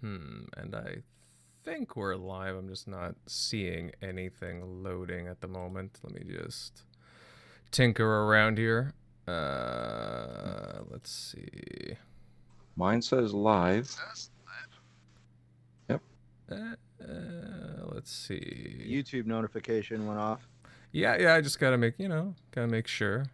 And I think we're live. I'm just not seeing anything loading at the moment. Let me just tinker around here. Let's see. Mine says live. Yep. Let's see. YouTube notification went off. Yeah, I just gotta make sure,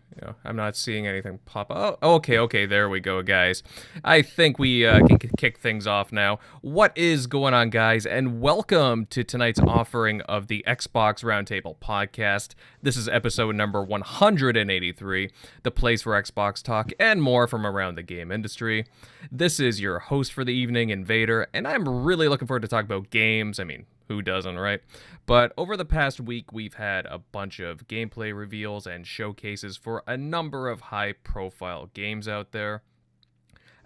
I'm not seeing anything pop up. Oh, okay, there we go, guys. I think we can kick things off now. What is going on, guys, and welcome to tonight's offering of the Xbox Roundtable Podcast. This is episode number 183, the place for Xbox talk and more from around the game industry. This is your host for the evening, Invader, and I'm really looking forward to talk about games. I mean, who doesn't, right? But over the past week, we've had a bunch of gameplay reveals and showcases for a number of high-profile games out there.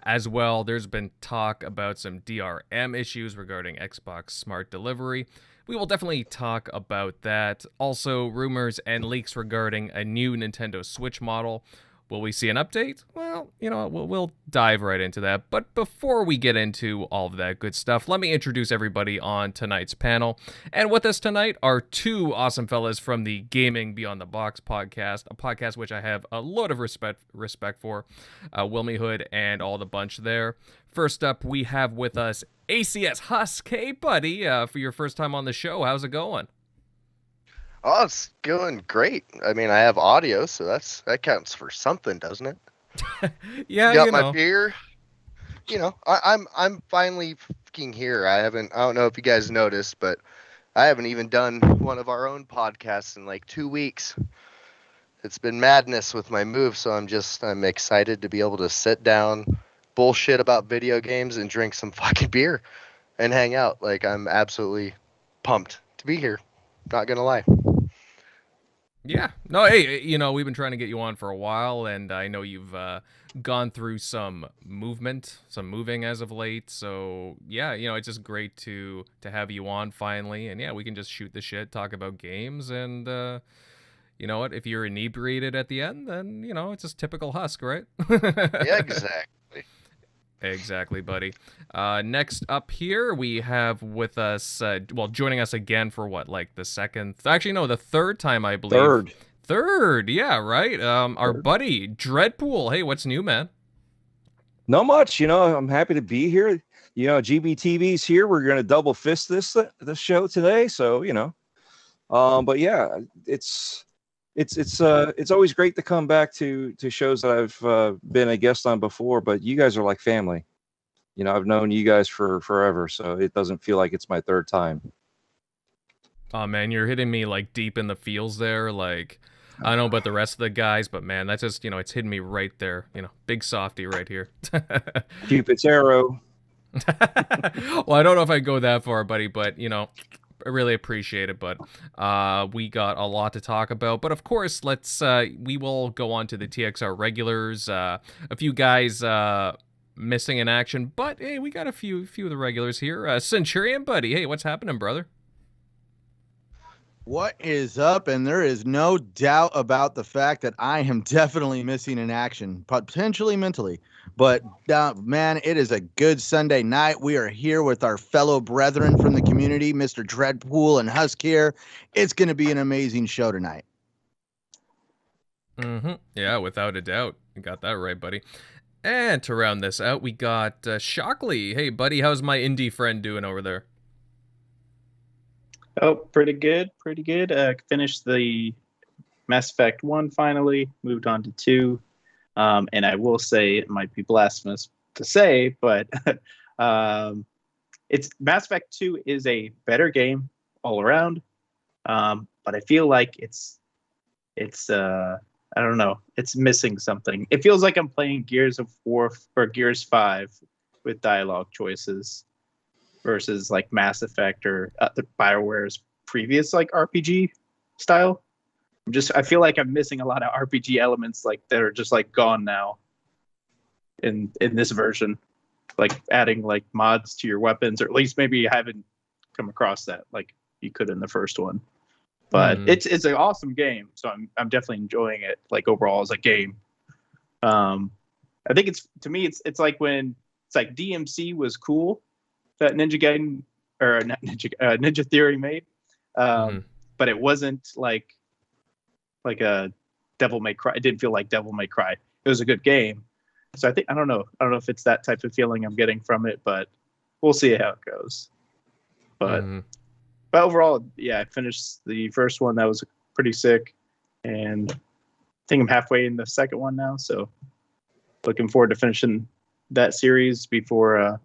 As well, there's been talk about some DRM issues regarding Xbox Smart Delivery. We will definitely talk about that. Also, rumors and leaks regarding a new Nintendo Switch model. Will we see an update? Well, we'll dive right into that. But before we get into all of that good stuff, let me introduce everybody on tonight's panel. And with us tonight are two awesome fellas from the Gaming Beyond the Box podcast, a podcast which I have a lot of respect for, Wilmy Hood and all the bunch there. First up, we have with us ACS Husk. Hey, buddy, for your first time on the show, how's it going? Oh, it's going great. I mean, I have audio, so that counts for something, doesn't it? Yeah, got my beer. I'm finally fucking here. I don't know if you guys noticed, but I haven't even done one of our own podcasts in like 2 weeks. It's been madness with my move, so I'm excited to be able to sit down, bullshit about video games, and drink some fucking beer and hang out. Like, I'm absolutely pumped to be here. Not gonna lie. Yeah. No, hey, we've been trying to get you on for a while, and I know you've gone through some moving as of late. So, yeah, it's just great to have you on finally. And, yeah, we can just shoot the shit, talk about games, and, you know what? If you're inebriated at the end, then, it's just typical Husk, right? Yeah, exactly. Exactly, buddy. Next up here, we have with us, joining us again for the third time, I believe. Third, yeah, right. Our buddy, Dreadpool. Hey, what's new, man? Not much, I'm happy to be here. GBTV's here. We're going to double fist this show today, so, but yeah, it's always great to come back to shows that I've been a guest on before, but you guys are like family. I've known you guys for forever, so it doesn't feel like it's my third time. Oh, man, you're hitting me, like, deep in the feels there. Like, I don't know about the rest of the guys, but, man, that's just, it's hitting me right there. Big softy right here. Cupid's arrow. Well, I don't know if I go that far, buddy, but, I really appreciate it, but we got a lot to talk about. But of course, we will go on to the TXR regulars. A few guys missing in action, but hey, we got a few of the regulars here. Centurion, buddy, hey, what's happening, brother? What is up? And there is no doubt about the fact that I am definitely missing in action, potentially mentally. But man, it is a good Sunday night. We are here with our fellow brethren from the community, Mr. Dreadpool and Husk here. It's going to be an amazing show tonight. Yeah, without a doubt. You got that right, buddy. And to round this out, we got Shockley. Hey, buddy, how's my indie friend doing over there? Oh, pretty good. Finished the Mass Effect 1 finally, moved on to 2. And I will say, it might be blasphemous to say, but it's Mass Effect 2 is a better game all around. But I feel like it's I don't know, it's missing something. It feels like I'm playing Gears of War or Gears 5 with dialogue choices versus like Mass Effect or the BioWare's previous like RPG style. I feel like I'm missing a lot of RPG elements like that are just like gone now in this version. Like adding like mods to your weapons, or at least maybe you haven't come across that like you could in the first one. But it's an awesome game, so I'm definitely enjoying it like overall as a game. I think it's like when it's like DMC was cool that Ninja Gaiden or not Ninja Theory made, but it wasn't like a Devil May Cry. It didn't feel like Devil May Cry. It was a good game. So I don't know if it's that type of feeling I'm getting from it, but we'll see how it goes. But overall, yeah, I finished the first one. That was pretty sick, and I think I'm halfway in the second one now. So looking forward to finishing that series before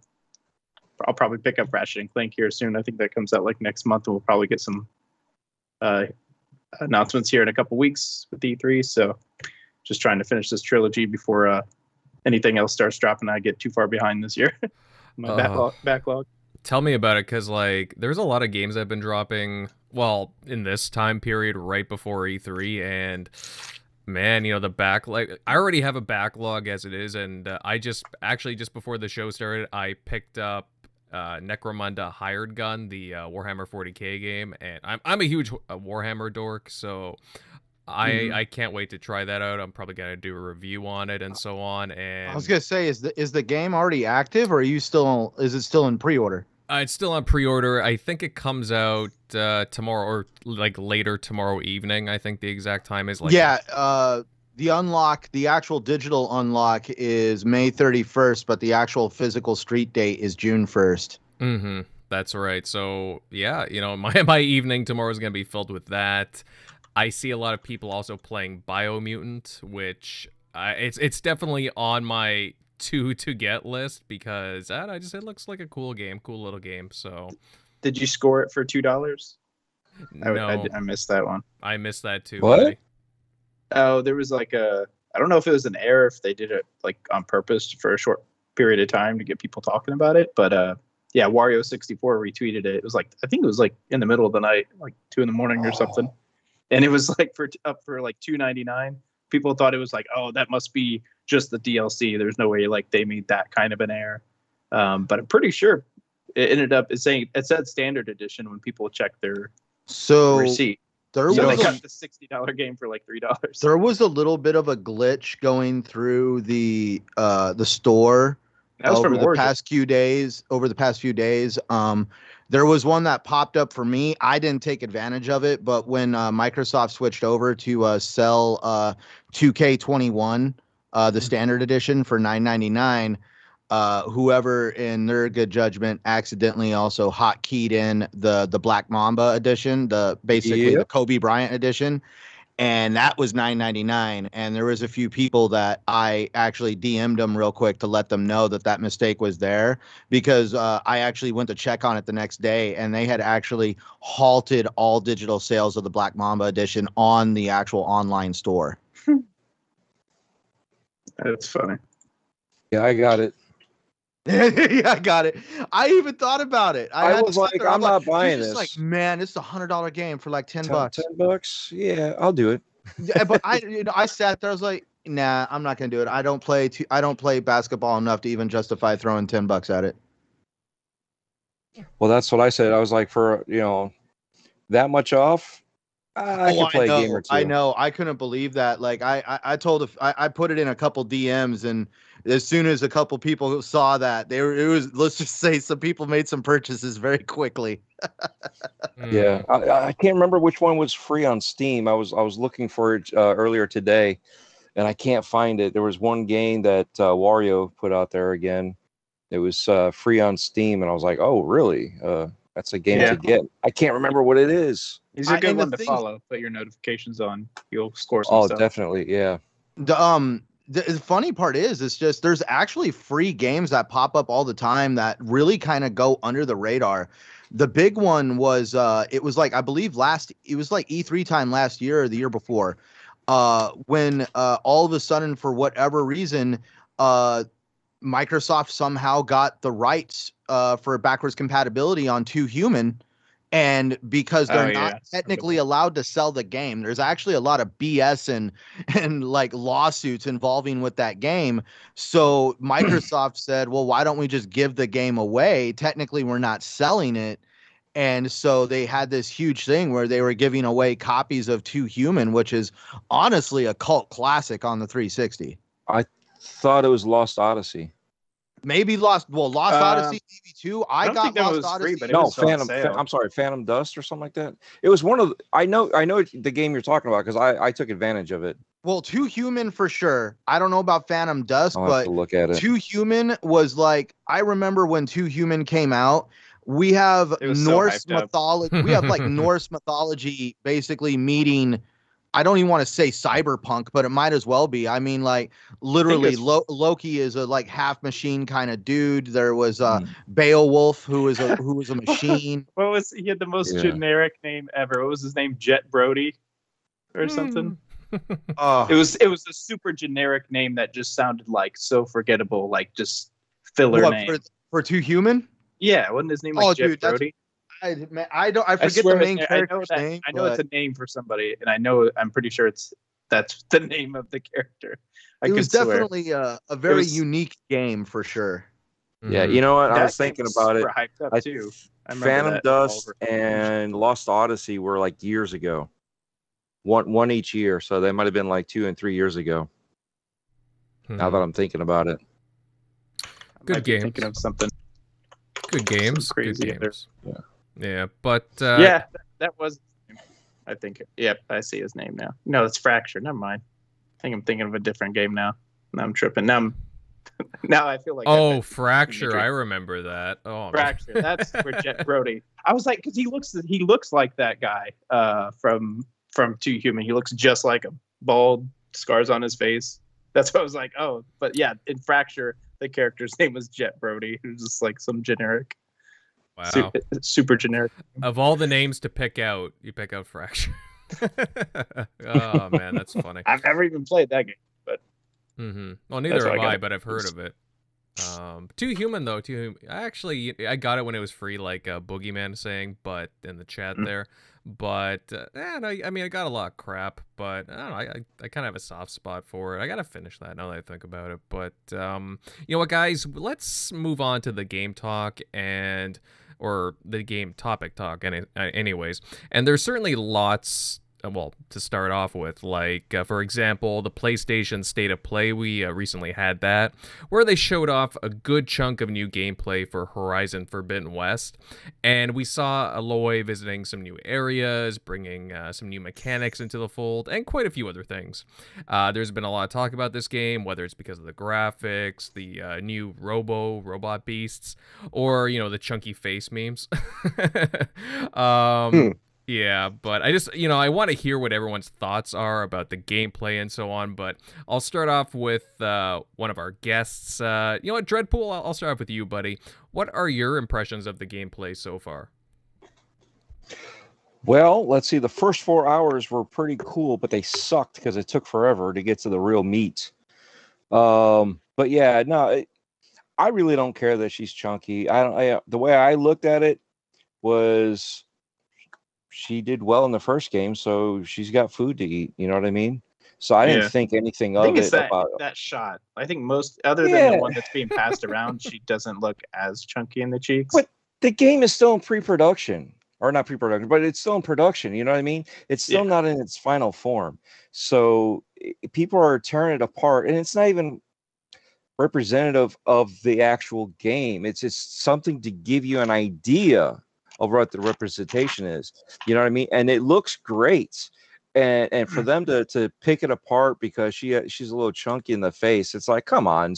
I'll probably pick up Ratchet and Clank here soon. I think that comes out like next month, and we'll probably get some announcements here in a couple weeks with E3. So just trying to finish this trilogy before anything else starts dropping. I get too far behind this year. My backlog. Tell me about it, because like there's a lot of games that have been dropping in this time period right before E3, and man, the backlog. I already have a backlog as it is, and I just before the show started, I picked up Necromunda Hired Gun, the Warhammer 40K game, and I'm a huge Warhammer dork, so I can't wait to try that out. I'm probably gonna do a review on it and so on. And I was gonna say, is the game already active, or is it still in pre-order? It's still on pre-order. I think it comes out tomorrow, or like later tomorrow evening. I think the exact time is the actual digital unlock is May 31st, but the actual physical street date is June 1st. That's right. So yeah, my evening tomorrow is gonna be filled with that. I see a lot of people also playing Biomutant, which it's definitely on my to get list, because it looks like a cool little game. So, did you score it for $2? No, I missed that one. I missed that too. What? Buddy. Oh, there was like I don't know if it was an error, if they did it like on purpose for a short period of time to get people talking about it, but yeah, Wario64 retweeted it. It was like, I think it was like in the middle of the night, like 2 a.m. or something. And it was like up for like $2.99. People thought it was like, oh, that must be just the DLC. There's no way like they made that kind of an error. But I'm pretty sure it ended up it said standard edition when people checked their receipt. They got the $60 game for like $3. There was a little bit of a glitch going through the store over the past few days. There was one that popped up for me. I didn't take advantage of it, but when Microsoft switched over to sell 2K21, the standard edition for $9.99, whoever in their good judgment accidentally also hotkeyed in the Black Mamba edition, the Kobe Bryant edition. And that was $9.99. And there was a few people that I actually DM'd them real quick to let them know that mistake was there, because I actually went to check on it the next day, and they had actually halted all digital sales of the Black Mamba edition on the actual online store. That's funny. Yeah, I got it. Yeah, I got it. I even thought about it. I was like, I'm not buying this. Like, man, it's a $100 game for like $10. $10? Yeah, I'll do it. Yeah, but I sat there. I was like, nah, I'm not gonna do it. I don't play basketball enough to even justify throwing $10 at it. Well, that's what I said. I was like, for that much off, I can play a game or two. I know. I couldn't believe that. Like I put it in a couple DMs, and as soon as a couple people saw that, let's just say some people made some purchases very quickly. Yeah, I can't remember which one was free on Steam. I was looking for it earlier today, and I can't find it. There was one game that Wario put out there again. It was free on Steam, and I was like, oh, really? That's a game to get. I can't remember what it is. He's a good one to follow. Put your notifications on. You'll score some stuff. Oh, definitely, yeah. The funny part is, it's just there's actually free games that pop up all the time that really kind of go under the radar. The big one was it was like, I believe it was like E3 time last year or the year before, when all of a sudden, for whatever reason, Microsoft somehow got the rights for backwards compatibility on 2 Human. And because they're not technically allowed to sell the game, there's actually a lot of BS and like lawsuits involving with that game. So Microsoft said, well, why don't we just give the game away? Technically, we're not selling it. And so they had this huge thing where they were giving away copies of 2 Human, which is honestly a cult classic on the 360. I thought it was Lost Odyssey. Maybe Lost Odyssey, maybe too. I I don't got think that Lost was free, Odyssey. but it No, was still on sale. I'm sorry, Phantom Dust or something like that. It was one of I know the game you're talking about because I took advantage of it. Well, Too Human for sure. I don't know about Phantom Dust, I'll have but to look at it. Too Human was like, I remember when Too Human came out. We have It was so Norse hyped up. mythology. We have like Norse mythology basically meeting. I don't even want to say cyberpunk, but it might as well be. I mean, like literally, it's- Loki is a like half machine kind of dude. There was Mm. Beowulf, who was a machine. What was he had the most Yeah. generic name ever? What was his name? Jet Brody, or something. Oh, It was a super generic name that just sounded like so forgettable, like just filler what, name. for Too Human? Yeah, wasn't his name like Oh, Jet dude, that's- Brody? I forget swear the main his name- character's name. I know it's a name for somebody, and I'm pretty sure that's the name of the character. It was could swear. definitely a very was- unique game for sure. Yeah, you know what? I That was thinking game's about it. super hyped up I- too. I remember Phantom that Dust all over. and Lost Odyssey were like years ago. One each year, so they might have been like 2 and 3 years ago. Now that I'm thinking about it. Good Might be games. Thinking of something. Good games. Some crazy Good other- games. Yeah. Yeah, but Yeah, that was. I think. Yep, I see his name now. No, it's Fracture. Never mind. I think I'm thinking of a different game now. Now I'm tripping. Now I feel like. oh, Fracture. I remember that. Oh, man. Fracture. That's where Jet Brody. I was like, because he looks like that guy from Too Human. He looks just like him. Bald, scars on his face. That's what I was like. Oh, but yeah, in Fracture, the character's name was Jet Brody, who's just like some generic, Wow. super generic. Of all the names to pick out, you pick out Fracture. Oh man, that's funny. I've never even played that game. Mm-hmm. Well, neither That's have what I got. I, but I've heard of it. Too Human though. I got it when it was free, like Boogeyman saying, but in the chat there. But no, I mean, I got a lot of crap, but I don't know. I kind of have a soft spot for it. I gotta finish that now that I think about it. But you know what, guys? Let's move on to the game talk or the game topic talk. Anyways, and there's certainly lots. Well, to start off with, like, for example, the PlayStation State of Play, we recently had that, where they showed off a good chunk of new gameplay for Horizon Forbidden West, and we saw Aloy visiting some new areas, bringing some new mechanics into the fold, and quite a few other things. There's been a lot of talk about this game, whether it's because of the graphics, the new robot beasts, or, you know, the chunky face memes. Yeah, but I just, I want to hear what everyone's thoughts are about the gameplay and so on, but I'll start off with one of our guests. You know what, Dreadpool, I'll start off with you, buddy. What are your impressions of the gameplay so far? Well, let's see. The first 4 hours were pretty cool, but they sucked because it took forever to get to the real meat. But yeah, no, I really don't care that she's chunky. The way I looked at it was she did well in the first game, so she's got food to eat. You know what I mean? So I didn't think anything I of think it's it. that shot. I think most, other than the one that's being passed around, she doesn't look as chunky in the cheeks. But the game is still in pre-production, or not pre-production, but it's still in production. You know what I mean? It's still not in its final form. So people are tearing it apart, and it's not even representative of the actual game. It's just something to give you an idea of what the representation is. You know what I mean? And it looks great. And for them to pick it apart because she's a little chunky in the face, it's like, come on.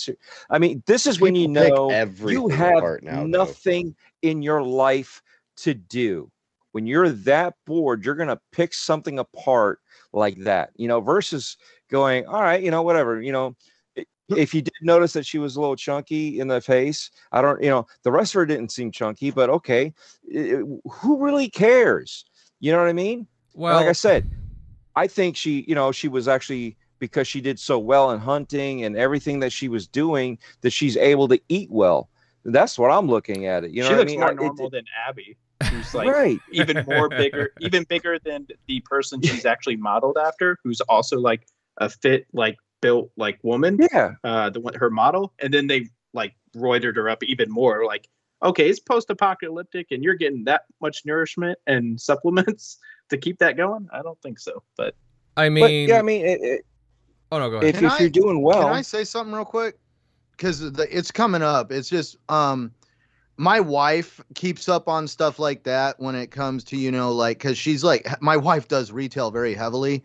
I mean, this is when you know you have nothing in your life to do. When you're that bored, you're gonna pick something apart like that, versus going, all right, whatever, if you did notice that she was a little chunky in the face, I don't, the rest of her didn't seem chunky, but okay, who really cares? You know what I mean? Well, like I said, I think she was actually, because she did so well in hunting and everything that she was doing, that she's able to eat well. That's what I'm looking at it. You know she what looks I mean? more normal than Abby, who's like even bigger than the person she's actually modeled after, who's also like a fit, like built like woman. Yeah. Her model, and then they like roided her up even more. Like, okay, it's post-apocalyptic, and you're getting that much nourishment and supplements to keep that going. I don't think so, but I mean, oh no, go ahead. If you're doing well, can I say something real quick? because it's coming up. It's just my wife keeps up on stuff like that when it comes to, like, because she's like, my wife does retail very heavily,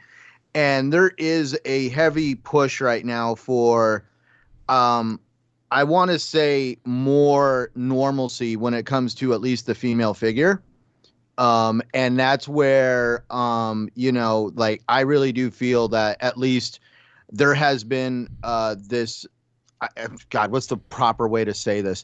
and there is a heavy push right now for I want to say more normalcy when it comes to at least the female figure. And that's where, like, I really do feel that at least there has been this, God, what's the proper way to say this?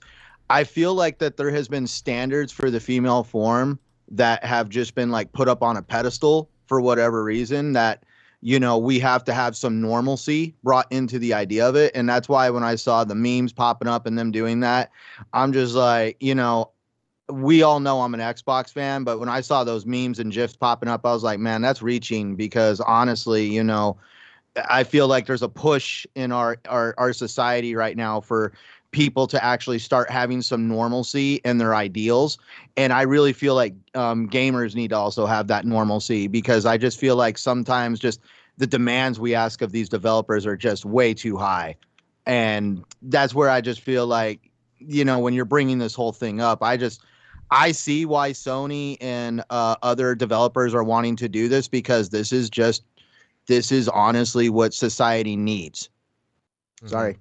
I feel like that there has been standards for the female form that have just been like put up on a pedestal for whatever reason, that, we have to have some normalcy brought into the idea of it. And that's why when I saw the memes popping up and them doing that, I'm just like, we all know I'm an Xbox fan, but when I saw those memes and GIFs popping up, I was like, man, that's reaching, because honestly, I feel like there's a push in our society right now for people to actually start having some normalcy in their ideals. And I really feel like gamers need to also have that normalcy, because I just feel like sometimes just the demands we ask of these developers are just way too high. And that's where I just feel like, when you're bringing this whole thing up, I see why Sony and other developers are wanting to do this, because this is honestly what society needs. Sorry.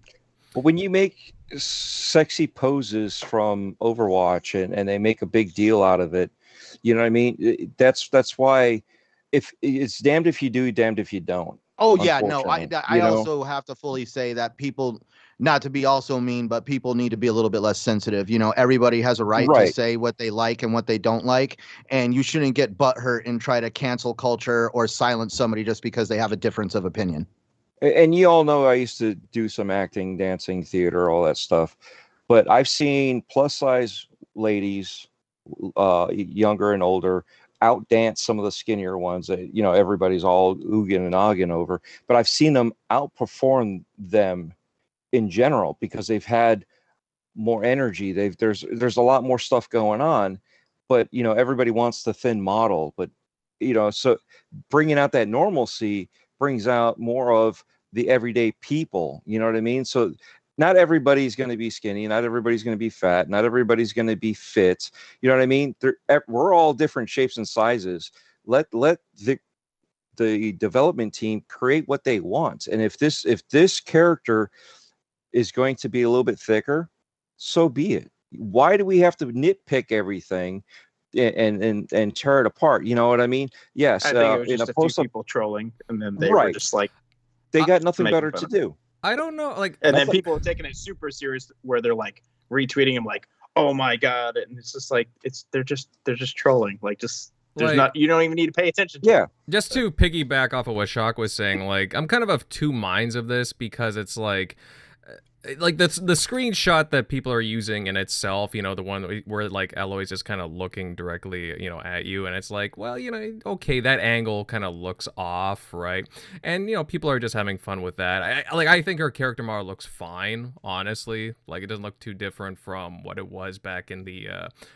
But when you make sexy poses from Overwatch and they make a big deal out of it, you know what I mean? That's why, if it's damned if you do, damned if you don't. Oh yeah, no, I also have to fully say that people, not to be also mean, but people need to be a little bit less sensitive. Everybody has a right to say what they like and what they don't like, and you shouldn't get butthurt and try to cancel culture or silence somebody just because they have a difference of opinion. And you all know I used to do some acting, dancing, theater, all that stuff. But I've seen plus size ladies, younger and older, outdance some of the skinnier ones that, everybody's all ooging and ogging over. But I've seen them outperform them in general, because they've had more energy. There's a lot more stuff going on. But, everybody wants the thin model. But, so bringing out that normalcy brings out more of the everyday people, you know what I mean? So not everybody's going to be skinny, not everybody's going to be fat, not everybody's going to be fit, you know what I mean? We're all different shapes and sizes. Let the development team create what they want. And if this character is going to be a little bit thicker, so be it. Why do we have to nitpick everything and tear it apart? You know what I mean? Yes. I think it was just a few people trolling, and then they were just like, they got nothing better to do. I don't know, like, and then people are taking it super serious, where they're like retweeting him, like, "Oh my god!" And it's just like, they're just trolling. Like, just there's not, you don't even need to pay attention to it. Just to piggyback off of what Shock was saying, like, I'm kind of two minds of this, because it's like the screenshot that people are using in itself, the one where like Eloy's just kind of looking directly, at you, and it's like, well, okay, that angle kind of looks off, right? And people are just having fun with that. I think her character model looks fine, honestly. Like, it doesn't look too different from what it was back in the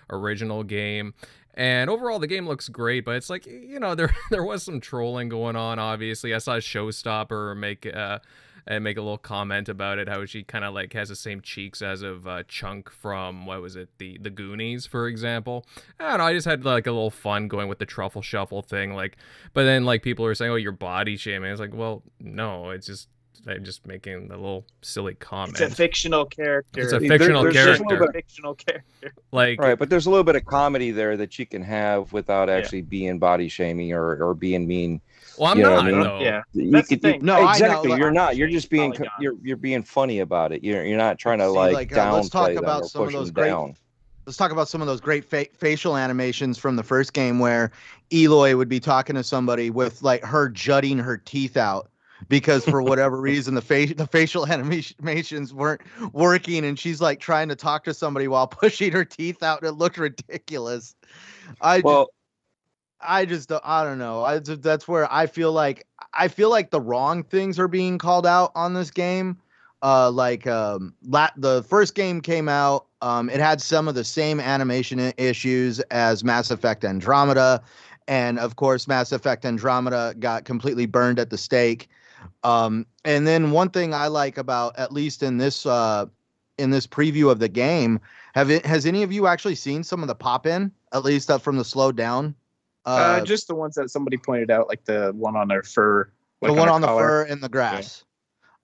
original game. And overall, the game looks great, but it's like, there was some trolling going on, obviously. I saw Showstopper make a little comment about it, how she kind of like has the same cheeks as of Chunk from, what was it, the Goonies, for example. I don't know, I just had like a little fun going with the truffle shuffle thing, like, but then like people are saying, oh, you're body shaming. It's like, well, no, I'm just making a little silly comment. It's a fictional character. It's a fictional character. Fictional character. Like, right, but there's a little bit of comedy there that you can have without actually being body shaming or being mean. Well, I'm not, though. Yeah, that's the thing. No, exactly. You're not. You're just being. You're being funny about it. You're not trying to downplay let's talk them about or some of push those them great. down. Let's talk about some of those great facial animations from the first game, where Eloy would be talking to somebody with like her jutting her teeth out, because for whatever reason the facial animations weren't working, and she's like trying to talk to somebody while pushing her teeth out, and it looked ridiculous. I don't know. That's where I feel like the wrong things are being called out on this game. The first game came out. It had some of the same animation issues as Mass Effect Andromeda, and of course, Mass Effect Andromeda got completely burned at the stake. And then one thing I like about, at least in this in this preview of the game. Has any of you actually seen some of the pop-in, at least from the slowed down? Just the ones that somebody pointed out, like the one on their fur, the like one on the the collar. fur and the grass.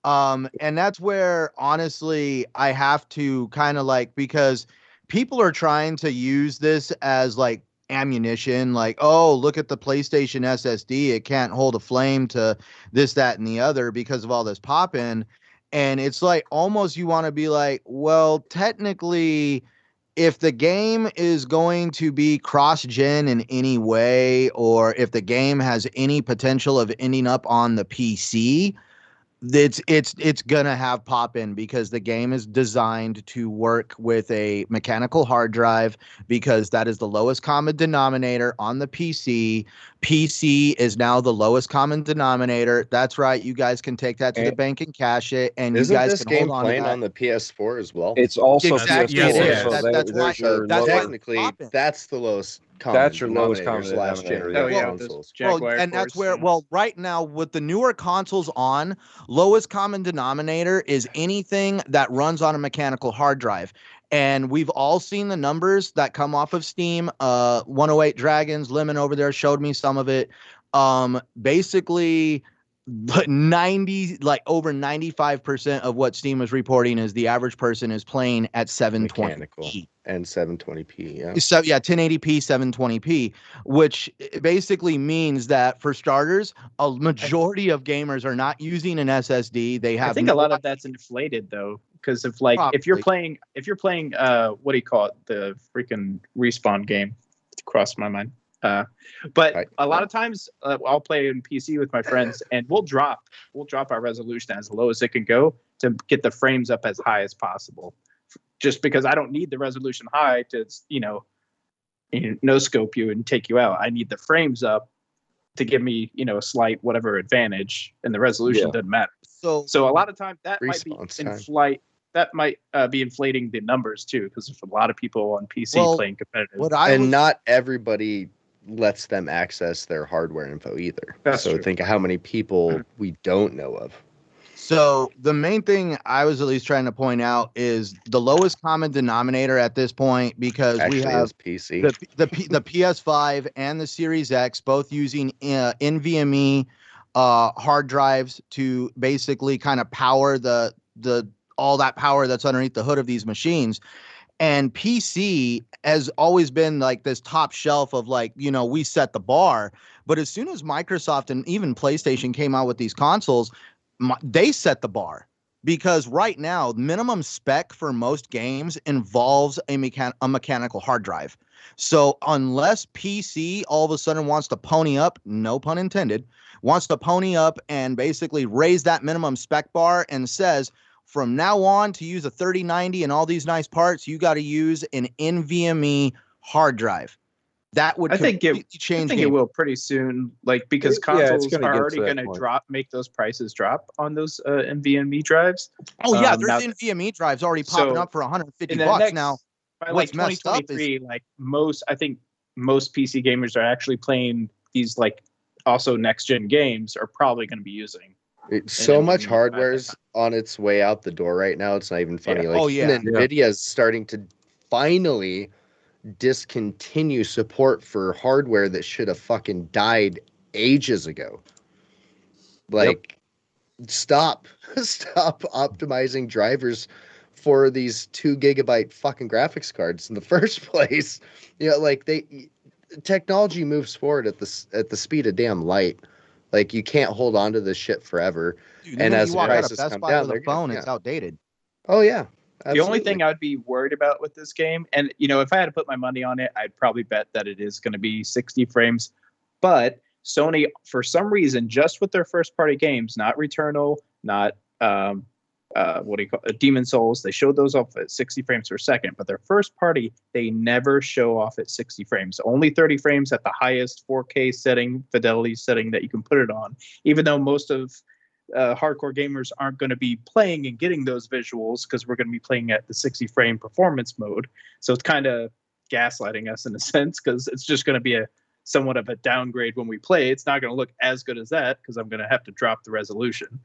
And that's where honestly I have to kind of like, because people are trying to use this as like ammunition, like, oh, look at the PlayStation SSD, it can't hold a flame to this, that, and the other because of all this pop-in. And it's like almost you want to be like, well, technically, if the game is going to be cross-gen in any way, or if the game has any potential of ending up on the PC, it's gonna have pop-in, because the game is designed to work with a mechanical hard drive, because that is the lowest common denominator on the PC. PC is now the lowest common denominator. That's right. You guys can take that to the And bank and cash it, and you Isn't guys this can game hold on to playing that. on the PS4 as well? it's also Exactly, yes, PS4, it is. so That's why. there's your That's why technically pop-in. that's the lowest common That's your lowest denominators common last denominator, generation yeah. Oh yeah, with those consoles. Jaguar And that's cores where, and- well, right now with the newer consoles on, lowest common denominator is anything that runs on a mechanical hard drive. And we've all seen the numbers that come off of Steam. 108 Dragons, Lemon over there showed me some of it. Basically, but over 95% of what Steam is reporting is the average person is playing at 720p. Mechanical and 720p. Yeah. So yeah, 1080p, 720p, which basically means that for starters, a majority of gamers are not using an SSD. They have I think a lot of that's inflated though, because if like if you're Probably. playing what do you call it, the freaking Respawn game, it crossed my mind. But Right. a lot of times I'll play in PC with my friends, and we'll drop our resolution as low as it can go to get the frames up as high as possible, just because I don't need the resolution high to no scope you and take you out. I need the frames up to give me a slight whatever advantage, and the resolution Yeah. doesn't matter. So So a lot of time that might be Response time. that might be inflating the numbers too, because there's a lot of people on PC Well, playing competitive. what I And was, not everybody lets them access their hardware info either. That's so true. think of how many people we don't know of. so the main thing I was at least trying to point out is the lowest common denominator at this point, because Actually, we have is PC. the PS5 and the Series X both using NVMe hard drives to basically kind of power the all that power that's underneath the hood of these machines. And PC has always been like this top shelf of like, we set the bar. But as soon as Microsoft and even PlayStation came out with these consoles, they set the bar. Because right now, minimum spec for most games involves a mechanical hard drive. So unless PC all of a sudden wants to pony up, no pun intended, wants to pony up and basically raise that minimum spec bar and says, from now on, to use a 3090 and all these nice parts, you got to use an NVMe hard drive. That would I think completely I change think it game. will pretty soon, like because Yeah, it's consoles gonna are get already to that going to point. make those prices drop on those NVMe drives. Oh yeah, now- there's NVMe drives already popping So, up for 150 in the bucks next, now. by what's like messed up is- 2023, like I think most PC gamers are actually playing these like also next gen games are probably going to be using. So then much you- hardware's on its way out the door right now. It's not even funny. Yeah. Like Oh, yeah. Nvidia is starting to finally discontinue support for hardware that should have fucking died ages ago. Like, stop optimizing drivers for these 2 gigabyte fucking graphics cards in the first place. Like technology moves forward at the speed of damn light. Like, you can't hold on to this shit forever. Dude, the And minute as you the walk out of prices Best come Buy down, with they're a phone, good, it's yeah. outdated. Oh yeah. The only absolutely. thing I'd be worried about with this game, and if I had to put my money on it, I'd probably bet that it is going to be 60 frames. But Sony, for some reason, just with their first party games, not Returnal, not Demon Souls, they showed those off at 60 frames per second. But their first party, they never show off at 60 frames. Only 30 frames at the highest 4K setting, fidelity setting that you can put it on. Even though most of hardcore gamers aren't going to be playing and getting those visuals, because we're going to be playing at the 60 frame performance mode. So it's kind of gaslighting us in a sense, because it's just going to be somewhat of a downgrade when we play. It's not going to look as good as that, because I'm going to have to drop the resolution.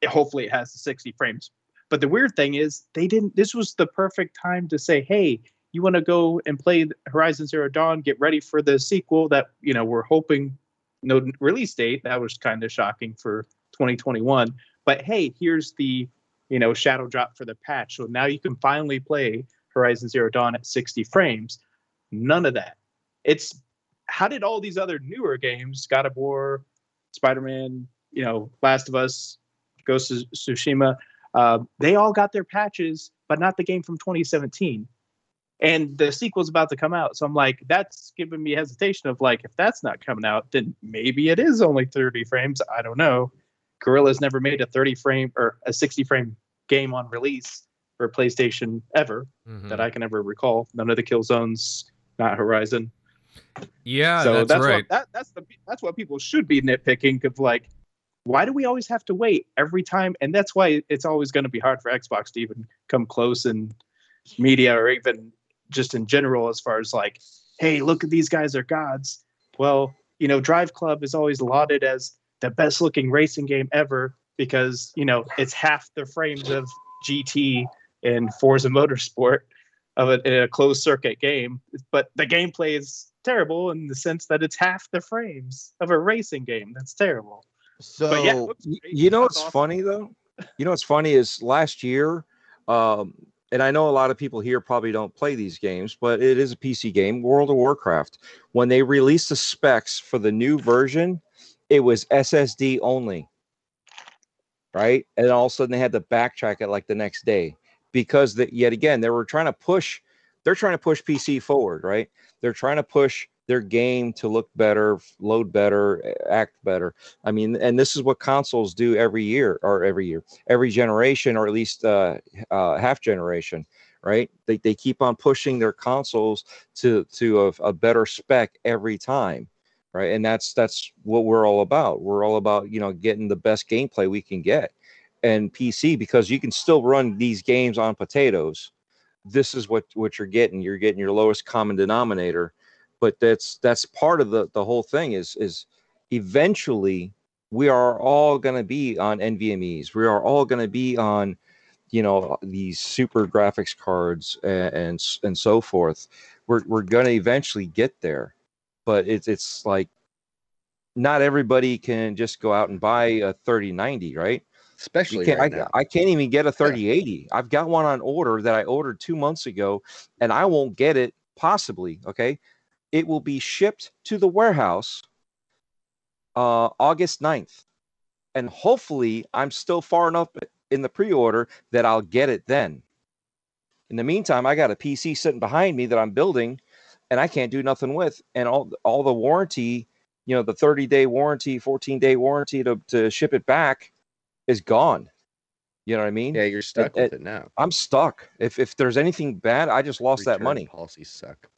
Hopefully it has the 60 frames But the weird thing is they didn't. This was the perfect time to say, hey, you want to go and play Horizon Zero Dawn, get ready for the sequel that, we're hoping no release date. That was kind of shocking for 2021. But hey, here's the, shadow drop for the patch. So now you can finally play Horizon Zero Dawn at 60 frames. None of that. It's how did all these other newer games, God of War, Spider-Man, Last of Us, Ghost of Tsushima, they all got their patches, but not the game from 2017. And the sequel's about to come out. So I'm like, that's giving me hesitation of like, if that's not coming out, then maybe it is only 30 frames. I don't know. Guerrilla's never made a 30 frame or a 60 frame game on release for PlayStation ever that I can ever recall. None of the kill zones, not Horizon. Yeah, so that's right. That's what people should be nitpicking of like, why do we always have to wait every time? And that's why it's always going to be hard for Xbox to even come close in media or even just in general, as far as like, hey, look at these guys are gods. Well, Drive Club is always lauded as the best looking racing game ever because, it's half the frames of GT and Forza Motorsport in a closed circuit game. But the gameplay is terrible in the sense that it's half the frames of a racing game. That's terrible. So, but yeah, what's awesome. Funny though? What's funny is last year, and I know a lot of people here probably don't play these games, but it is a PC game, World of Warcraft. When they released the specs for the new version, it was SSD only, right? And all of a sudden they had to backtrack it like the next day because yet again, they're trying to push PC forward, right? They're trying to push their game to look better, load better, act better. I mean, and this is what consoles do every generation, or at least half generation, right? They keep on pushing their consoles to a better spec every time, right? And that's what we're all about. We're all about, getting the best gameplay we can get. And PC, because you can still run these games on potatoes, this is what you're getting. You're getting your lowest common denominator. But that's part of the whole thing is eventually we are all going to be on NVMEs. We are all going to be on, these super graphics cards and so forth. We're going to eventually get there, but it's like not everybody can just go out and buy a 3090, right? Especially right now. I can't even get a 3080. I've got one on order that I ordered 2 months ago, and I won't get it possibly. Okay. It will be shipped to the warehouse August 9th. And hopefully I'm still far enough in the pre-order that I'll get it then. In the meantime, I got a PC sitting behind me that I'm building and I can't do nothing with. And all the warranty, the 30-day warranty, 14-day warranty to ship it back is gone. You know what I mean? Yeah, you're stuck with it now. I'm stuck. If there's anything bad, I just lost that money. Policies suck.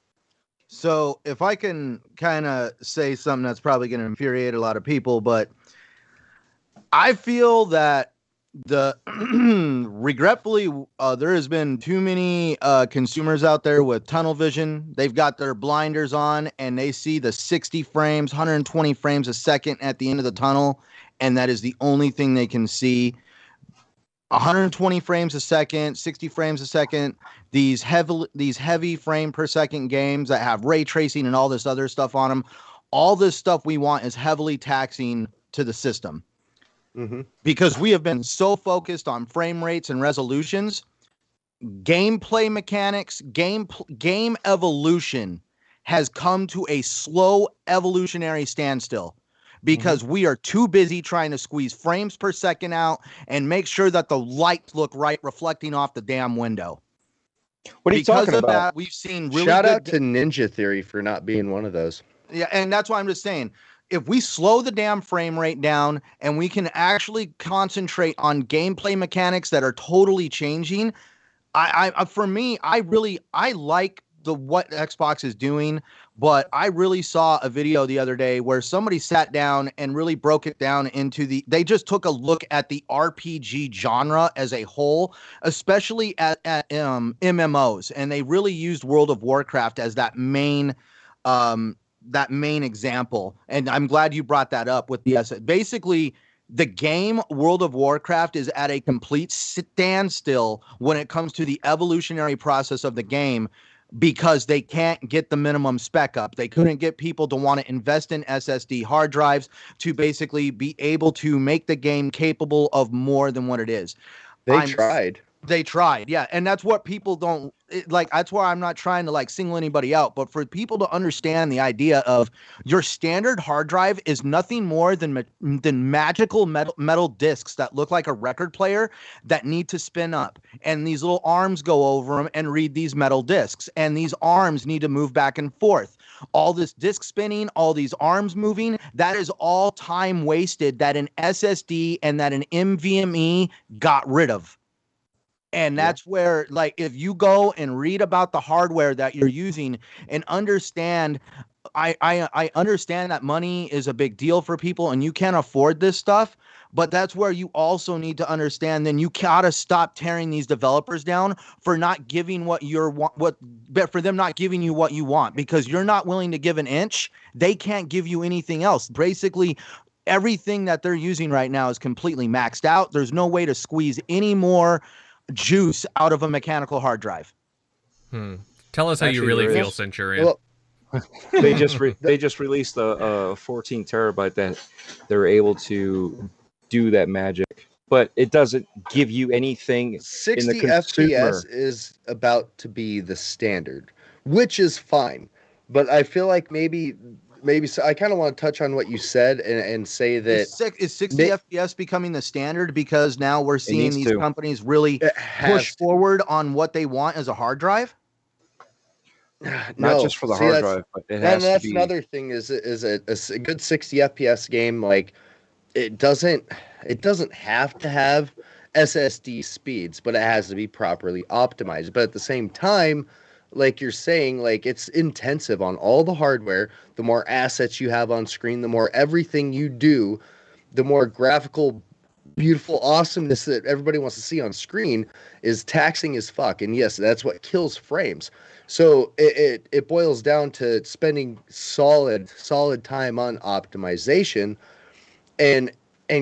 So if I can kind of say something that's probably going to infuriate a lot of people, but I feel that regretfully, there has been too many consumers out there with tunnel vision. They've got their blinders on and they see the 60 frames, 120 frames a second at the end of the tunnel. And that is the only thing they can see. 120 frames a second, 60 frames a second, these heavy frame per second games that have ray tracing and all this other stuff on them. All this stuff we want is heavily taxing to the system. Because we have been so focused on frame rates and resolutions, gameplay mechanics, game evolution has come to a slow evolutionary standstill. Because we are too busy trying to squeeze frames per second out and make sure that the lights look right reflecting off the damn window. What are you talking about? That, we've seen really Shout out to Ninja Theory for not being one of those. Yeah, and that's why I'm just saying, if we slow the damn frame rate down and we can actually concentrate on gameplay mechanics that are totally changing, for me, I like what Xbox is doing, but I really saw a video the other day where somebody sat down and really broke it down into they just took a look at the RPG genre as a whole, especially at MMOs, and they really used World of Warcraft as that main example. And I'm glad you brought that up with the basically The game World of Warcraft is at a complete standstill when it comes to the evolutionary process of the game, because they can't get the minimum spec up. They couldn't get people to want to invest in SSD hard drives to basically be able to make the game capable of more than what it is. They tried. They tried, yeah. And that's what people don't like. That's why I'm not trying to like single anybody out, but for people to understand the idea of your standard hard drive is nothing more than magical metal discs that look like a record player that need to spin up. And these little arms go over them and read these metal discs. And these arms need to move back and forth. All this disc spinning, all these arms moving, that is all time wasted that an SSD and that an NVMe got rid of. And that's where, like, if you go and read about the hardware that you're using and understand, I understand that money is a big deal for people and you can't afford this stuff, but that's where you also need to understand, then you gotta stop tearing these developers down for not giving for them not giving you what you want, because you're not willing to give an inch. They can't give you anything else. Basically, everything that they're using right now is completely maxed out. There's no way to squeeze any more juice out of a mechanical hard drive. Tell us how you really feel, Centurion. Well, They just released a 14 terabyte that they're able to do that magic, but it doesn't give you anything. 60 FPS is about to be the standard, which is fine. But I feel like maybe so I kind of want to touch on what you said and say that is 60 FPS becoming the standard because now we're seeing these companies really push forward on what they want as a hard drive? Not just for the hard drive, but it has that's to be. Another thing is a good 60 FPS game, like it doesn't have to have SSD speeds, but it has to be properly optimized. But at the same time, like you're saying, like it's intensive on all the hardware. The more assets you have on screen, the more everything you do, the more graphical, beautiful awesomeness that everybody wants to see on screen is taxing as fuck. And yes, that's what kills frames. So it boils down to spending solid time on optimization and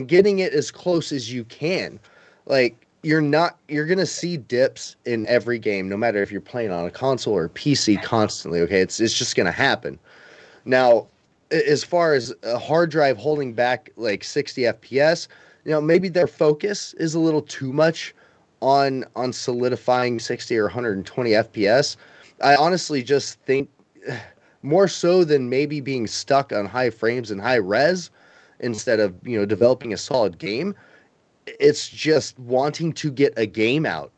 getting it as close as you can. Like you're going to see dips in every game, no matter if you're playing on a console or a PC constantly. Okay. It's just going to happen. Now, as far as a hard drive holding back like 60 FPS, maybe their focus is a little too much on solidifying 60 or 120 FPS. I honestly just think more so than maybe being stuck on high frames and high res instead of, developing a solid game. It's just wanting to get a game out,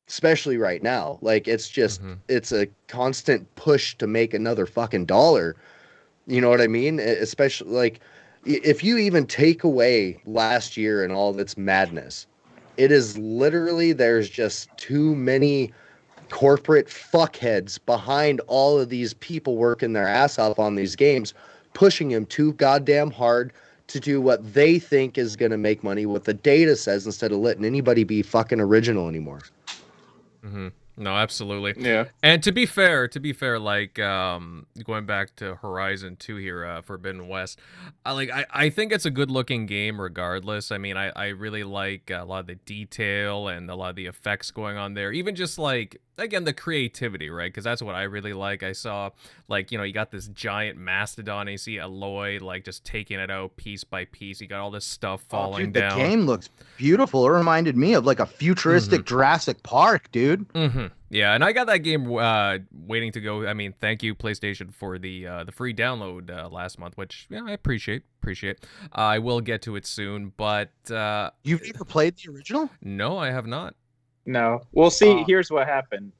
especially right now. Like it's just, it's a constant push to make another fucking dollar. You know what I mean? Especially like if you even take away last year and all of its madness, it is literally, there's just too many corporate fuckheads behind all of these people working their ass off on these games, pushing them too goddamn hard to do what they think is going to make money, what the data says, instead of letting anybody be fucking original anymore. No, absolutely. Yeah. And to be fair, like going back to Horizon 2 here, Forbidden West, I think it's a good looking game regardless. I mean, I really like a lot of the detail and a lot of the effects going on there. Even just like, again, the creativity, right? Because that's what I really like. I saw, like, you got this giant mastodon and you see Aloy, like, just taking it out piece by piece. You got all this stuff falling down. The game looks beautiful. It reminded me of, like, a futuristic Jurassic Park, dude. Yeah, and I got that game waiting to go. I mean, thank you, PlayStation, for the free download last month, which, I appreciate. I will get to it soon, but... You've never played the original? No, I have not. No. Well, see, here's what happened.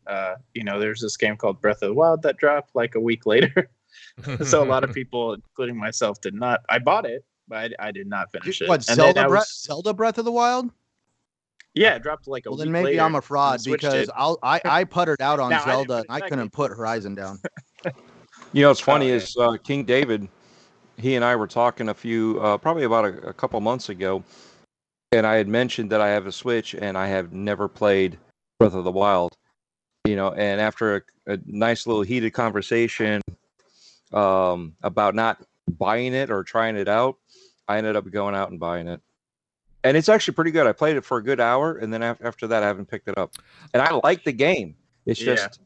There's this game called Breath of the Wild that dropped like a week later. So a lot of people, including myself, did not. I bought it, but I did not finish it. What, Zelda Breath of the Wild? Yeah, it dropped like a week later. Well, then maybe I'm a fraud because I puttered out on No, Zelda and I couldn't put Horizon down. What's funny is King David, he and I were talking probably about a couple months ago, and I had mentioned that I have a Switch and I have never played Breath of the Wild, and after a nice little heated conversation about not buying it or trying it out, I ended up going out and buying it. and it's actually pretty good. I played it for a good hour, and then after that, I haven't picked it up. And I like the game. It's just,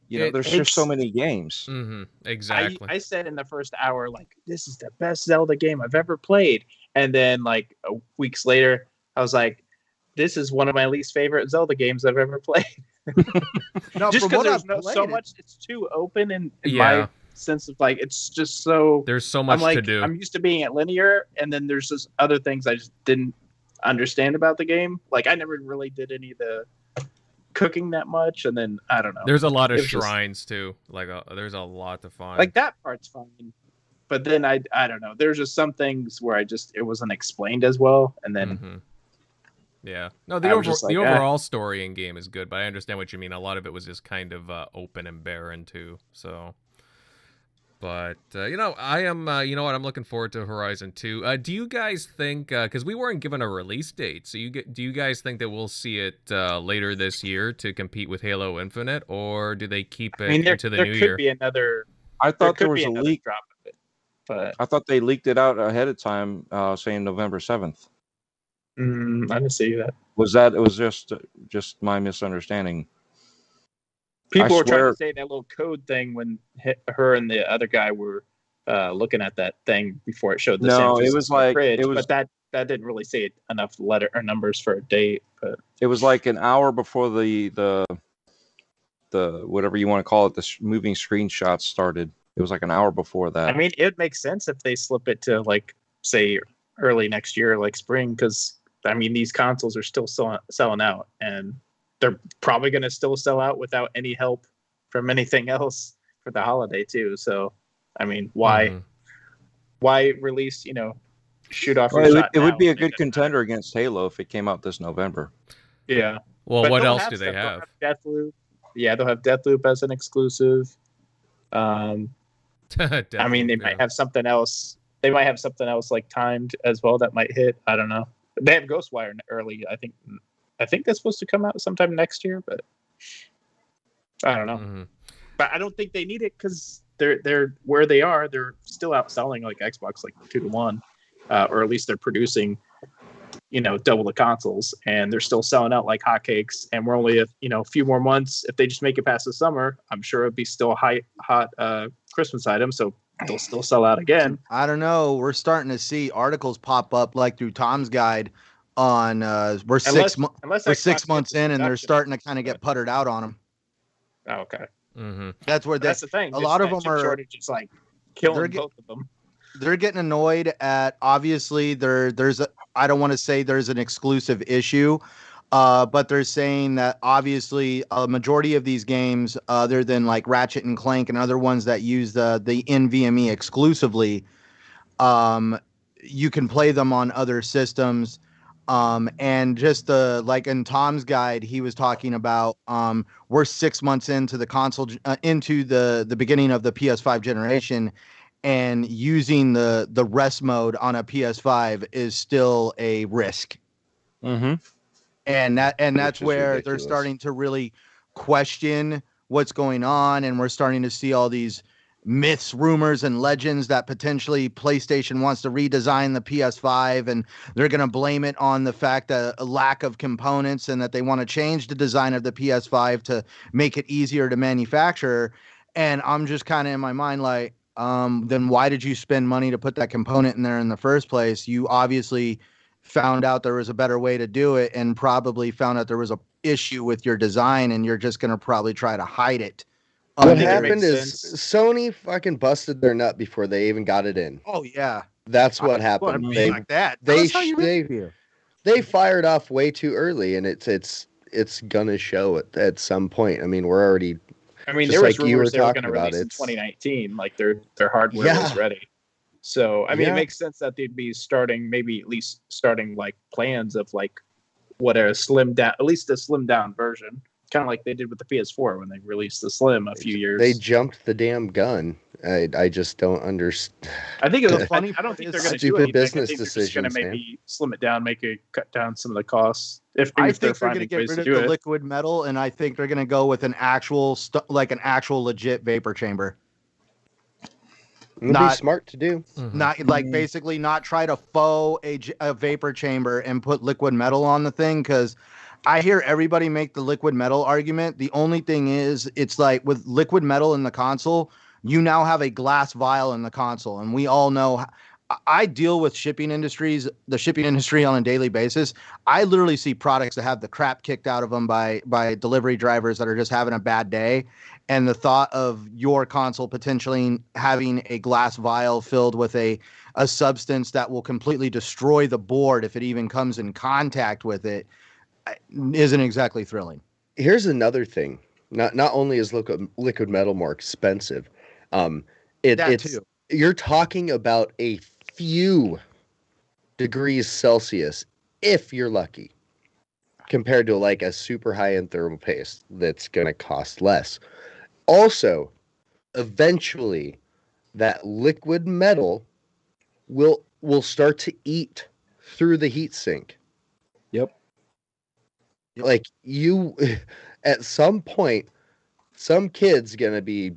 there's just so many games. Mm-hmm. Exactly. I said in the first hour, like, this is the best Zelda game I've ever played. And then, like, weeks later, I was like, this is one of my least favorite Zelda games I've ever played. No, just because there's so much, it's too open in my sense of, like, it's just so... There's so much to do. I'm used to being at linear, and then there's just other things I just didn't understand about the game. Like, I never really did any of the cooking that much, and then I don't know, there's a lot of shrines too, like there's a lot to find, like that part's fine, but then I don't know, there's just some things where it wasn't explained as well, and then no, the overall story in game is good, but I understand what you mean. A lot of it was just kind of open and barren too, so but I am I'm looking forward to Horizon 2. Do you guys think, because we weren't given a release date, so do you guys think that we'll see it later this year to compete with Halo Infinite, or do they keep it into the new year? There could be another. I thought there was a leak drop of it, but I thought they leaked it out ahead of time, saying November 7th. I didn't see that. It was just my misunderstanding. People were trying to say that little code thing when her and the other guy were looking at that thing before it showed the No, it was like fridge, but that didn't really say enough letter or numbers for a date. But it was like an hour before the whatever you want to call it, the moving screenshots started. It was like an hour before that. I mean, it would make sense if they slip it to, like, say early next year, like spring, because I mean these consoles are still selling out, and they're probably going to still sell out without any help from anything else for the holiday too. So, I mean, why release, shoot off your shot it would be a good contender against Halo if it came out this November. Yeah. Well, but what else do they have? have? Deathloop. Yeah, they'll have Deathloop as an exclusive. I mean, they might have something else. They might have something else like timed as well that might hit. I don't know. They have Ghostwire early. I think that's supposed to come out sometime next year, but I don't know. Mm-hmm. But I don't think they need it because they're where they are. They're still outselling like Xbox like 2-1, or at least they're producing, double the consoles, and they're still selling out like hotcakes. And we're only a few more months. If they just make it past the summer, I'm sure it'd be still hot Christmas item. So they'll still sell out again. I don't know. We're starting to see articles pop up like through Tom's Guide on we're 6 months in, and they're starting to kind of get puttered out on them. Oh, okay. Mm-hmm. That's the thing. A lot of them are just like killing both of them. They're getting annoyed at, obviously there's I don't want to say there's an exclusive issue, but they're saying that obviously a majority of these games, other than like Ratchet and Clank and other ones that use the NVMe exclusively, you can play them on other systems. And just like in Tom's guide, he was talking about, we're 6 months into the console, into the beginning of the PS5 generation, and using the rest mode on a PS5 is still a risk. Mm-hmm. And that's where ridiculous. They're starting to really question what's going on, and we're starting to see all these myths, rumors, and legends that potentially PlayStation wants to redesign the PS5, and they're going to blame it on the fact that a lack of components, and that they want to change the design of the PS5 to make it easier to manufacture. And I'm just kind of in my mind like, then why did you spend money to put that component in there in the first place? You obviously found out there was a better way to do it, and probably found out there was a issue with your design, and you're just going to probably try to hide it. What happened is Sony fucking busted their nut before they even got it in. Oh yeah, that's what happened. They like that. They fired off way too early, and it's gonna show it at some point. I mean, we're already. I mean, there was rumors they were going to release in 2019, like their hardware was ready. So I mean, it makes sense that they'd be starting like plans of like what a slimmed down version. Kind of like they did with the PS4 when they released the Slim a few years. They jumped the damn gun. I just don't understand. I think it's funny. I don't think they're going to do anything. Business I think decisions. They're just going to maybe slim it down, cut down some of the costs. I think they're going to get rid of the liquid metal, and I think they're going to go with an actual legit vapor chamber. It would be Not smart to do. not like basically not try to faux a vapor chamber and put liquid metal on the thing, because I hear everybody make the liquid metal argument. The only thing is, it's like with liquid metal in the console, you now have a glass vial in the console, and we all know. I deal with the shipping industry on a daily basis. I literally see products that have the crap kicked out of them by delivery drivers that are just having a bad day. And the thought of your console potentially having a glass vial filled with a substance that will completely destroy the board if it even comes in contact with it isn't exactly thrilling. Here's another thing. Not only is liquid metal more expensive, it's too. You're talking about a few degrees Celsius, if you're lucky, compared to like a super high-end thermal paste that's going to cost less. Also, eventually, that liquid metal will start to eat through the heat sink. Yep. Like you, at some point, some kid's going to be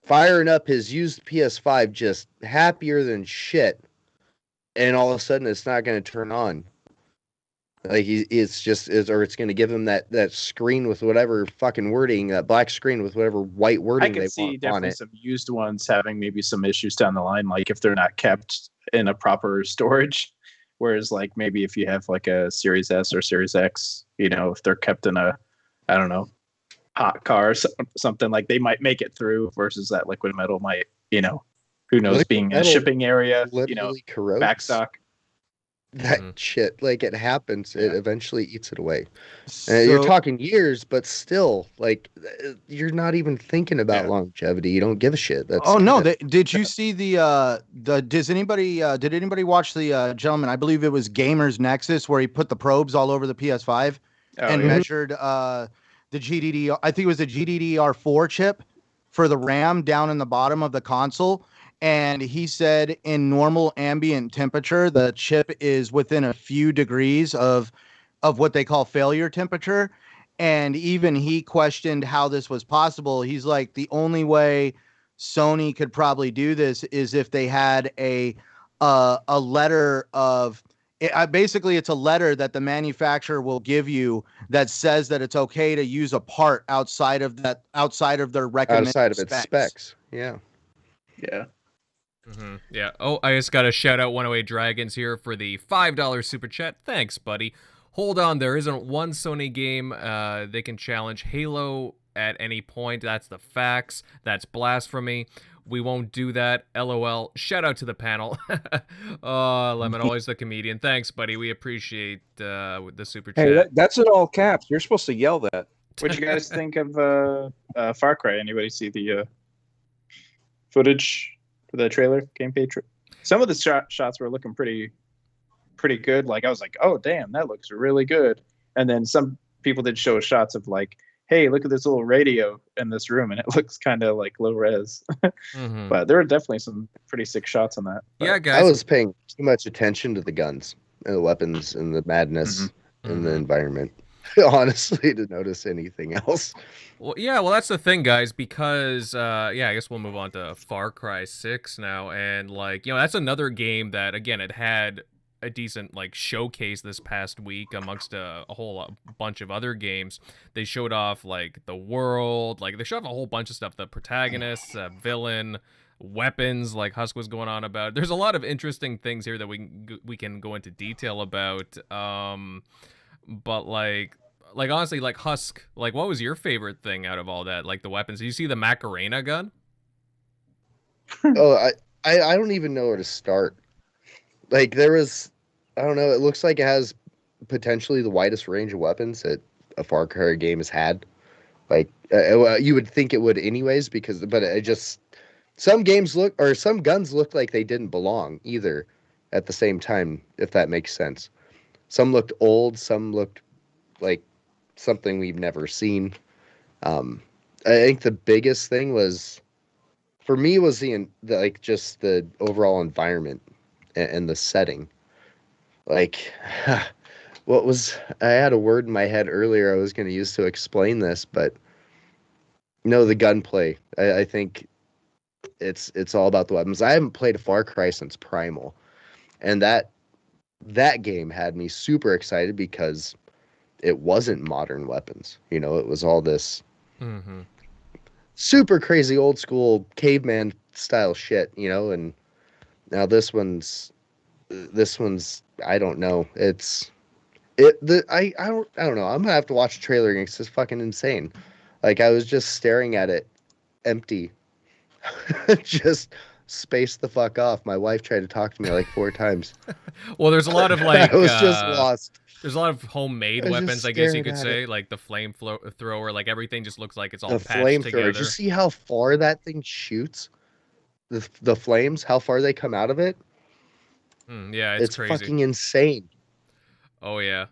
firing up his used PS5 just happier than shit, and all of a sudden it's not going to turn on. Like it's going to give him that screen with whatever fucking wording, that black screen with whatever white wording I they could see want on definitely it. some used ones having maybe some issues down the line, like if they're not kept in a proper storage. Whereas like maybe if you have like a Series S or Series X, if they're kept in a, I don't know, hot car or something, like they might make it through, versus that liquid metal might, who knows, Liquid being in a metal shipping area, literally corrodes backstock. that shit. Like it happens, it eventually eats it away. So, You're talking years, but still, like you're not even thinking about longevity. You don't give a shit. That's did you see did anybody watch the gentleman, I believe it was Gamers Nexus, where he put the probes all over the PS5 measured the GDDR, I think it was the GDDR4 chip for the RAM down in the bottom of the console. And he said in normal ambient temperature, the chip is within a few degrees of what they call failure temperature. And even he questioned how this was possible. He's like, the only way Sony could probably do this is if they had a letter of, basically it's a letter that the manufacturer will give you that says that it's okay to use a part outside of their recommended outside of its specs. Yeah. Yeah. Oh, I just got to shout out 108 Dragons here for the $5 super chat. Thanks, buddy. Hold on, there isn't one Sony game they can challenge Halo at any point. That's the facts. That's blasphemy. We won't do that. LOL. Shout out to the panel. Oh, Lemon, always the comedian. Thanks, buddy. We appreciate the super chat. Hey, that's in all caps. You're supposed to yell that. What'd you guys think of Far Cry? Anybody see the footage for the trailer, gameplay? Some of the shots were looking pretty good. Like I was like, oh damn, that looks really good. And then some people did show shots of like, hey, look at this little radio in this room, and it looks kind of like low res. But there were definitely some pretty sick shots on that. But yeah, guys. I was paying too much attention to the guns and the weapons and the madness in the environment, honestly, to notice anything else. Well, yeah, well, that's the thing, guys, because, I guess we'll move on to Far Cry 6 now, and, like, that's another game that, again, it had a decent, like, showcase this past week amongst a whole bunch of other games. They showed off, like, the world, like, they showed off a whole bunch of stuff, the protagonists, villain, weapons, like Husk was going on about. There's a lot of interesting things here that we can go into detail about, but, like honestly, like Husk, like what was your favorite thing out of all that? Like the weapons? Did you see the Macarena gun? Oh, I don't even know where to start. Like there was, I don't know. It looks like it has potentially the widest range of weapons that a Far Cry game has had. Like you would think it would anyways, but it just, some guns looked like they didn't belong either at the same time, if that makes sense. Some looked old, some looked like something we've never seen. I think the biggest thing was, for me, was just the overall environment and the setting. Like, I had a word in my head earlier I was going to use to explain this, but the gunplay. I think It's all about the weapons. I haven't played a Far Cry since Primal, and that game had me super excited because it wasn't modern weapons. You know, it was all this super crazy old school caveman style shit, you know, and now this one's I don't know. I don't know. I'm gonna have to watch a trailer again 'cause it's fucking insane. Like I was just staring at it empty. Just space the fuck off. My wife tried to talk to me like 4 times. Well, there's a lot of like I was just lost. There's a lot of homemade I was weapons, just I guess you staring could at say, like the thrower, like everything just looks like it's all The patched flamethrower. together. Did you see how far that thing shoots? The flames, how far they come out of it? Yeah, it's crazy. Fucking insane. Oh yeah,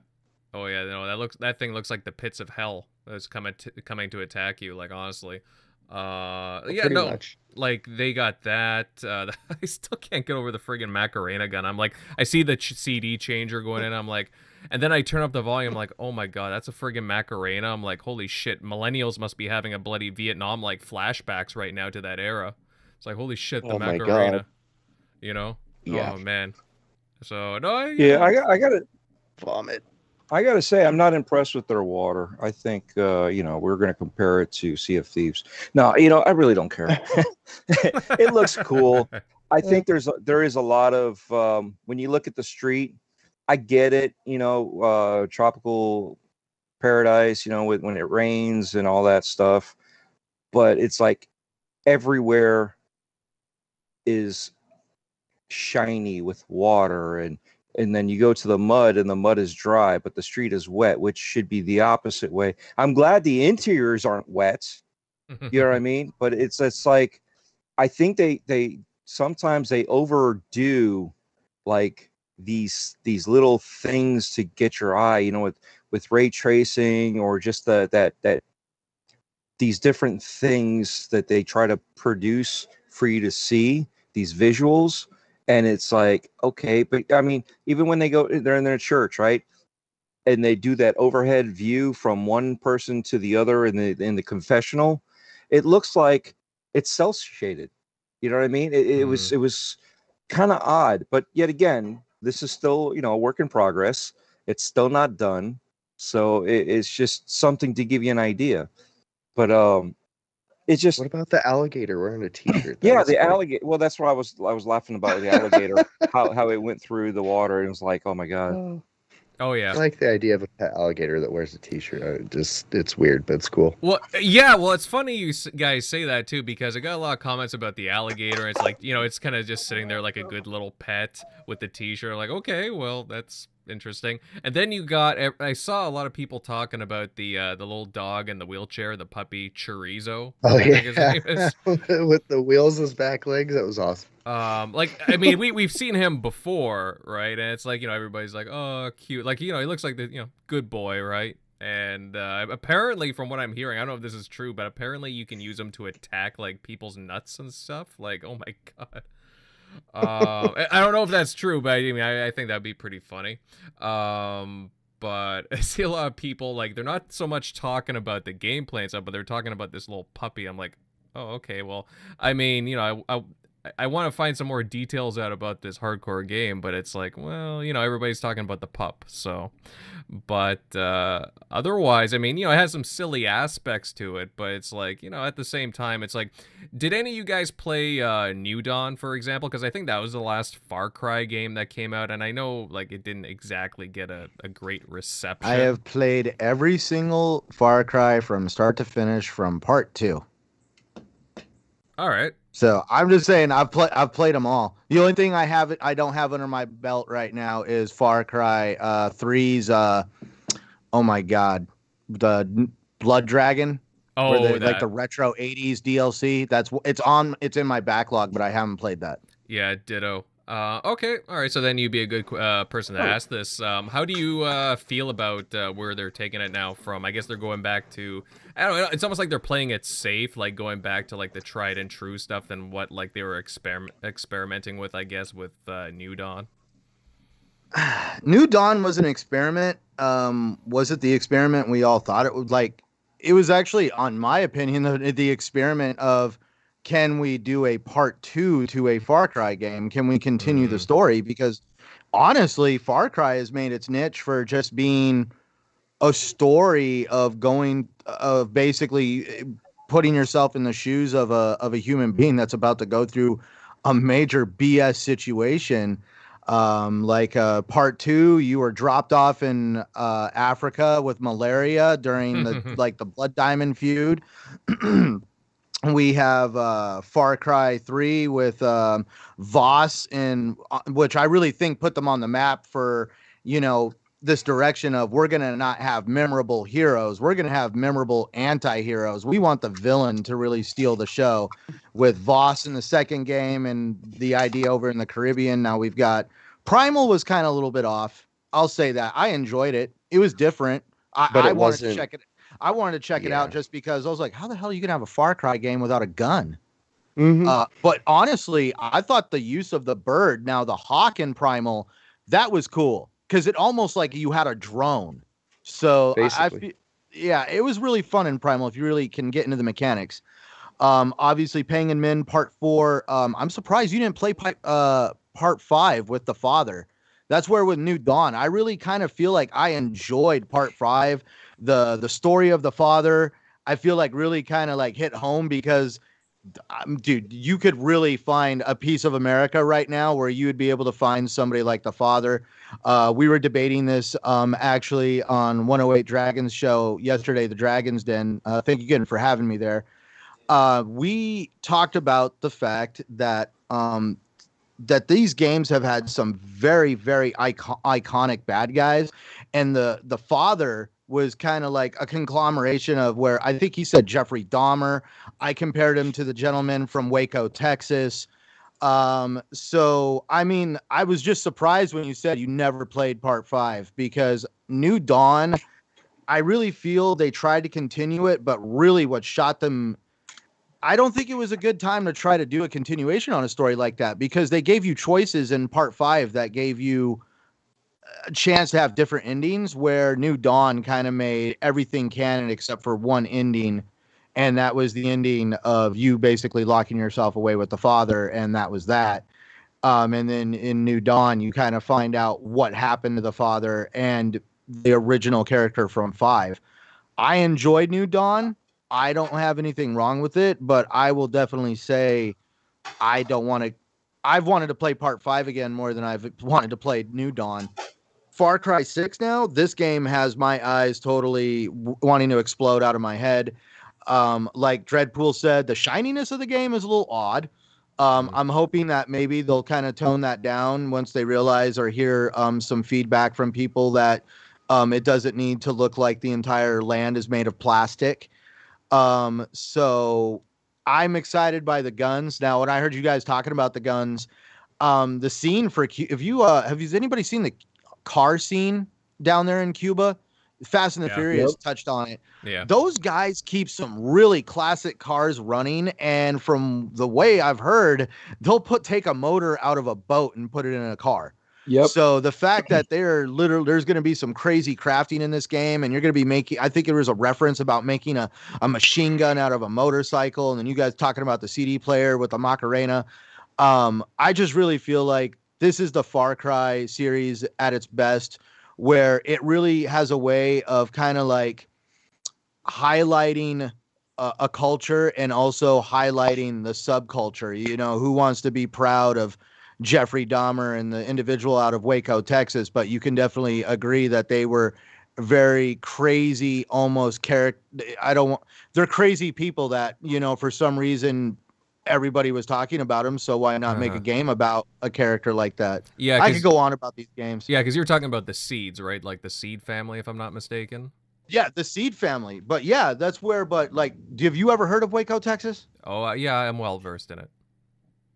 no, that thing looks like the pits of hell that's coming to attack you. Like honestly, yeah, Pretty no, much. like they got that. I still can't get over the friggin' Macarena gun. I'm like, I see the CD changer going in. I'm like, and then I turn up the volume. I'm like, oh my god, that's a friggin' Macarena. I'm like, holy shit, millennials must be having a bloody Vietnam like flashbacks right now to that era. It's like, holy shit, the Oh my Macarena. God. You know? Yeah. Oh man. So no. Yeah, I gotta Vomit. I gotta say I'm not impressed with their water. I think we're gonna compare it to Sea of Thieves. No, I really don't care. It looks cool. I think there is a lot of when you look at the street, I get it, tropical paradise, when it rains and all that stuff. But it's like everywhere is shiny with water, and then you go to the mud and the mud is dry, but the street is wet, which should be the opposite way. I'm glad the interiors aren't wet. You know what I mean? But it's like I think they sometimes they overdo like these little things to get your eye, with ray tracing or just that these different things that they try to produce for you to see, these visuals. And it's like, okay, but I mean, even when they're in their church, right? And they do that overhead view from one person to the other in the confessional, it looks like it's cel shaded. You know what I mean? It was kind of odd, but yet again, this is still, a work in progress. It's still not done. So it's just something to give you an idea. But it's just, What about the alligator wearing a t-shirt? yeah, the alligator. Well, that's what I was laughing about, the alligator, how it went through the water. And it was like, oh my God. Oh yeah. I like the idea of a pet alligator that wears a t-shirt. It's weird, but it's cool. Well, yeah. Well, it's funny you guys say that too, because I got a lot of comments about the alligator. It's like, it's kind of just sitting there like a good little pet with the t-shirt. Like, okay, well, that's interesting. And then I saw a lot of people talking about the little dog in the wheelchair, the puppy Chorizo. Oh I think his yeah, name is. with the wheels as back legs. That was awesome. Like, I mean, we've seen him before, right? And it's like, everybody's like, oh, cute. Like, he looks like the, good boy, right? And apparently, from what I'm hearing, I don't know if this is true, but apparently you can use him to attack like people's nuts and stuff. Like, oh my god. I don't know if that's true, but I mean, I think that'd be pretty funny. But I see a lot of people like they're not so much talking about the gameplay and stuff, but they're talking about this little puppy. I'm like, oh, okay. Well, I mean, I want to find some more details out about this hardcore game, but it's like, well, everybody's talking about the pup. So, but otherwise, I mean, it has some silly aspects to it, but it's like, at the same time, it's like, did any of you guys play New Dawn, for example? Because I think that was the last Far Cry game that came out, and I know like it didn't exactly get a great reception. I have played every single Far Cry from start to finish from part 2. All right. So I'm just saying I've played them all. The only thing I don't have under my belt right now is Far Cry 3's oh my god, the Blood Dragon. Oh, like the retro 80s DLC. It's in my backlog, but I haven't played that. Yeah, ditto. Okay, all right. So then you'd be a good person to ask this. How do you feel about where they're taking it now from? I guess they're going back to, I don't know. It's almost like they're playing it safe, like going back to like the tried and true stuff than what like they were experimenting with, I guess, with New Dawn. New Dawn was an experiment. Was it the experiment we all thought it would like? It was actually, on my opinion, the experiment of can we do a part 2 to a Far Cry game? Can we continue the story? Because honestly, Far Cry has made its niche for just being a story of basically putting yourself in the shoes of a human being that's about to go through a major BS situation. Part 2, you were dropped off in Africa with malaria during the the Blood Diamond feud. We have Far Cry 3 with Voss, which I really think put them on the map for, this direction of, we're going to not have memorable heroes. We're going to have memorable anti-heroes. We want the villain to really steal the show, with Voss in the second game and the idea over in the Caribbean. Now we've got Primal was kind of a little bit off. I'll say that. I enjoyed it. It was different. But I it wanted to wasn't- check it. I wanted to check it out just because I was like, how the hell are you going to have a Far Cry game without a gun? But honestly, I thought the use of the bird, now the hawk in Primal, that was cool, because it almost like you had a drone. So Basically. it was really fun in Primal if you really can get into the mechanics. Obviously, Pang and Min Part 4. I'm surprised you didn't play Part 5 with the father. That's where with New Dawn, I really kind of feel like I enjoyed Part 5. The story of the father, I feel like really kind of like hit home, because dude, you could really find a piece of America right now where you would be able to find somebody like the father. We were debating this actually on 108 Dragons show yesterday, the Dragon's Den. Thank you again for having me there. We talked about the fact that that these games have had some very, very iconic bad guys, and the father was kind of like a conglomeration of, where I think he said Jeffrey Dahmer. I compared him to the gentleman from Waco, Texas. So, I mean, I was just surprised when you said you never played Part 5, because New Dawn, I really feel they tried to continue it, but really what shot them, I don't think it was a good time to try to do a continuation on a story like that, because they gave you choices in Part 5 that gave you a chance to have different endings, where New Dawn kind of made everything canon except for one ending, and that was the ending of you basically locking yourself away with the father, and that was that. And then in New Dawn, you kind of find out what happened to the father and the original character from 5. I enjoyed New Dawn. I don't have anything wrong with it, but I will definitely say I don't want to. I've wanted to play Part 5 again more than I've wanted to play New Dawn. Far Cry 6 now, this game has my eyes totally wanting to explode out of my head. Like Dreadpool said, the shininess of the game is a little odd. I'm hoping that maybe they'll kind of tone that down once they realize or hear some feedback from people that it doesn't need to look like the entire land is made of plastic. So I'm excited by the guns. Now, when I heard you guys talking about the guns, the scene for has anybody seen the car scene down there in Cuba? Fast and the Furious touched on it. Yeah. Those guys keep some really classic cars running, and from the way I've heard, they'll take a motor out of a boat and put it in a car. Yep. So the fact that there's going to be some crazy crafting in this game, and you're going to be making, I think there was a reference about making a machine gun out of a motorcycle, and then you guys talking about the CD player with the Macarena. I just really feel like this is the Far Cry series at its best, where it really has a way of kind of like highlighting a culture and also highlighting the subculture. You know, who wants to be proud of Jeffrey Dahmer and the individual out of Waco, Texas? But you can definitely agree that they were very crazy, almost they're crazy people that, you know, for some reason everybody was talking about them. So why not make a game about a character like that? Yeah, I could go on about these games. Yeah, because you were talking about the Seeds, right? Like the Seed family, if I'm not mistaken. Yeah, the Seed family. But yeah, that's where. But like, have you ever heard of Waco, Texas? Oh, yeah, I'm well versed in it.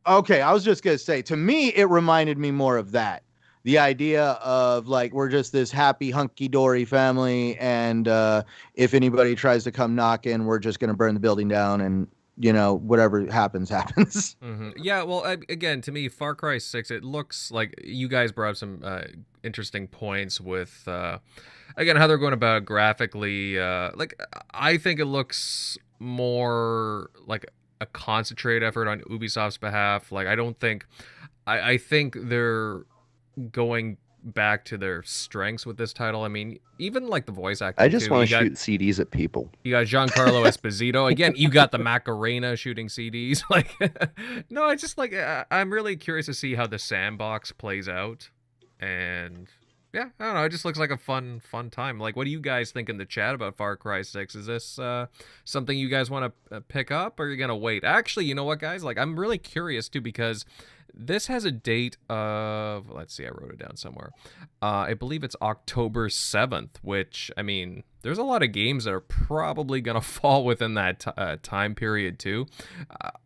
Okay, I was just gonna say, to me, it reminded me more of that. The idea of like, we're just this happy hunky dory family, and if anybody tries to come knocking, we're just gonna burn the building down, and you know, whatever happens. Yeah, well, again, to me, Far Cry 6, it looks like you guys brought up some interesting points with, again, how they're going about graphically. Like, I think it looks more like a concentrate effort on Ubisoft's behalf. Like, I don't think, I think they're going back to their strengths with this title. I mean, even like the voice acting. I just too. want to You got- shoot CDs at people. You got Giancarlo Esposito again. You got the Macarena shooting CDs. Like, no, I just like. I'm really curious to see how the sandbox plays out, and yeah, I don't know. It just looks like a fun time. Like, what do you guys think in the chat about Far Cry 6? Is this something you guys want to pick up, or are you gonna wait? Actually, you know what, guys? Like, I'm really curious too because this has a date of, let's see, I wrote it down somewhere. I believe it's October 7th, which, I mean, there's a lot of games that are probably going to fall within that time period too.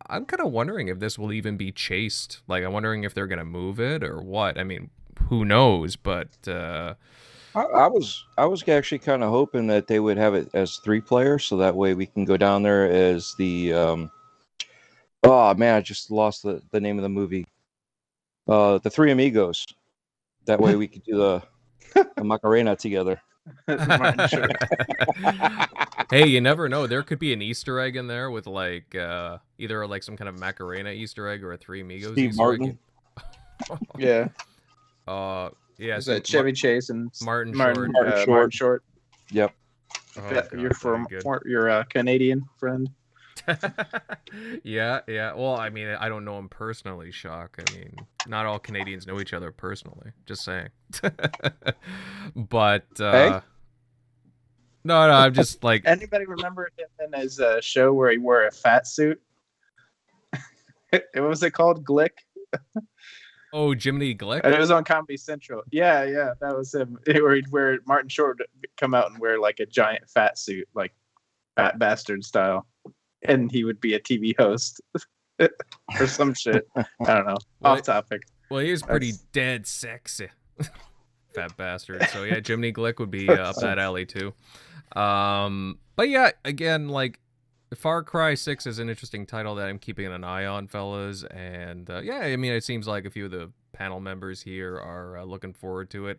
I'm kind of wondering if this will even be chased. Like, I'm wondering if they're going to move it or what. I mean, who knows? But I was actually kind of hoping that they would have it as 3 players, so that way we can go down there as the oh man, I just lost the name of the movie. The Three Amigos. That way we could do the Macarena together. Martin Short. hey, you never know. There could be an Easter egg in there with like either like some kind of Macarena Easter egg or a Three Amigos Steve Easter Martin. egg. Yeah. Yeah. Is so that Chevy Chase and Martin Short. Martin Short. Yep. Oh, Yeah, God, you're from very good. your Canadian friend. yeah. Well, I mean, I don't know him personally, Shock. I mean, not all Canadians know each other personally. Just saying. But Hey? no, I'm just like, Anybody remember him in his show where he wore a fat suit? What was it called? Glick? oh, Jiminy Glick. And it was on Comedy Central. Yeah, that was him. Where Martin Short would come out and wear like a giant fat suit, like Fat Bastard style, and he would be a TV host or some shit. I don't know. Well, Off topic. Well, he is pretty That's- dead sexy. Fat bastard. So yeah, Jiminy Glick would be up that alley too. But yeah, again, like Far Cry 6 is an interesting title that I'm keeping an eye on, fellas. And yeah, I mean, it seems like a few of the panel members here are looking forward to it.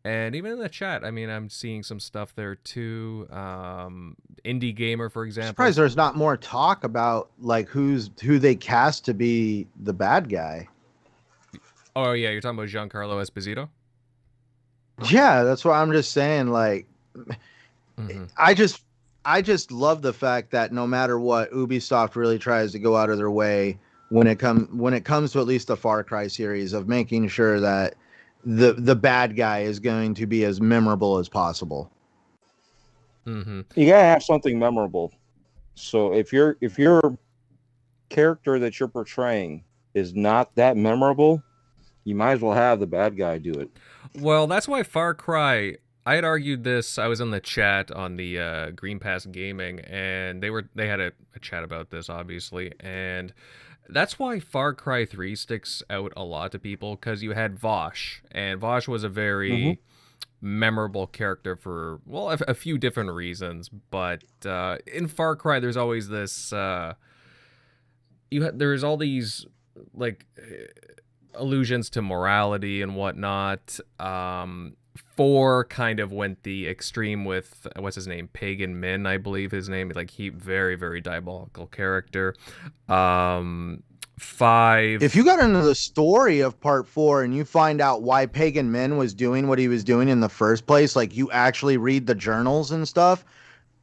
And even in the chat, I mean, I'm seeing some stuff there too. Indie Gamer, for I'm example. surprised there's not more talk about like who they cast to be the bad guy. Oh yeah, you're talking about Giancarlo Esposito? Yeah, that's what I'm just saying. Like, Mhm. I just love the fact that no matter what, Ubisoft really tries to go out of their way when it comes to at least the Far Cry series of making sure that the bad guy is going to be as memorable as possible. Mm-hmm. You gotta have something memorable. So if your character that you're portraying is not that memorable, you might as well have the bad guy do it. Well, that's why Far Cry. I had argued this. I was in the chat on the Green Pass Gaming, and they had a chat about this, obviously, and that's why Far Cry 3 sticks out a lot to people, because you had Vosh, and Vosh was a very memorable character for, well, a few different reasons. But in Far Cry, there's always this. There's all these like allusions to morality and whatnot. 4 kind of went the extreme with what's his name, Pagan Min, I believe his name. Like, he very, very diabolical character. 5. If you got into the story of part 4 and you find out why Pagan Min was doing what he was doing in the first place, like you actually read the journals and stuff,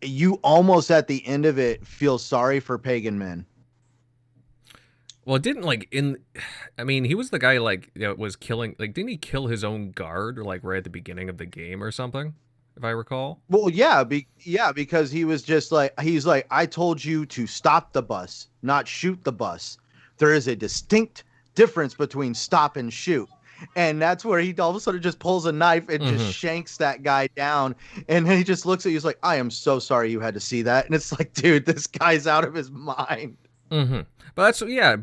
you almost at the end of it feel sorry for Pagan Min. Well, it didn't I mean, he was the guy like that was killing. Like, didn't he kill his own guard like right at the beginning of the game or something? If I recall. Well, yeah, because he was just like, he's like, I told you to stop the bus, not shoot the bus. There is a distinct difference between stop and shoot. And that's where he all of a sudden just pulls a knife and just shanks that guy down. And then he just looks at you, he's like, I am so sorry you had to see that. And it's like, dude, this guy's out of his mind. Mm-hmm. But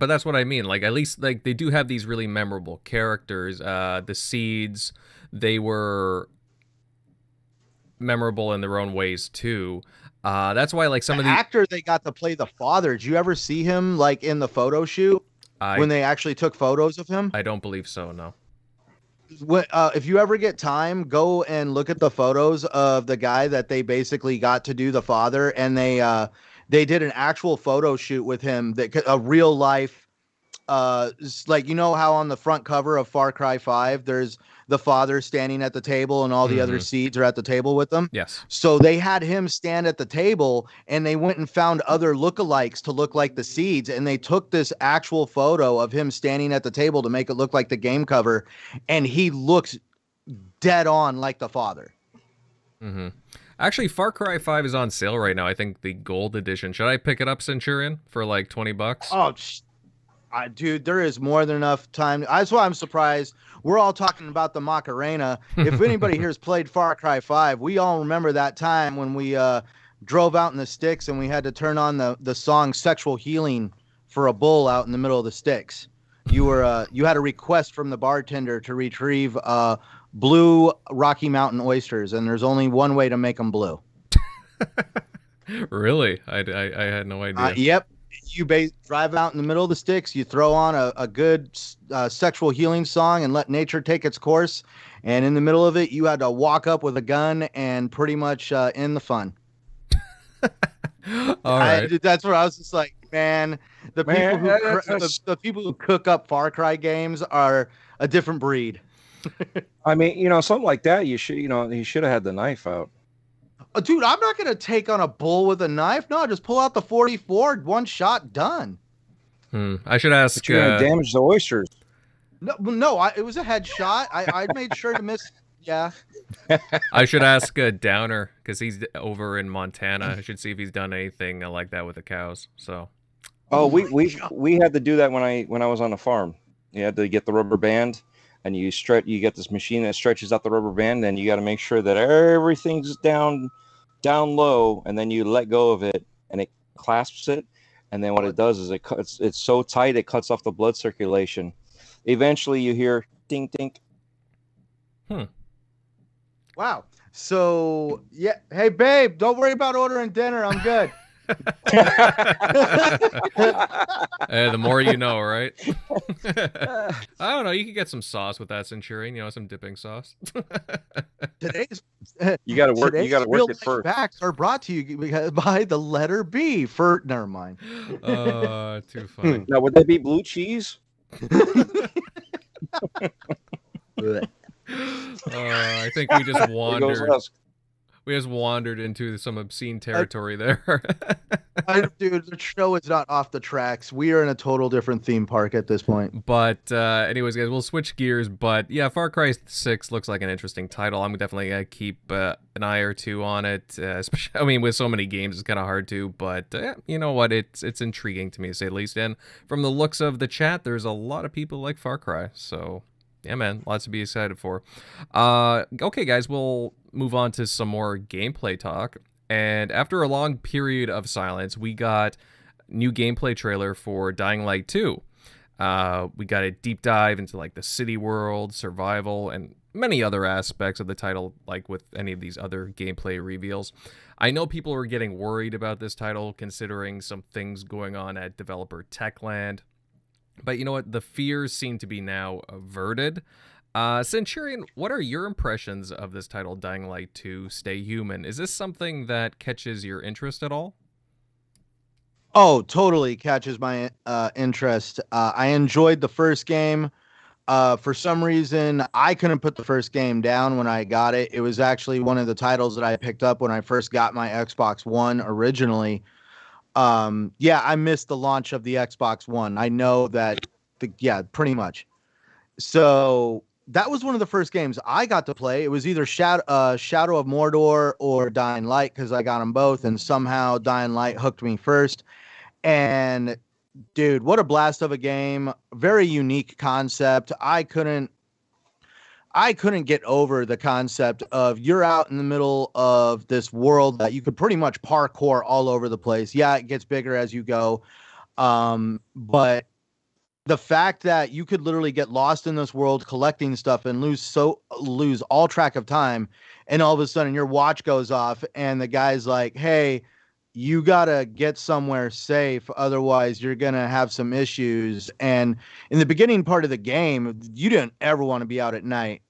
that's what I mean. Like, at least like they do have these really memorable characters. The Seeds, they were memorable in their own ways too. That's why like some of the actor they got to play the father. Did you ever see him like in the photo shoot when they actually took photos of him? I don't believe so. No. If you ever get time, go and look at the photos of the guy that they basically got to do the father, and they they did an actual photo shoot with him, a real life, like, you know how on the front cover of Far Cry 5, there's the father standing at the table and all the other seeds are at the table with them. Yes. So they had him stand at the table, and they went and found other lookalikes to look like the seeds. And they took this actual photo of him standing at the table to make it look like the game cover. And he looks dead on like the father. Mm-hmm. Actually, Far Cry 5 is on sale right now. I think the gold edition. Should I pick it up, Centurion, for like $20? Oh, dude, there is more than enough time. That's why I'm surprised. We're all talking about the Macarena. If anybody here's played Far Cry 5, we all remember that time when we drove out in the sticks and we had to turn on the song Sexual Healing for a bull out in the middle of the sticks. You had a request from the bartender to retrieve blue Rocky Mountain oysters, and there's only one way to make them blue. Really? I had no idea. Yep. You drive out in the middle of the sticks, you throw on a good sexual healing song and let nature take its course. And in the middle of it, you had to walk up with a gun and pretty much end the fun. All right. That's where I was just like, man, the people who cook up Far Cry games are a different breed. I mean, something like that, you should have had the knife out. Dude, I'm not going to take on a bull with a knife. No, just pull out the 44, one shot, done. I should ask. But you're going to damage the oysters. No, it was a headshot. I made sure to miss. Yeah. I should ask Downer, because he's over in Montana. I should see if he's done anything like that with the cows. So. Oh, we had to do that when I was on the farm. You had to get the rubber band. And you get this machine that stretches out the rubber band, and you got to make sure that everything's down low, and then you let go of it, and it clasps it, and then what it does is it's so tight it cuts off the blood circulation. Eventually, you hear ding ding. Wow. So yeah, hey babe, don't worry about ordering dinner. I'm good. The more you know, right? I don't know. You could get some sauce with that, Centurion. Some dipping sauce. You got to work it first. Facts are brought to you by the letter B. Never mind. Too funny. Now, would that be blue cheese? I think we just wandered. We just wandered into some obscene territory there. Dude, the show is not off the tracks. We are in a total different theme park at this point. But anyways, guys, we'll switch gears. But yeah, Far Cry 6 looks like an interesting title. I'm definitely going to keep an eye or two on it. Especially, I mean, with so many games, it's kind of hard to. But you know what? It's intriguing to me, to say the least. And from the looks of the chat, there's a lot of people like Far Cry. So yeah, man, lots to be excited for. Okay, guys, we'll move on to some more gameplay talk. And after a long period of silence, we got new gameplay trailer for Dying Light 2. We got a deep dive into like the city world, survival, and many other aspects of the title, like with any of these other gameplay reveals. I know people are getting worried about this title, considering some things going on at developer Techland. But you know what? The fears seem to be now averted. Centurion, what are your impressions of this title, Dying Light 2 Stay Human? Is this something that catches your interest at all? Oh, totally catches my interest. I enjoyed the first game. For some reason, I couldn't put the first game down when I got it. It was actually one of the titles that I picked up when I first got my Xbox One originally. Yeah, I missed the launch of the Xbox One. I know that, pretty much. So that was one of the first games I got to play. It was either Shadow of Mordor or Dying Light, because I got them both, and somehow Dying Light hooked me first. And dude, what a blast of a game. Very unique concept. I couldn't get over the concept of you're out in the middle of this world that you could pretty much parkour all over the place. Yeah, it gets bigger as you go. But the fact that you could literally get lost in this world collecting stuff and lose all track of time, and all of a sudden your watch goes off and the guy's like, hey, you got to get somewhere safe, otherwise you're going to have some issues. And in the beginning part of the game, you didn't ever want to be out at night.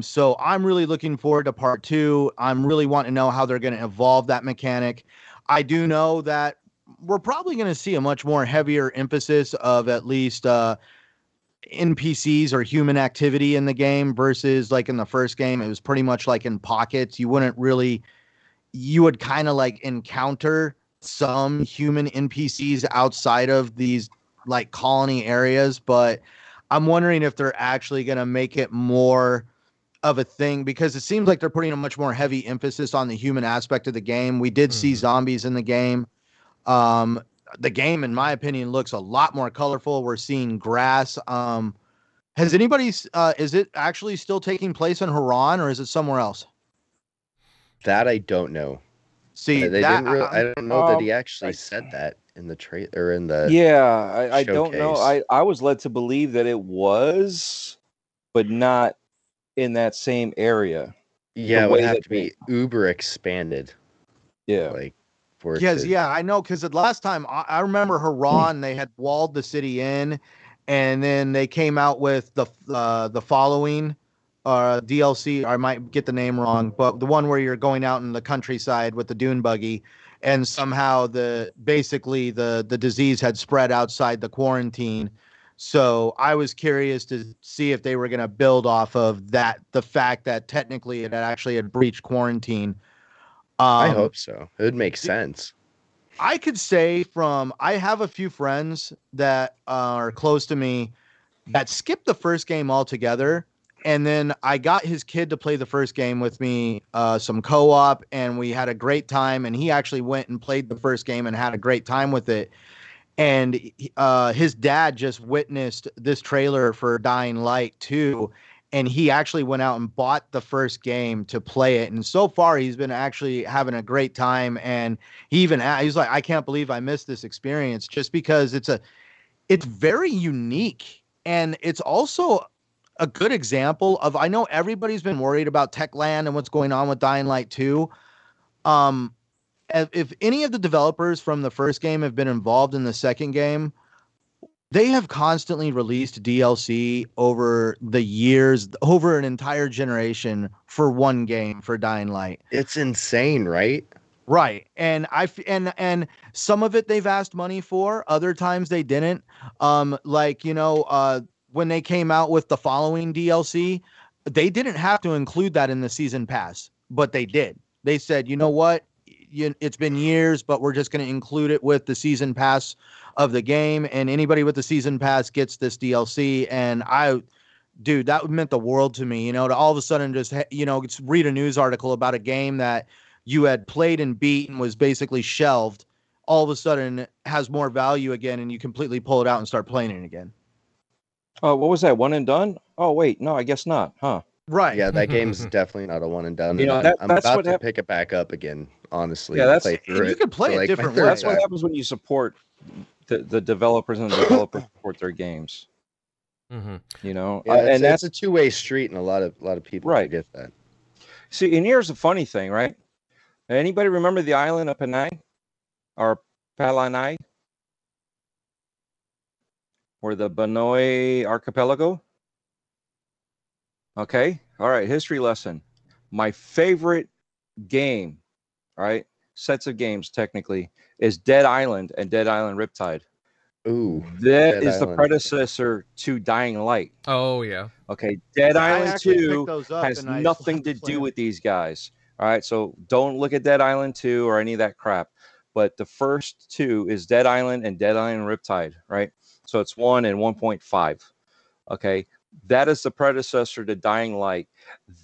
So I'm really looking forward to part 2. I'm really wanting to know how they're going to evolve that mechanic. I do know that we're probably going to see a much more heavier emphasis of at least NPCs or human activity in the game versus like in the first game. It was pretty much like in pockets. You would kind of like encounter some human NPCs outside of these like colony areas, but I'm wondering if they're actually going to make it more of a thing, because it seems like they're putting a much more heavy emphasis on the human aspect of the game. We did see zombies in the game. The game, in my opinion, looks a lot more colorful. We're seeing grass. Has anybody, is it actually still taking place in Haran, or is it somewhere else? That I don't know. See, They that, didn't really, I don't know that he actually said that in the trailer or in the I don't know. showcase. I was led to believe that it was, but not in that same area. Yeah, the it would way have that to be uber expanded. Yeah. Like for it yes, to- yeah, I know, because the last time I remember Haran, they had walled the city in, and then they came out with the following DLC. I might get the name wrong, but the one where you're going out in the countryside with the dune buggy, and somehow basically the disease had spread outside the quarantine. So I was curious to see if they were going to build off of that, the fact that technically it had breached quarantine. I hope so. It would make sense. I could say I have a few friends that are close to me that skipped the first game altogether. And then I got his kid to play the first game with me, some co-op, and we had a great time. And he actually went and played the first game and had a great time with it. And his dad just witnessed this trailer for Dying Light 2, and he actually went out and bought the first game to play it. And so far, he's been actually having a great time. And he's like, I can't believe I missed this experience, just because it's very unique. And it's also a good example of, I know everybody's been worried about Techland and what's going on with Dying Light 2. If any of the developers from the first game have been involved in the second game, they have constantly released DLC over the years, over an entire generation for one game, for Dying Light. It's insane, right? Right. And and some of it they've asked money for, other times they didn't. When they came out with the following DLC, they didn't have to include that in the season pass, but they did. They said, you know what? It's been years, but we're just going to include it with the season pass of the game, and anybody with the season pass gets this DLC. And dude, that meant the world to me, to all of a sudden just read a news article about a game that you had played and beat and was basically shelved, all of a sudden has more value again, and you completely pull it out and start playing it again. Oh, what was that? One and done? Oh, wait, no, I guess not, huh? Right. Yeah, that game's definitely not a one and done. You know, I'm that's about what to pick it back up again, honestly. Yeah, that's- play through and you it can play for, it like, different my third ways. That's what time. happens when you support the developers, and the developers support their games. Mm-hmm. Yeah, And it's that's a two-way street, and a lot of people Right. forget that. See, and here's the funny thing, right? Anybody remember the island of Panay or Palanai, or the Banoi Archipelago? Okay, all right. History lesson. My favorite game, all right, sets of games technically, is Dead Island and Dead Island Riptide. Ooh, That Dead is the Island. predecessor to Dying Light. Oh yeah. Okay, Dead I Island actually 2 picked those up has and I nothing to played do them. with these guys. All right, so don't look at Dead Island 2 or any of that crap. But the first two is Dead Island and Dead Island Riptide, right? So it's 1 and 1.5. Okay, that is the predecessor to Dying Light.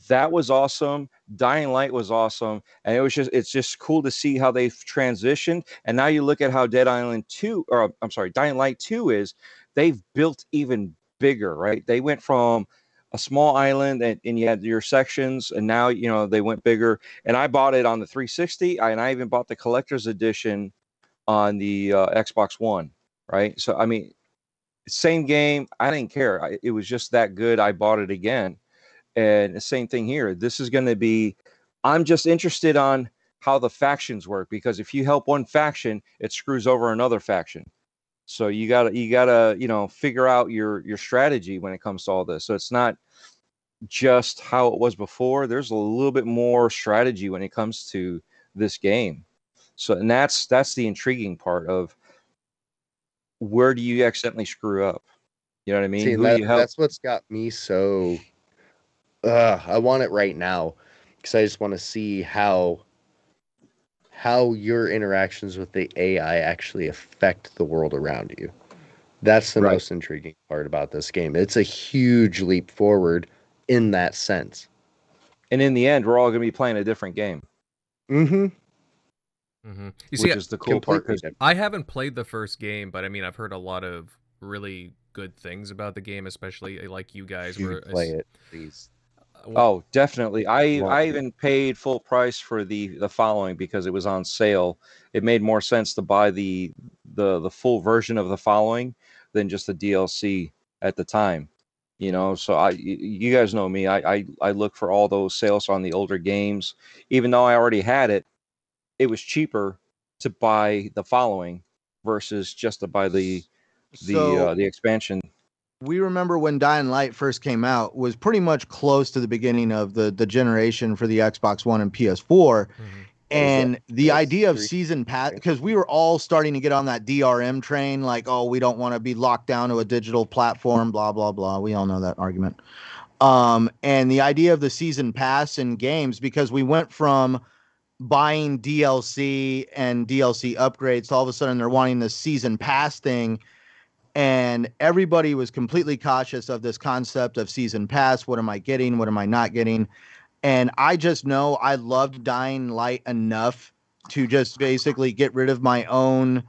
That was awesome. Dying Light was awesome, and it's just cool to see how they've transitioned. And now you look at how Dead Island 2, or I'm sorry, Dying Light 2 is. They've built even bigger, right? They went from a small island and you had your sections, and now they went bigger. And I bought it on the 360, and I even bought the collector's edition on the Xbox One, right? So I mean, same game. I didn't care. It was just that good. I bought it again. And the same thing here. This is going to be, I'm just interested on how the factions work, because if you help one faction, it screws over another faction. So you gotta figure out your strategy when it comes to all this. So it's not just how it was before. There's a little bit more strategy when it comes to this game. So, and that's the intriguing part of where do you accidentally screw up? You know what I mean? See, Who do you help? that's what's got me so. I want it right now because I just want to see how your interactions with the AI actually affect the world around you. That's the Right. most intriguing part about this game. It's a huge leap forward in that sense. And in the end, we're all going to be playing a different game, Mm-hmm. You see, which is the cool part. Completely 'Cause different. I haven't played the first game, but I mean, I've heard a lot of really good things about the game, especially like you guys You were. play it, please. Oh, definitely. I Well, even paid full price for the following because it was on sale. It made more sense to buy the full version of the following than just the DLC at the time. You know, so you guys know me. I look for all those sales on the older games. Even though I already had it, it was cheaper to buy the following versus just to buy the So expansion. we remember when Dying Light first came out was pretty much close to the beginning of the generation for the Xbox One and PS4. And the idea of season pass, because we were all starting to get on that DRM train, like, oh, we don't want to be locked down to a digital platform, blah, blah, blah. We all know that argument. And the idea of the season pass in games, because we went from buying DLC and DLC upgrades to all of a sudden they're wanting this season pass thing. And everybody was completely cautious of this concept of season pass. What am I getting? What am I not getting? And I just know I loved Dying Light enough to just basically get rid of my own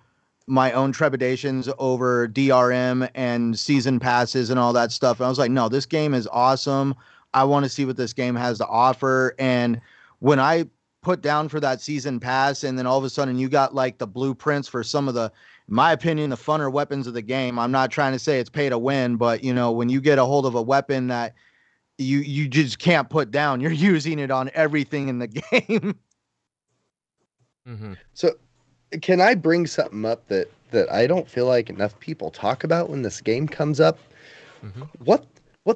trepidations over DRM and season passes and all that stuff. And I was like, no, this game is awesome. I want to see what this game has to offer. And when I put down for that season pass, and then all of a sudden you got like the blueprints for some of the, in my opinion, the funner weapons of the game. I'm not trying to say it's pay to win, but you know, when you get a hold of a weapon that you just can't put down, you're using it on everything in the game. So, can I bring something up that I don't feel like enough people talk about when this game comes up? What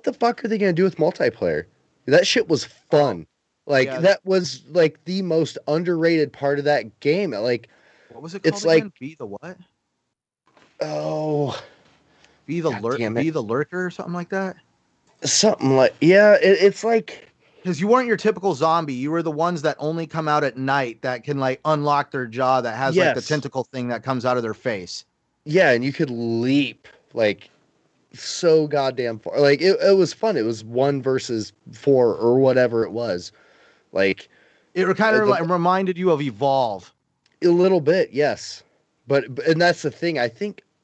the fuck are they gonna do with multiplayer? That shit was fun. Like yeah. that was like the most underrated part of that game. Like, What was it called it's again? like Be the what? Oh, Be the God damn it. Be the lurker or something like that. something like it's like Because you weren't your typical zombie. You were the ones that only come out at night that can like unlock their jaw that has like the Yes. tentacle thing that comes out of their face. yeah, and you could leap like so goddamn far. Like it was fun. It was 1 versus 4 or whatever it was. Like It kind of The- like reminded you of Evolve. a little bit, yes. But and that's the thing.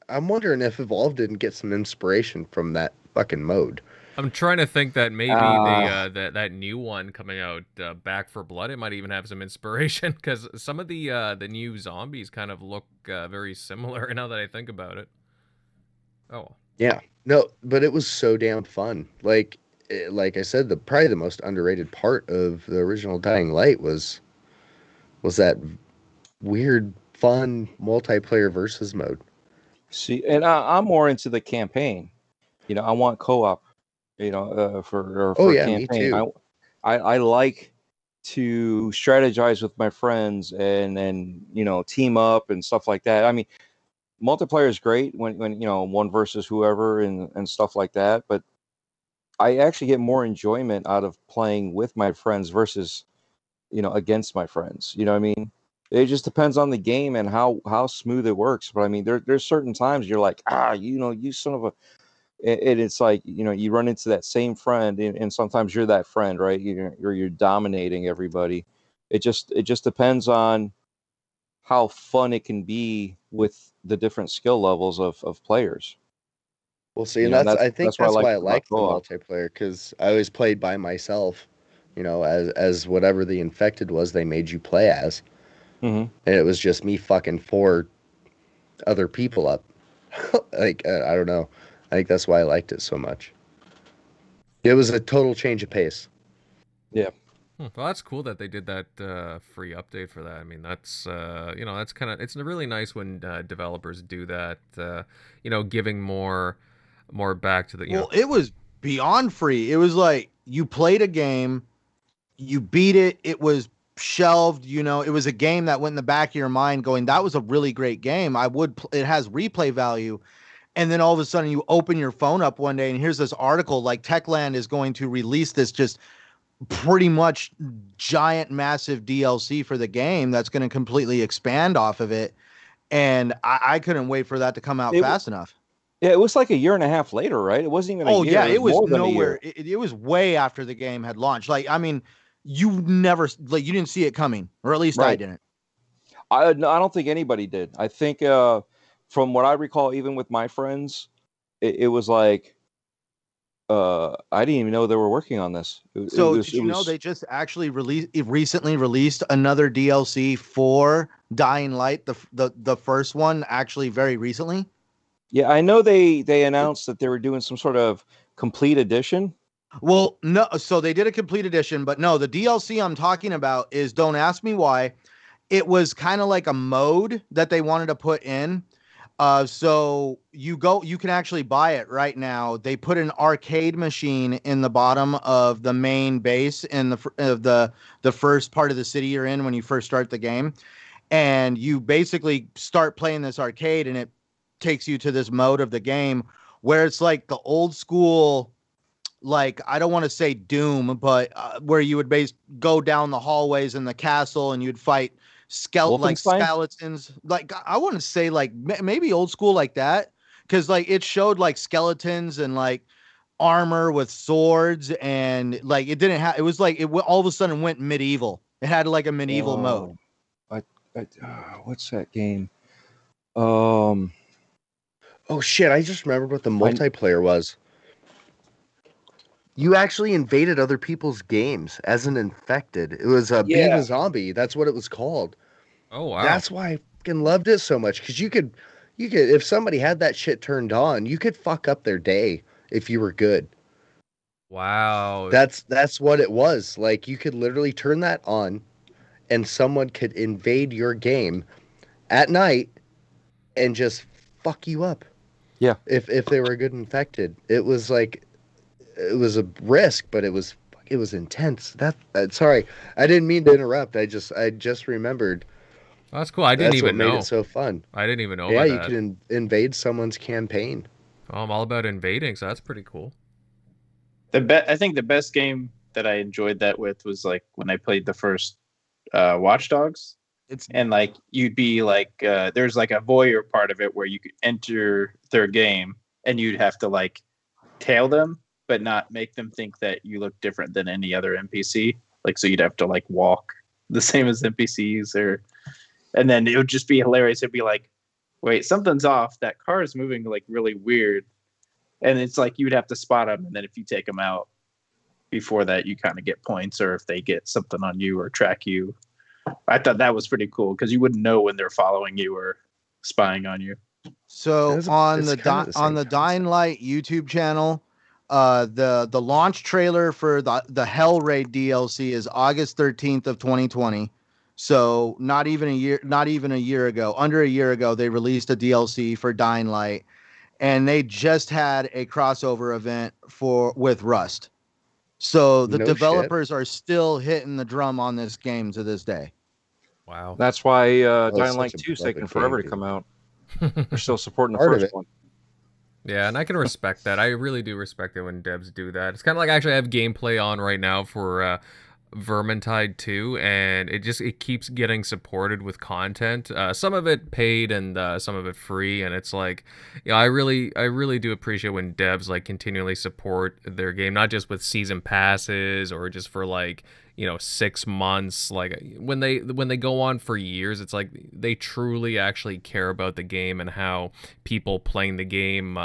I'm wondering if Evolve didn't get some inspiration from that fucking mode. I'm trying to think that maybe that new one coming out, Back for Blood, it might even have some inspiration because some of the new zombies kind of look very similar now that I think about it. Oh, Yeah. No, but it was so damn fun. Like I said, probably the most underrated part of the original Dying Light was that weird, fun multiplayer versus mode. See, and I'm more into the campaign. You know, I want co-op. You know, for Oh, yeah, me campaign. too. I like to strategize with my friends and you know team up and stuff like that. I mean, multiplayer is great when you know one versus whoever and stuff like that. But I actually get more enjoyment out of playing with my friends versus you know against my friends. You know what I mean? It just depends on the game and how smooth it works. But I mean, there's certain times you're like, you know, you son of a, and it's like, you know, you run into that same friend, and sometimes you're that friend, right? You're dominating everybody. It just depends on how fun it can be with the different skill levels of players. We'll see. You And know, I think that's that's why I about liked the co-op. multiplayer, because I always played by myself. You know, as whatever the infected was, they made you play as. Mm-hmm. And it was just me fucking 4 other people up. Like, I don't know. I think that's why I liked it so much. It was a total change of pace. well, that's cool that they did that free update for that. I mean, that's you know, that's kind of, it's really nice when developers do that. You know, giving more back to the Well, it was beyond free. It was like you played a game, you beat it, it was shelved, you know, it was a game that went in the back of your mind going, that was a really great game. It has replay value. And then all of a sudden you open your phone up one day and here's this article like Techland is going to release this just pretty much giant, massive DLC for the game that's going to completely expand off of it. And I couldn't wait for that to come out fast enough. Yeah, it was like a year and a half later, right? It wasn't even a year. Yeah, it was more than nowhere. It was way after the game had launched. Like, I mean, you didn't see it coming, or at least I didn't. I don't think anybody did. I think from what I recall, even with my friends, it was like, I didn't even know they were working on this. Did you know they just actually recently released another DLC for Dying Light, the first one, actually very recently? Yeah, I know they announced that they were doing some sort of complete edition. Well, no, so they did a complete edition, but no, the DLC I'm talking about is, don't ask me why. It was kind of like a mode that they wanted to put in. So you can actually buy it right now. They put an arcade machine in the bottom of the main base in the first part of the city you're in when you first start the game. And you basically start playing this arcade and it takes you to this mode of the game where it's like the old school, like, I don't want to say Doom, but where you would go down the hallways in the castle and you'd fight skeletons. Like, I want to say like maybe old school like that, because like it showed like skeletons and like armor with swords, and like it didn't have. It was like it all of a sudden went medieval. It had like a medieval mode. What's that game? Oh shit! I just remembered what the multiplayer was. You actually invaded other people's games as an infected. It was Being a Zombie. That's what it was called. Oh wow! That's why I fucking loved it so much, because you could, if somebody had that shit turned on, you could fuck up their day if you were good. Wow. That's what it was. Like, you could literally turn that on, and someone could invade your game at night and just fuck you up. Yeah. If they were good infected, it was like, it was a risk, but it was intense. Sorry, I didn't mean to interrupt. I just remembered. Oh, that's cool. I didn't even know. Made it so fun. I didn't even know. Yeah, about you that. could invade someone's campaign. Oh, I'm all about invading, so that's pretty cool. I think the best game that I enjoyed that with was like when I played the first Watch Dogs. And like you'd be like, there's like a voyeur part of it where you could enter their game and you'd have to like tail them, but not make them think that you look different than any other NPC. Like, so you'd have to like walk the same as NPCs, and then it would just be hilarious. It'd be like, wait, something's off. That car is moving like really weird. And it's like, you'd have to spot them. And then if you take them out before that, you kind of get points, or if they get something on you or track you. I thought that was pretty cool, because you wouldn't know when they're following you or spying on you. So on the Dying Light YouTube channel, the launch trailer for the Hell Raid DLC is August 13th of 2020. So not even a year ago, under a year ago, they released a DLC for Dying Light, and they just had a crossover event with Rust. So the developers are still hitting the drum on this game to this day. Wow. That's why Dying Light 2 is taking forever to come out. They're still supporting the first one. Yeah, and I can respect that. I really do respect it when devs do that. It's kind of like, actually I have gameplay on right now for Vermintide 2, and it keeps getting supported with content. Some of it paid and some of it free, and it's like, yeah, I really do appreciate when devs like continually support their game, not just with season passes or just for like, 6 months. Like when they go on for years, it's like they truly actually care about the game and how people playing the game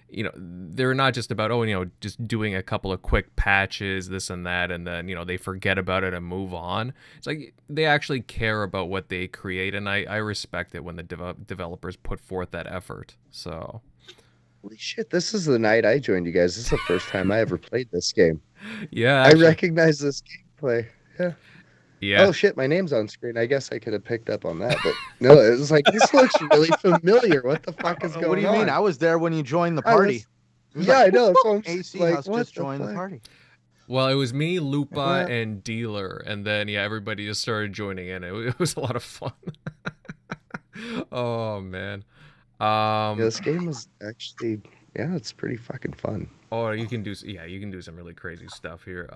they're not just about just doing a couple of quick patches, this and that, and then they forget about it and move on. It's like they actually care about what they create, and I respect it when the developers put forth that effort. So holy shit, this is the night I joined you guys. This is the first time I ever played this game. Yeah, actually, I recognize this gameplay. Yeah. Oh shit, my name's on screen. I guess I could have picked up on that, but no, it was like, this looks really familiar. What the fuck is going on? What do you mean? I was there when you joined the party. I know. So AC like, Husk just joined the party. Well, it was me, Lupa, and Dealer, and then yeah, everybody just started joining in. It was a lot of fun. Oh man. Yeah, this game was actually, yeah, it's pretty fucking fun. Oh, you can do some really crazy stuff here.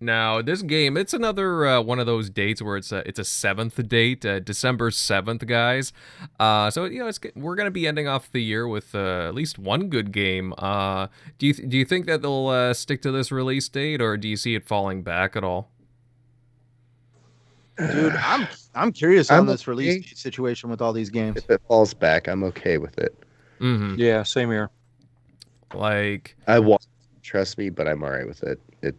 Now this game, it's another one of those dates where it's a seventh date, December 7th, guys. So we're gonna be ending off the year with at least one good game. Do you think that they'll stick to this release date, or do you see it falling back at all? Dude, I'm curious on I'm this okay. release date situation with all these games. If it falls back, I'm okay with it. Mm-hmm. Yeah, same here. Like, I want, trust me, but I'm all right with it. It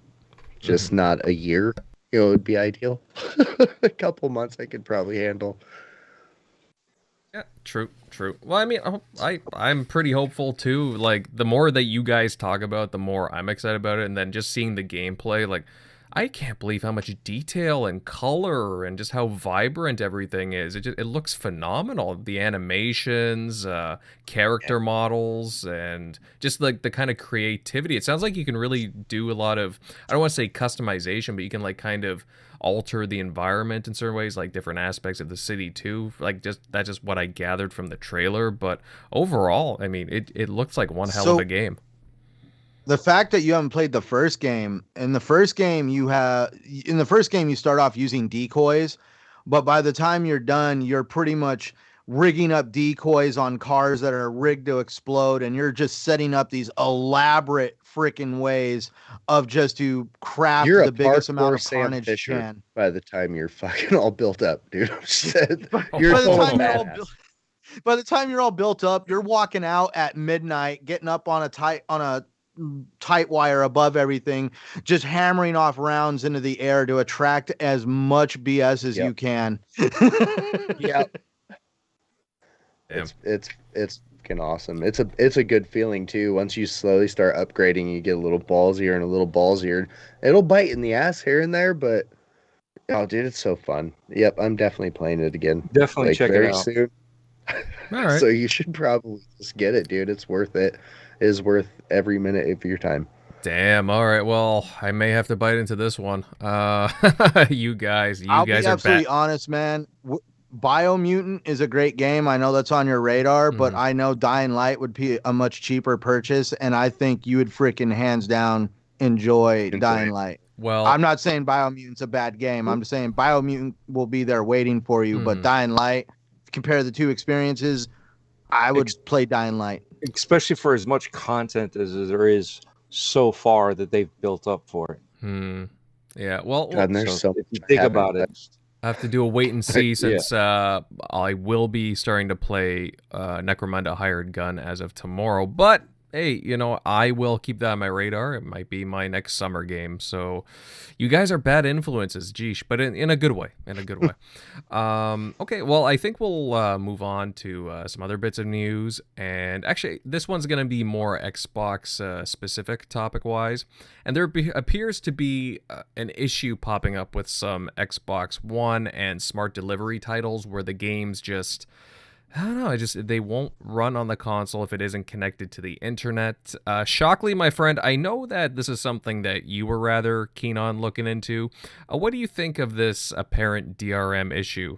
just not a year. It would be ideal. A couple months I could probably handle. yeah, true. Well, I mean, I'm pretty hopeful too. Like, the more that you guys talk about, the more I'm excited about it, and then just seeing the gameplay, like, I can't believe how much detail and color and just how vibrant everything is. It looks phenomenal. The animations, character models, and just like the kind of creativity. It sounds like you can really do a lot of, I don't want to say customization, but you can like kind of alter the environment in certain ways, like different aspects of the city too. Like that's just what I gathered from the trailer. But overall, I mean, it looks like one hell of a game. The fact that you haven't played the first game, in the first game you start off using decoys, but by the time you're done, you're pretty much rigging up decoys on cars that are rigged to explode, and you're just setting up these elaborate freaking ways of just to craft the biggest amount of carnage you can. By the time you're fucking all built up, dude. By the time you're all built up, you're walking out at midnight, getting up on a tight wire above everything, just hammering off rounds into the air to attract as much BS as you can. Yep. It's fucking awesome. It's a good feeling too. Once you slowly start upgrading, you get a little ballsier and a little ballsier. It'll bite in the ass here and there, but oh, dude, it's so fun. Yep, I'm definitely playing it again. Definitely check it out soon. All right. So you should probably just get it, dude. It's worth it. It is worth every minute of your time. Damn. All right. Well, I may have to bite into this one. You guys I'll be are absolutely honest, man. Biomutant is a great game. I know that's on your radar, but I know Dying Light would be a much cheaper purchase, and I think you would freaking hands down enjoy Dying Light. Well, I'm not saying Biomutant's a bad game. I'm just saying Biomutant will be there waiting for you, but Dying Light, compare the two experiences, I would play Dying Light. Especially for as much content as there is so far that they've built up for it. Yeah. Well, God, there's so if you think about it, I have to do a wait and see since I will be starting to play Necromunda Hired Gun as of tomorrow. But hey, I will keep that on my radar. It might be my next summer game. So you guys are bad influences, geesh, but in a good way. Okay, well, I think we'll move on to some other bits of news. And actually, this one's going to be more Xbox specific topic-wise. And there appears to be an issue popping up with some Xbox One and Smart Delivery titles where the games just... I don't know, they won't run on the console if it isn't connected to the internet. Shockley, my friend, I know that this is something that you were rather keen on looking into. What do you think of this apparent DRM issue?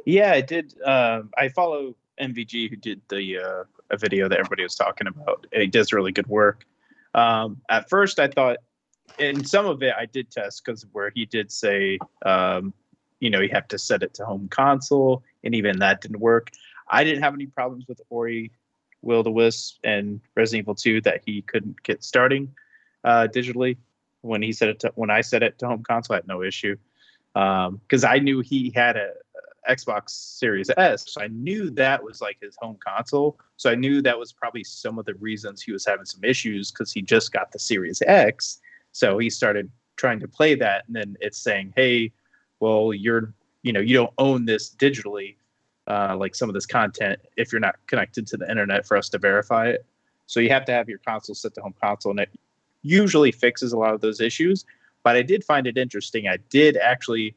Yeah, I did. I follow MVG, who did the a video that everybody was talking about. And he does really good work. At first, I thought, and some of it I did test because where he did say, you have to set it to home console, and even that didn't work. I didn't have any problems with Ori, Will-O-the-Wisp, and Resident Evil 2 that he couldn't get starting digitally. When I set it to home console, I had no issue because I knew he had a Xbox Series S, so I knew that was like his home console. So I knew that was probably some of the reasons he was having some issues because he just got the Series X. So he started trying to play that, and then it's saying, hey, well, you don't own this digitally, like some of this content, if you're not connected to the internet for us to verify it. So you have to have your console set to home console, and it usually fixes a lot of those issues. But I did find it interesting. I did actually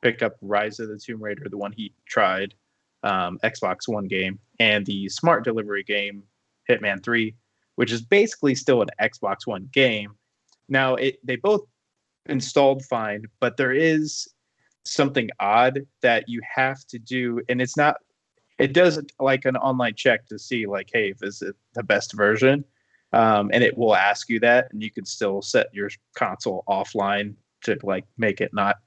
pick up Rise of the Tomb Raider, the one he tried, Xbox One game, and the Smart Delivery game, Hitman 3. which is basically still an Xbox One game. Now, they both installed fine, but there is something odd that you have to do, and it does like an online check to see like, hey, is it the best version? And it will ask you that, and you can still set your console offline to like make it not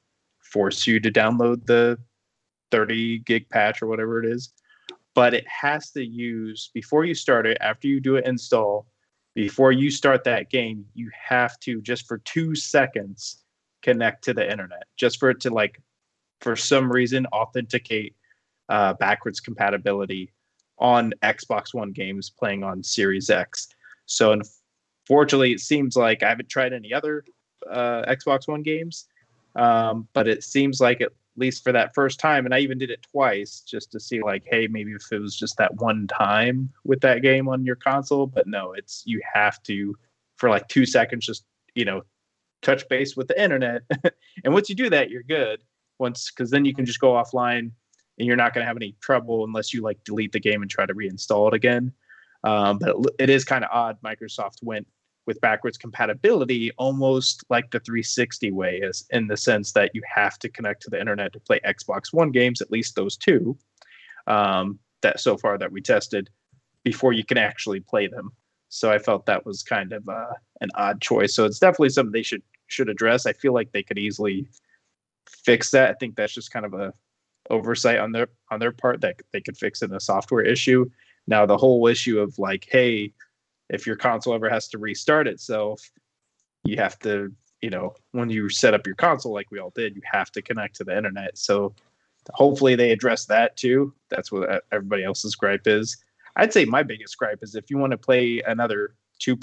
force you to download the 30 gig patch or whatever it is. But it has to use, before you start it, after you do an install, before you start that game, you have to, just for 2 seconds, connect to the internet, just for it to like, for some reason, authenticate backwards compatibility on Xbox One games playing on Series X. So unfortunately, it seems like I haven't tried any other Xbox One games, but it seems like at least for that first time, and I even did it twice just to see like, hey, maybe if it was just that one time with that game on your console. But no, it's, you have to, for like 2 seconds, just, touch base with the internet. And once you do that, you're good. Because then you can just go offline and you're not going to have any trouble unless you like delete the game and try to reinstall it again. But it is kind of odd. Microsoft went with backwards compatibility almost like the 360 way, is in the sense that you have to connect to the internet to play Xbox One games, at least those two that so far that we tested, before you can actually play them. So I felt that was kind of an odd choice. So it's definitely something they should address. I feel like they could easily fix that. I think that's just kind of a oversight on their part, that they could fix it in a software issue. Now the whole issue of like, hey, if your console ever has to restart itself, you have to, when you set up your console like we all did, you have to connect to the internet. So hopefully they address that too. That's what everybody else's gripe is. I'd say my biggest gripe is if you want to play another two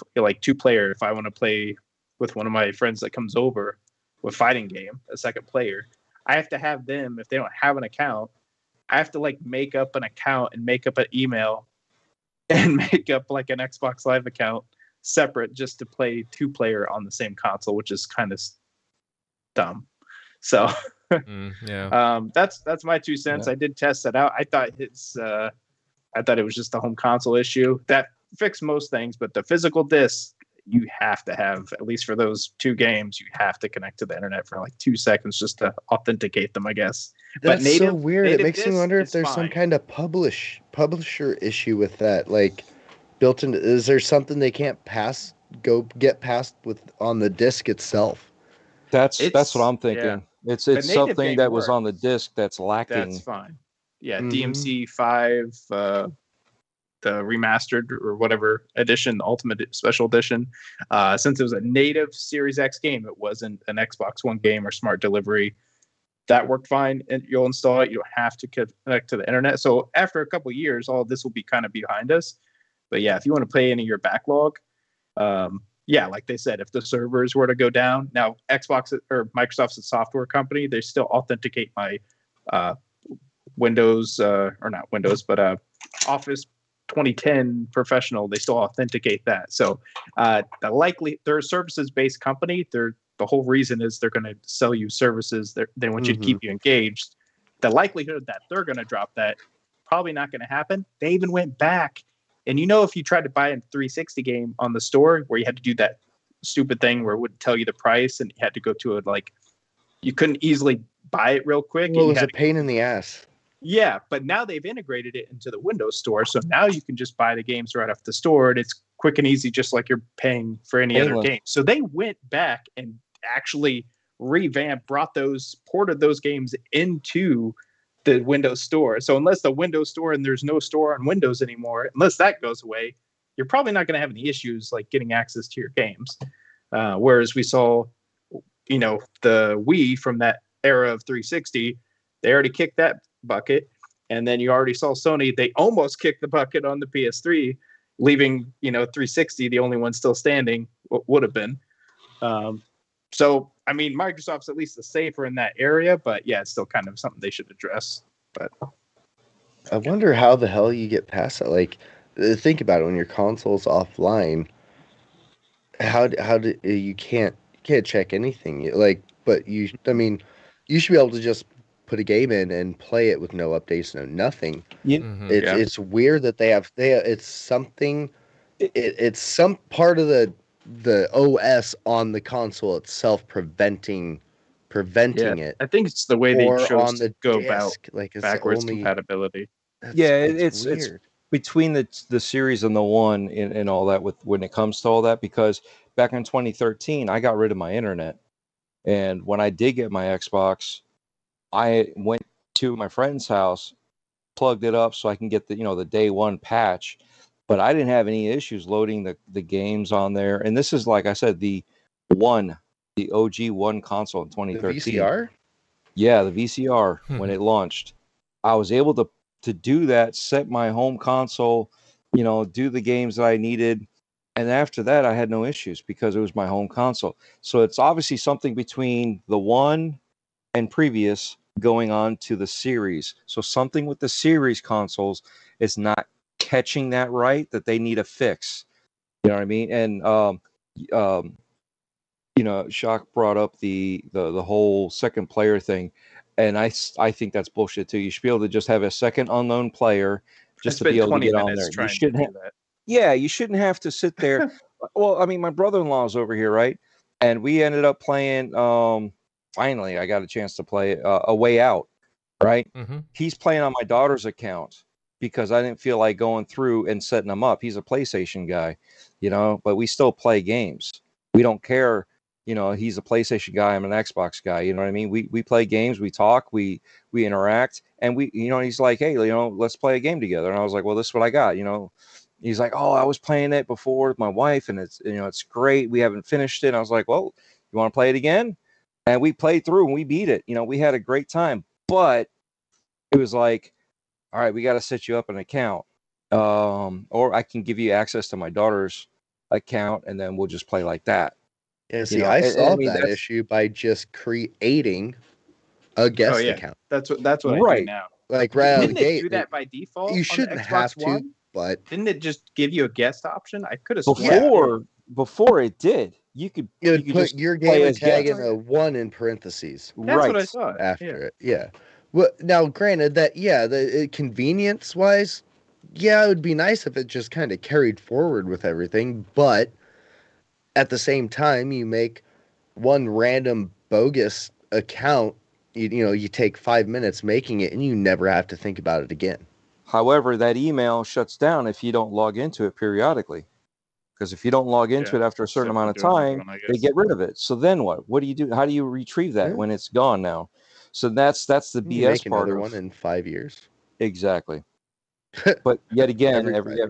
player, if I want to play with one of my friends that comes over with fighting game, a second player, I have to have them, if they don't have an account, I have to like make up an account and make up an email and make up like an Xbox Live account separate just to play 2-player on the same console, which is kind of dumb. So that's my 2 cents. Yeah. I did test that out. I thought it was just the home console issue that fixed most things, but the physical disc, you have to have, at least for those 2 games, you have to connect to the internet for like 2 seconds just to authenticate them, I guess. That's but so weird. It makes me wonder if there's some kind of publisher issue with that. Like, built into, is there something they can't get past with on the disc itself? That's what I'm thinking. Yeah. It's something that was on the disc that's lacking. That's fine. Yeah, DMC 5. The remastered or whatever edition, the ultimate special edition, since it was a native Series X game, it wasn't an Xbox One game or smart delivery, that worked fine, and you'll install it. You don't have to connect to the internet. So after a couple of years, all of this will be kind of behind us. But yeah, if you want to play any of your backlog, like they said, if the servers were to go down, now Xbox or Microsoft's a software company, they still authenticate my Windows or not Windows, but Office 2010 Professional, they still authenticate that. So they're a services-based company. The whole reason is they're going to sell you services. They want you to keep you engaged. The likelihood that they're going to drop that, probably not going to happen. They even went back. And if you tried to buy a 360 game on the store where you had to do that stupid thing where it would tell you the price and you had to go to you couldn't easily buy it real quick. Well, it was a pain in the ass. Yeah, but now they've integrated it into the Windows Store, so now you can just buy the games right off the store, and it's quick and easy, just like you're paying for any other game. So they went back and actually ported those games into the Windows Store. So unless the Windows Store and there's no store on Windows anymore, unless that goes away, you're probably not going to have any issues like getting access to your games. Whereas we saw, the Wii from that era of 360, they already kicked that bucket, and then you already saw Sony, they almost kicked the bucket on the PS3, leaving 360 the only one still standing, would have been. So I mean, Microsoft's at least the safer in that area, but yeah, it's still kind of something they should address. But I wonder how the hell you get past that. Like, think about it, when your console's offline, how do you can't check anything, but you should be able to just put a game in and play it with no updates, no nothing. It's weird that they have it's something it's some part of the OS on the console itself preventing it, I think it's the way they or chose on to the go about disc. Like it's backwards only compatibility. Yeah, it's it's weird. between the series and the one and all that with when it comes to all that, because back in 2013 I got rid of my internet, and when I did get my Xbox, I went to my friend's house, plugged it up so I can get the day one patch, but I didn't have any issues loading the games on there. And this is, like I said, the OG one console in The 2013. VCR. Yeah, the VCR when it launched. I was able to do that, set my home console, do the games that I needed. And after that, I had no issues because it was my home console. So it's obviously something between the one and previous going on to the series. So something with the series consoles is not catching that right, that they need a fix. You know what I mean? And um, Shock brought up the whole second player thing, and I think that's bullshit too. You should be able to just have a second unknown player just It's to been be able to 20 get on minutes there. You trying to shouldn't do have, that. yeah, you shouldn't have to sit there. Well, I mean, my brother-in-law's over here, right? And we ended up playing. Finally, I got a chance to play A Way Out, right? Mm-hmm. He's playing on my daughter's account because I didn't feel like going through and setting him up. He's a PlayStation guy, but we still play games. We don't care. He's a PlayStation guy. I'm an Xbox guy. You know what I mean? We play games. We talk. We interact. And he's like, hey, let's play a game together. And I was like, well, this is what I got. He's like, oh, I was playing it before with my wife, and it's great. We haven't finished it. And I was like, well, you want to play it again? And we played through and we beat it. We had a great time. But it was like, all right, we got to set you up an account, or I can give you access to my daughter's account, and then we'll just play like that. Yeah, see, I and I solved mean, that that's issue by just creating a guest yeah. account. That's what I do right. now. Like right out of the Didn't it gate. do that by default You on the shouldn't Xbox have to, One? but Didn't it just give you a guest option? I could have sworn. Before it did, you could it would put just your play gamer as tag guest. in a 1 in parentheses. That's Right. what I thought. After it. Yeah. Well, now, granted that, the convenience wise, it would be nice if it just kind of carried forward with everything. But at the same time, you make one random bogus account, you take 5 minutes making it and you never have to think about it again. However, that email shuts down if you don't log into it periodically. Because if you don't log into it after a certain amount of time, they get rid of it. So then what? What do you do? How do you retrieve that when it's gone now? So that's the You BS make part another of one in 5 years. Exactly. But yet again, Every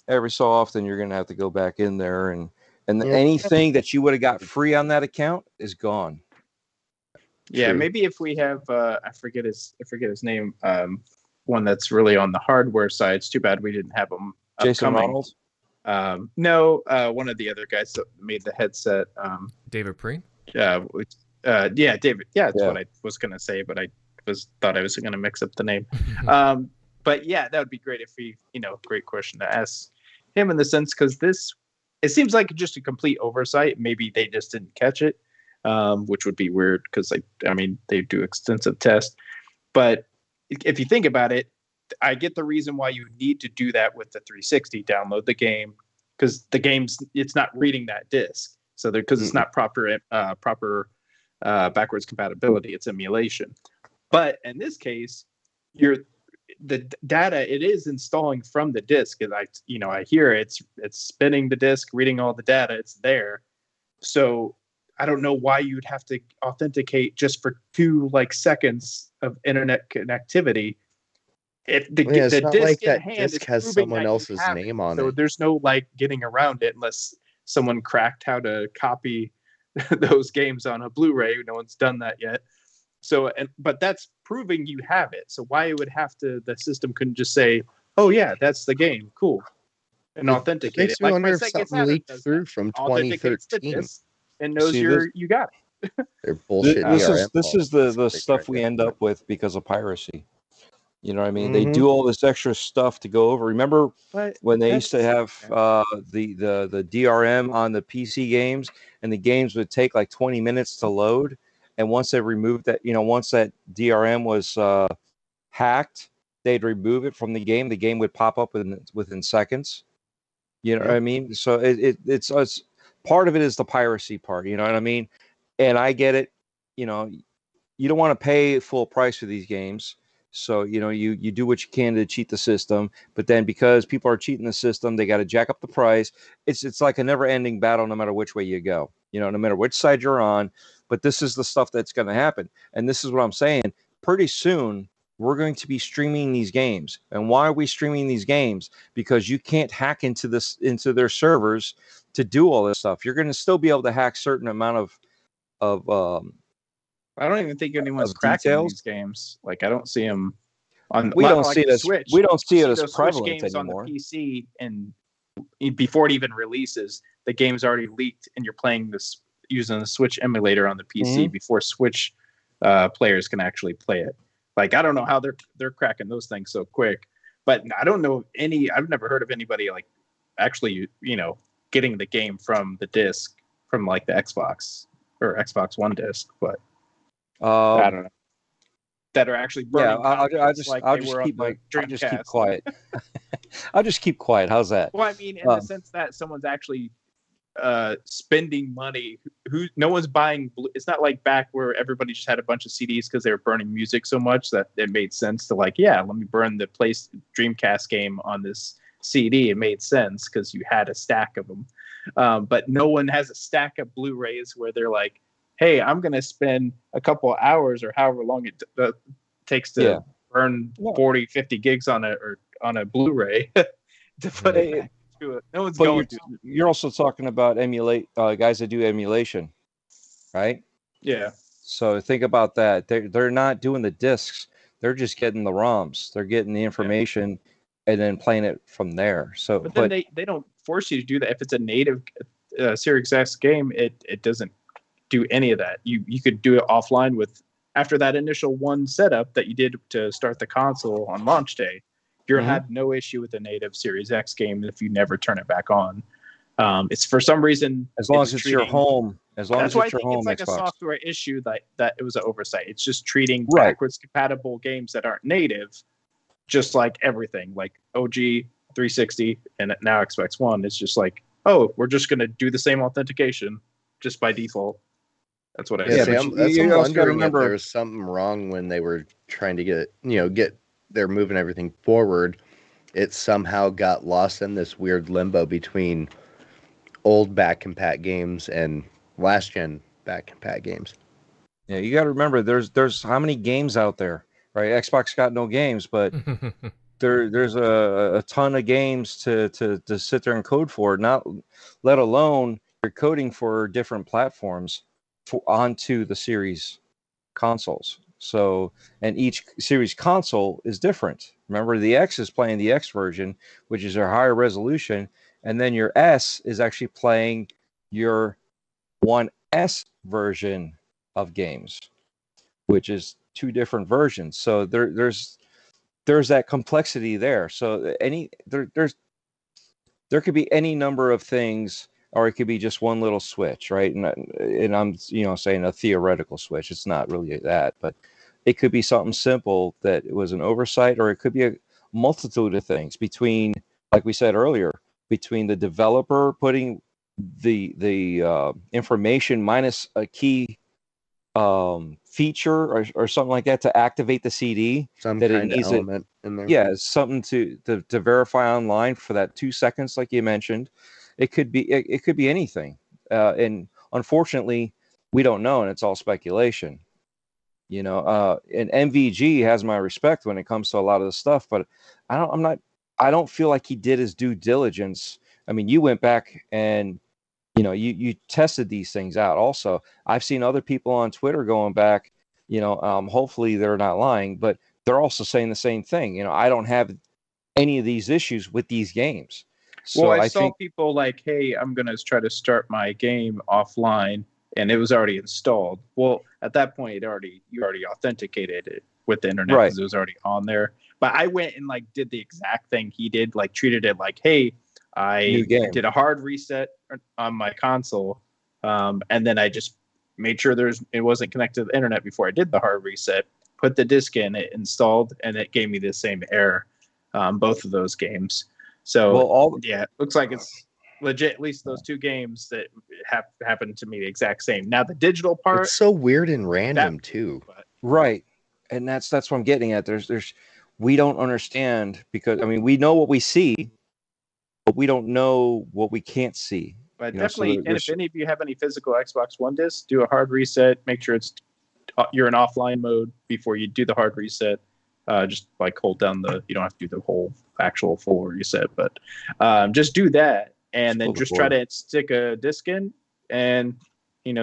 every so often you're going to have to go back in there, and Yeah. anything that you would have got free on that account is gone. Yeah, True. maybe if we have I forget his name, one that's really on the hardware side. It's too bad we didn't have him Jason upcoming. Ronald? No, one of the other guys that made the headset. David Preen? Yeah, David. Yeah, that's what I was gonna say, but I thought I was gonna mix up the name. But yeah, that would be great if we, great question to ask him in the sense, because it seems like just a complete oversight. Maybe they just didn't catch it, which would be weird because they do extensive tests. But if you think about it, I get the reason why you need to do that with the 360. Download the game because it's not reading that disc. So because it's not proper backwards compatibility, it's emulation. But in this case, the data it is installing from the disk, and I hear it's spinning the disk, reading all the data. It's there. So I don't know why you'd have to authenticate just for 2 seconds of internet connectivity. If the it's not disc like in that hand disc is has proving someone that you else's have name on so it. there's no getting around it unless someone cracked how to copy those games on a Blu-ray. No one's done that yet. So, but that's proving you have it. So why it would have to? The system couldn't just say, "Oh yeah, that's the game, cool," and authenticate Makes it. me Like wonder my if Sega something Saturn leaked does through that. from Authenticates the 2013. disc and knows See, you got it. They're bullshit. This DRM is policies the they stuff tried we to end implement. up with because of piracy. You know what I mean? Mhm. They do all this extra stuff to go over. Remember But when they used to that's- have the DRM on the PC games, and the games would take like 20 minutes to load, and once they removed that, once that DRM was hacked, they'd remove it from the game. The game would pop up within seconds. You know what I mean? So it's part of it is the piracy part. You know what I mean? And I get it. You know, you don't want to pay full price for these games. So, you know, you do what you can to cheat the system, but then because people are cheating the system, they got to jack up the price. It's like a never ending battle, no matter which way you go, you know, no matter which side you're on. But this is the stuff that's going to happen. And this is what I'm saying. Pretty soon, we're going to be streaming these games. And why are we streaming these games? Because you can't hack into their servers to do all this stuff. You're going to still be able to hack certain amount of I don't even think anyone's of cracking details. these games. Like I don't see them on. We don't like see it the as Switch. we don't see You it as those Switch prevalent games anymore. on the PC, and before it even releases, the game's already leaked, and you're playing this using the Switch emulator on the PC before Switch players can actually play it. Like I don't know how they're cracking those things so quick, but I don't know any. I've never heard of anybody like actually, you know, getting the game from the disc from like the Xbox or Xbox One disc, but. I don't know. That are actually burning. Yeah, I'll just keep quiet. I'll just keep quiet. How's that? Well, I mean, in the sense that someone's actually spending money. No one's buying. It's not like back where everybody just had a bunch of CDs because they were burning music so much that it made sense to like, yeah, let me burn the Dreamcast game on this CD. It made sense because you had a stack of them. But no one has a stack of Blu-rays where they're like, hey, I'm going to spend a couple hours or however long it takes to burn 40, 50 gigs on a Blu-ray to put it back to it. No one's going to. You're also talking about guys that do emulation, right? Yeah. So think about that. They're not doing the discs. They're just getting the ROMs. They're getting the information and then playing it from there. So, but then they don't force you to do that. If it's a native Series X game, it doesn't do any of that. You could do it offline with after that initial one setup that you did to start the console on launch day. You had no issue with the native Series X game if you never turn it back on. It's for some reason as long as it's your home. As long as it's your home, it's like Xbox. A software issue that it was an oversight. It's just treating backwards compatible games that aren't native, just like everything, like OG 360 and now Xbox One. It's just like, oh, we're just going to do the same authentication just by default. That's what I see. said. I'm wondering if there's something wrong when they were trying to they're moving everything forward. It somehow got lost in this weird limbo between old back compat games and last gen back compat games. Yeah, you got to remember there's how many games out there, right? Xbox got no games, but there's a ton of games to sit there and code for. Not let alone you're coding for different platforms onto the series consoles. So, and each series console is different. Remember, the X is playing the X version, which is a higher resolution, and then your S is actually playing your 1S version of games, which is two different versions. So there's that complexity there. So there could be any number of things, or it could be just one little switch, right? And I'm saying a theoretical switch. It's not really that, but it could be something simple that it was an oversight, or it could be a multitude of things between, like we said earlier, between the developer putting the information minus a key feature or something like that to activate the CD. Some that kind of element in there. Yeah, something to verify online for that 2 seconds, like you mentioned. It could be anything, and unfortunately, we don't know, and it's all speculation. And MVG has my respect when it comes to a lot of the stuff, but I don't feel like he did his due diligence. I mean, you went back and you tested these things out. Also, I've seen other people on Twitter going back. Hopefully they're not lying, but they're also saying the same thing. I don't have any of these issues with these games. So I saw people like, hey, I'm going to try to start my game offline, and it was already installed. Well, at that point, you already authenticated it with the internet because it was already on there. But I went and like did the exact thing he did, like treated it like, hey, I did a hard reset on my console, and then I just made sure it wasn't connected to the internet before I did the hard reset. Put the disc in, it installed, and it gave me the same error. Both of those games. So Well, yeah, it looks like it's legit. At least those two games that have happened to me the exact same. Now the digital part, It's so weird and random too. but right, and that's what I'm getting at. There's we don't understand, because I mean we know what we see, but we don't know what we can't see. But You know, so definitely, and if any of you have any physical Xbox One discs, do a hard reset. Make sure you're in offline mode before you do the hard reset. Just like hold down you don't have to do the whole actual full reset, but just do that, and then just try to stick a disc in and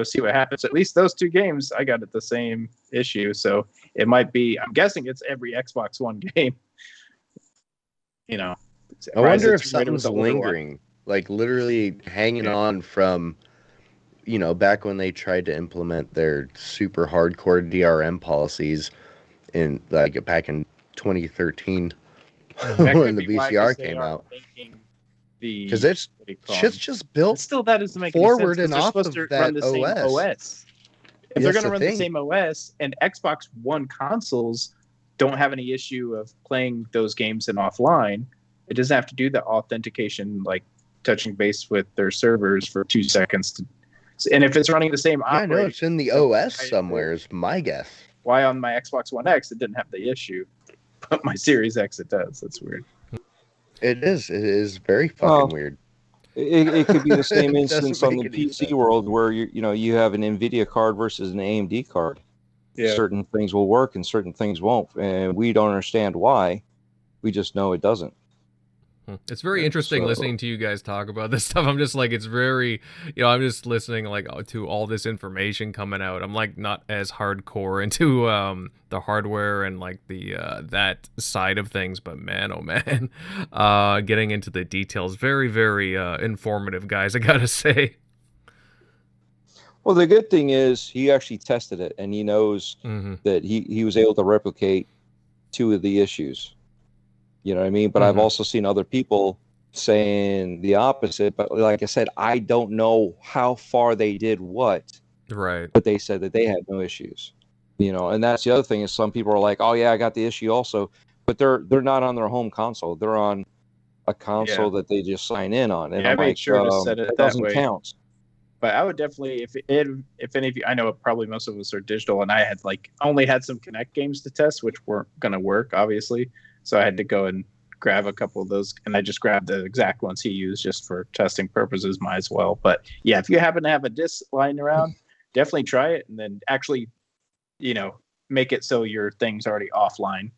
see what happens. At least those two games, I got it the same issue, so it might be. I'm guessing it's every Xbox One game. I wonder if something's lingering, like literally hanging on from, back when they tried to implement their super hardcore DRM policies in back in 2013 when the VCR came out. Because shit's just built still, that doesn't make forward any sense, and off of that OS. If they're going to run the same OS, and Xbox One consoles don't have any issue of playing those games in offline, it doesn't have to do the authentication, like touching base with their servers for 2 seconds. And if it's running the same operating, I know it's in the OS somewhere, is my guess. Why on my Xbox One X it didn't have the issue, but my Series X it does. That's weird. It is very fucking weird. It could be the same It instance doesn't on the make any PC sense. world where you have an NVIDIA card versus an AMD card. Yeah. Certain things will work and certain things won't, and we don't understand why. We just know it doesn't. It's very interesting listening to you guys talk about this stuff. I'm just like, it's very, I'm just listening to all this information coming out. I'm like not as hardcore into the hardware and like the that side of things, but man, oh man, getting into the details, very, very informative, guys, I gotta say. Well, the good thing is he actually tested it, and he knows that he was able to replicate 2 of the issues. You know what I mean? But I've also seen other people saying the opposite. But like I said, I don't know how far they did what. Right. But they said that they had no issues. And that's the other thing is some people are like, oh yeah, I got the issue also. But they're not on their home console. They're on a console that they just sign in on. And I I'm made like, sure to set it that that doesn't way. count. But I would definitely, if any of you, I know probably most of us are digital, and I had only had some Kinect games to test, which weren't going to work, obviously. So I had to go and grab a couple of those, and I just grabbed the exact ones he used just for testing purposes. Might as well. But yeah, if you happen to have a disc lying around, definitely try it, and then actually, make it so your thing's already offline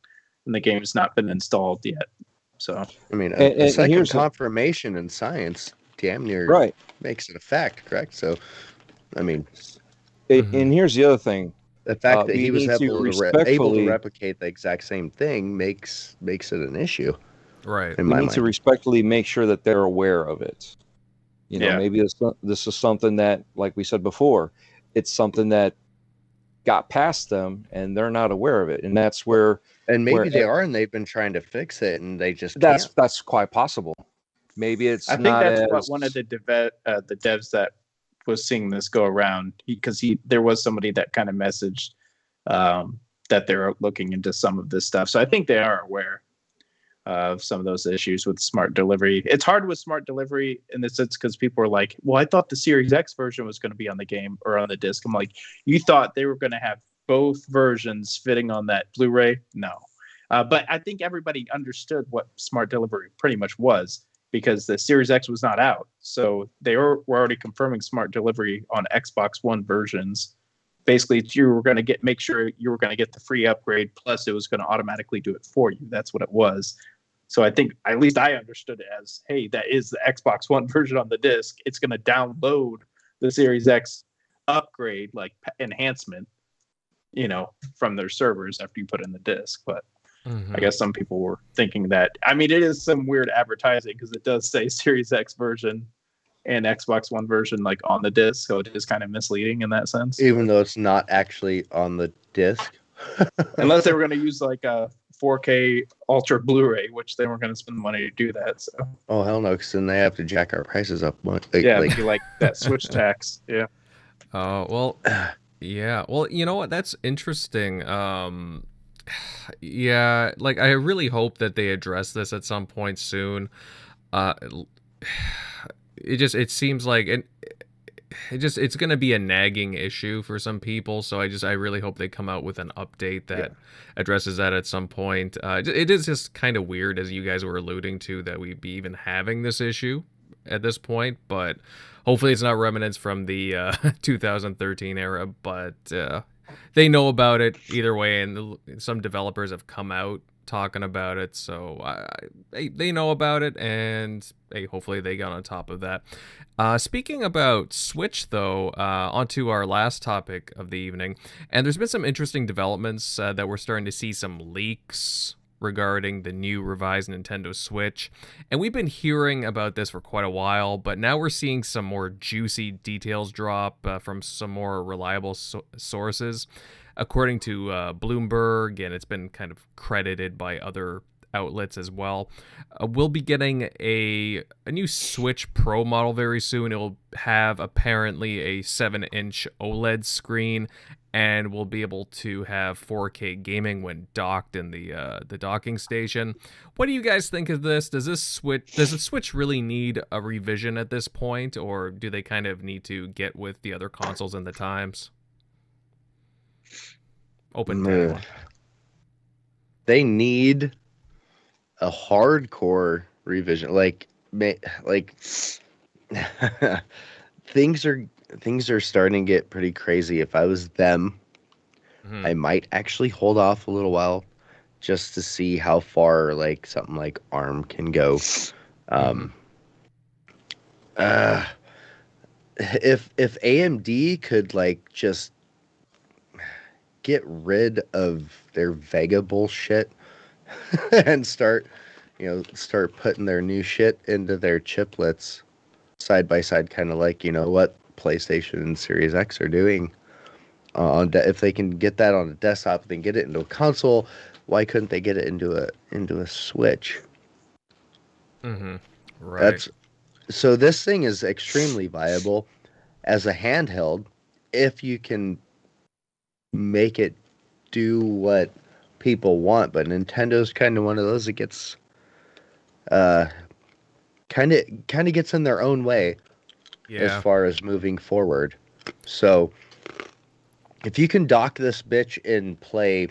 and the game's not been installed yet. So I mean, And a second here's confirmation in science damn near makes it a fact, correct? So, I mean, and here's the other thing. the fact that we he was need to able to respectfully- replicate the exact same thing makes it an issue. Right. In We my need mind. to respectfully make sure that they're aware of it. Maybe this is something that, like we said before, it's something that got past them and they're not aware of it, and that's where. And maybe where- they are, and they've been trying to fix it, and they just That's can't. that's quite possible. Maybe it's I think not that's as, what one of the devs that was seeing this go around, because there was somebody that kind of messaged that they're looking into some of this stuff. So I think they are aware of some of those issues with smart delivery. It's hard with smart delivery in the sense because people are like, well, I thought the Series X version was going to be on the game or on the disc. I'm like, you thought they were going to have both versions fitting on that Blu-ray? No. But I think everybody understood what smart delivery pretty much was, because the Series X was not out. So they were already confirming smart delivery on Xbox One versions. Basically, you were going to make sure you were going to get the free upgrade, plus it was going to automatically do it for you. That's what it was. So I think, at least I understood it as, hey, that is the Xbox One version on the disc. It's going to download the Series X upgrade, like enhancement, from their servers after you put in the disc. But I guess some people were thinking that. I mean, it is some weird advertising because it does say Series X version and Xbox One version on the disc, so it is kind of misleading in that sense. Even though it's not actually on the disc. Unless they were going to use a 4K Ultra Blu-ray, which they weren't going to spend the money to do that. So. Oh hell no, because then they have to jack our prices up. That Switch tax. Yeah. Oh well, yeah. Well, you know what? That's interesting. Yeah, I really hope that they address this at some point soon. Uh, it seems like it's going to be a nagging issue for some people. So I really hope they come out with an update that addresses that at some point. It is just kind of weird, as you guys were alluding to, that we be even having this issue at this point, but hopefully it's not remnants from the 2013 era, but they know about it either way, and some developers have come out talking about it, so they know about it, and hey, hopefully they got on top of that. Speaking about Switch, though, onto our last topic of the evening, and there's been some interesting developments that we're starting to see some leaks regarding the new revised Nintendo Switch, and we've been hearing about this for quite a while, but now we're seeing some more juicy details drop from some more reliable sources. According to Bloomberg, and it's been kind of credited by other outlets as well, we'll be getting a new Switch Pro model very soon. It'll have apparently a 7-inch OLED screen, and we'll be able to have 4K gaming when docked in the docking station. What do you guys think of this? Does the Switch really need a revision at this point, or do they kind of need to get with the other consoles in the times? Open to anyone. They need a hardcore revision. Like things are starting to get pretty crazy. If I was them, I might actually hold off a little while just to see how far like something like ARM can go. If AMD could like just get rid of their Vega bullshit and start putting their new shit into their chiplets side by side, kind of like, what PlayStation and Series X are doing. If they can get that on a desktop, then get it into a console. Why couldn't they get it into a Switch? Right. So this thing is extremely viable as a handheld if you can make it do what people want, but Nintendo's kind of one of those that gets kind of gets in their own way as far as moving forward. So if you can dock this bitch and play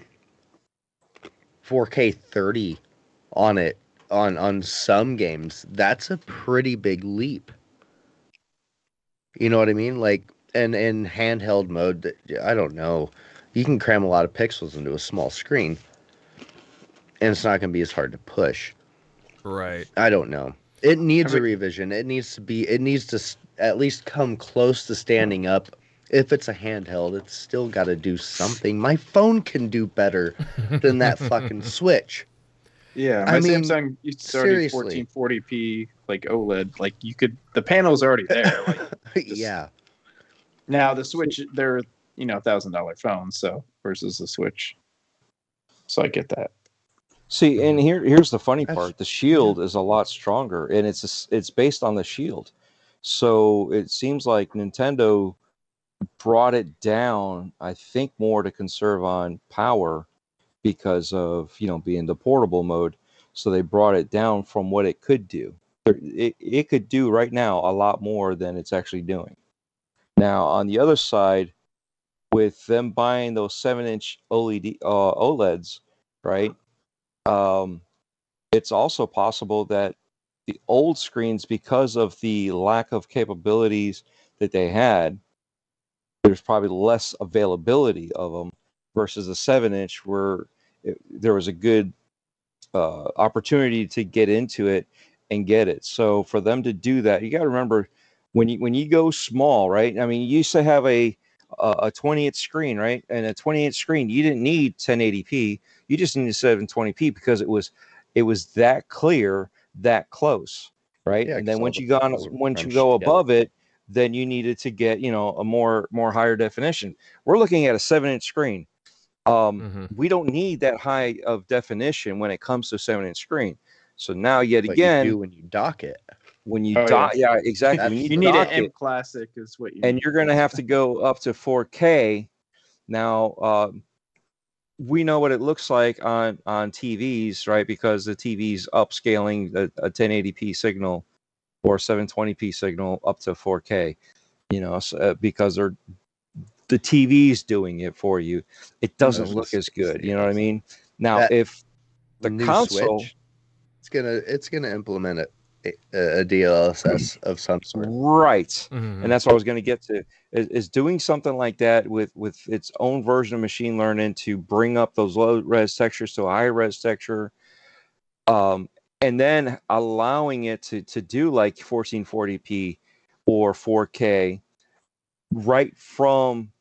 4K 30 on it on some games, that's a pretty big leap. You know what I mean? Like, and in handheld mode, I don't know. You can cram a lot of pixels into a small screen, and it's not going to be as hard to push. Right. I don't know. It needs a revision. It needs to at least come close to standing up. If it's a handheld, it's still got to do something. My phone can do better than that fucking Switch. Yeah, my Samsung, it's already 1440p, like OLED. Like the panel's already there. Like, yeah. Now the Switch, they're $1,000 phones, so versus the Switch. So I get that. See, and here's the funny part: the Shield is a lot stronger, and it's based on the Shield. So it seems like Nintendo brought it down, I think, more to conserve on power because of being the portable mode. So they brought it down from what it could do. It could do right now a lot more than it's actually doing. Now on the other side, with them buying those 7-inch OLEDs, right? It's also possible that the old screens, because of the lack of capabilities that they had, there's probably less availability of them versus the 7-inch, where there was a good opportunity to get into it and get it. So for them to do that, you got to remember when you go small, right? I mean, you used to have a 20-inch screen, right? And a 20-inch screen, you didn't need 1080p. You just needed 720p because it was that clear, that close, right? Yeah, and then once you go above it, then you needed to get a more higher definition. We're looking at a 7-inch screen. We don't need that high of definition when it comes to a 7-inch screen. So now, yet again, you do when you dock it. When you dock, yeah, exactly. You need an M Classic, is what you. And you're going to have to go up to 4K. Now, we know what it looks like on TVs, right? Because the TV's upscaling a 1080p signal or 720p signal up to 4K. Because the TV's doing it for you. It doesn't look as good. You know what I mean? Now, That if the new console, Switch, it's gonna implement a DLSS of some sort. right, and that's what I was going to get to, is doing something like that with its own version of machine learning to bring up those low res textures to a high res texture, and then allowing it to do like 1440p or 4K right from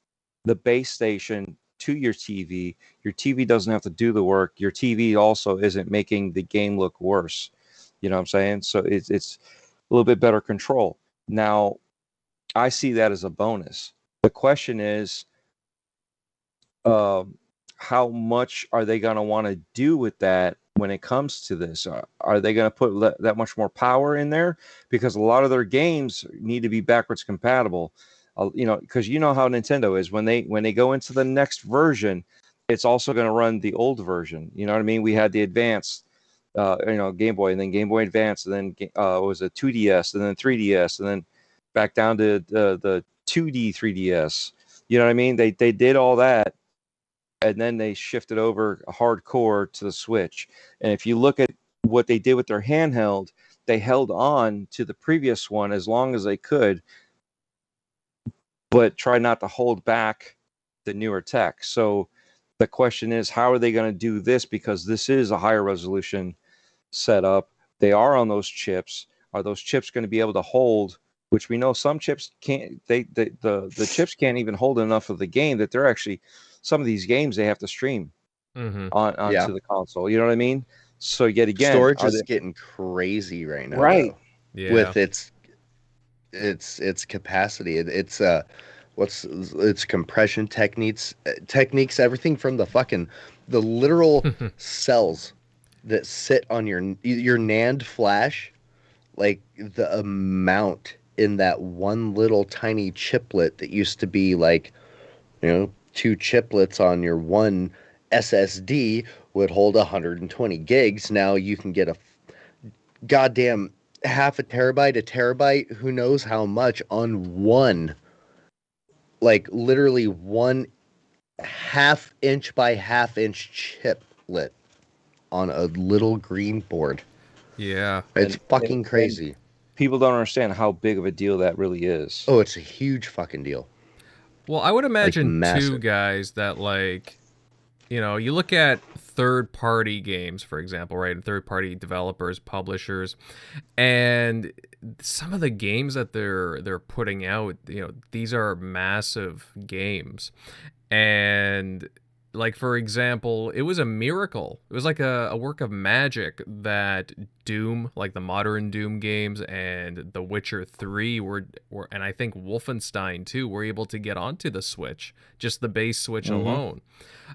the base station to your TV. Your TV doesn't have to do the work. Your TV also isn't making the game look worse. You know what I'm saying? So it's a little bit better control. Now, I see that as a bonus. The question is, how much are they going to want to do with that when it comes to this? Are they going to put that much more power in there? Because a lot of their games need to be backwards compatible. Because you know how Nintendo is. When they go into the next version, it's also going to run the old version. You know what I mean? We had the Advance, Game Boy, and then Game Boy Advance, and then it was a 2DS, and then 3DS, and then back down to the 2D 3DS. You know what I mean? They did all that, and then they shifted over hardcore to the Switch. And if you look at what they did with their handheld, they held on to the previous one as long as they could, but try not to hold back the newer tech. So the question is, how are they going to do this? Because this is a higher resolution setup. They are on those chips. Are those chips going to be able to hold? Which we know some chips can't. The chips can't even hold enough of the game that they're actually, some of these games they have to stream onto the console. You know what I mean? So yet again, storage is getting crazy right now. Right. Though, with its capacity. It's compression techniques, everything from the literal cells that sit on your NAND flash, like the amount in that one little tiny chiplet that used to be like, two chiplets on your one SSD would hold 120 gigs. Now you can get a goddamn half a terabyte, who knows how much, on one, like literally one 1/2 inch by 1/2 inch chiplet on a little green board. Yeah. It's fucking crazy. People don't understand how big of a deal that really is. Oh, it's a huge fucking deal. Well, I would imagine Like, too, massive. guys, that you look at third-party games, for example, right? And third-party developers, publishers, and some of the games that they're putting out, these are massive games. And like, for example, it was a miracle. It was like a work of magic that Doom, like the modern Doom games, and The Witcher 3 were and I think Wolfenstein 2 were able to get onto the Switch, just the base Switch alone.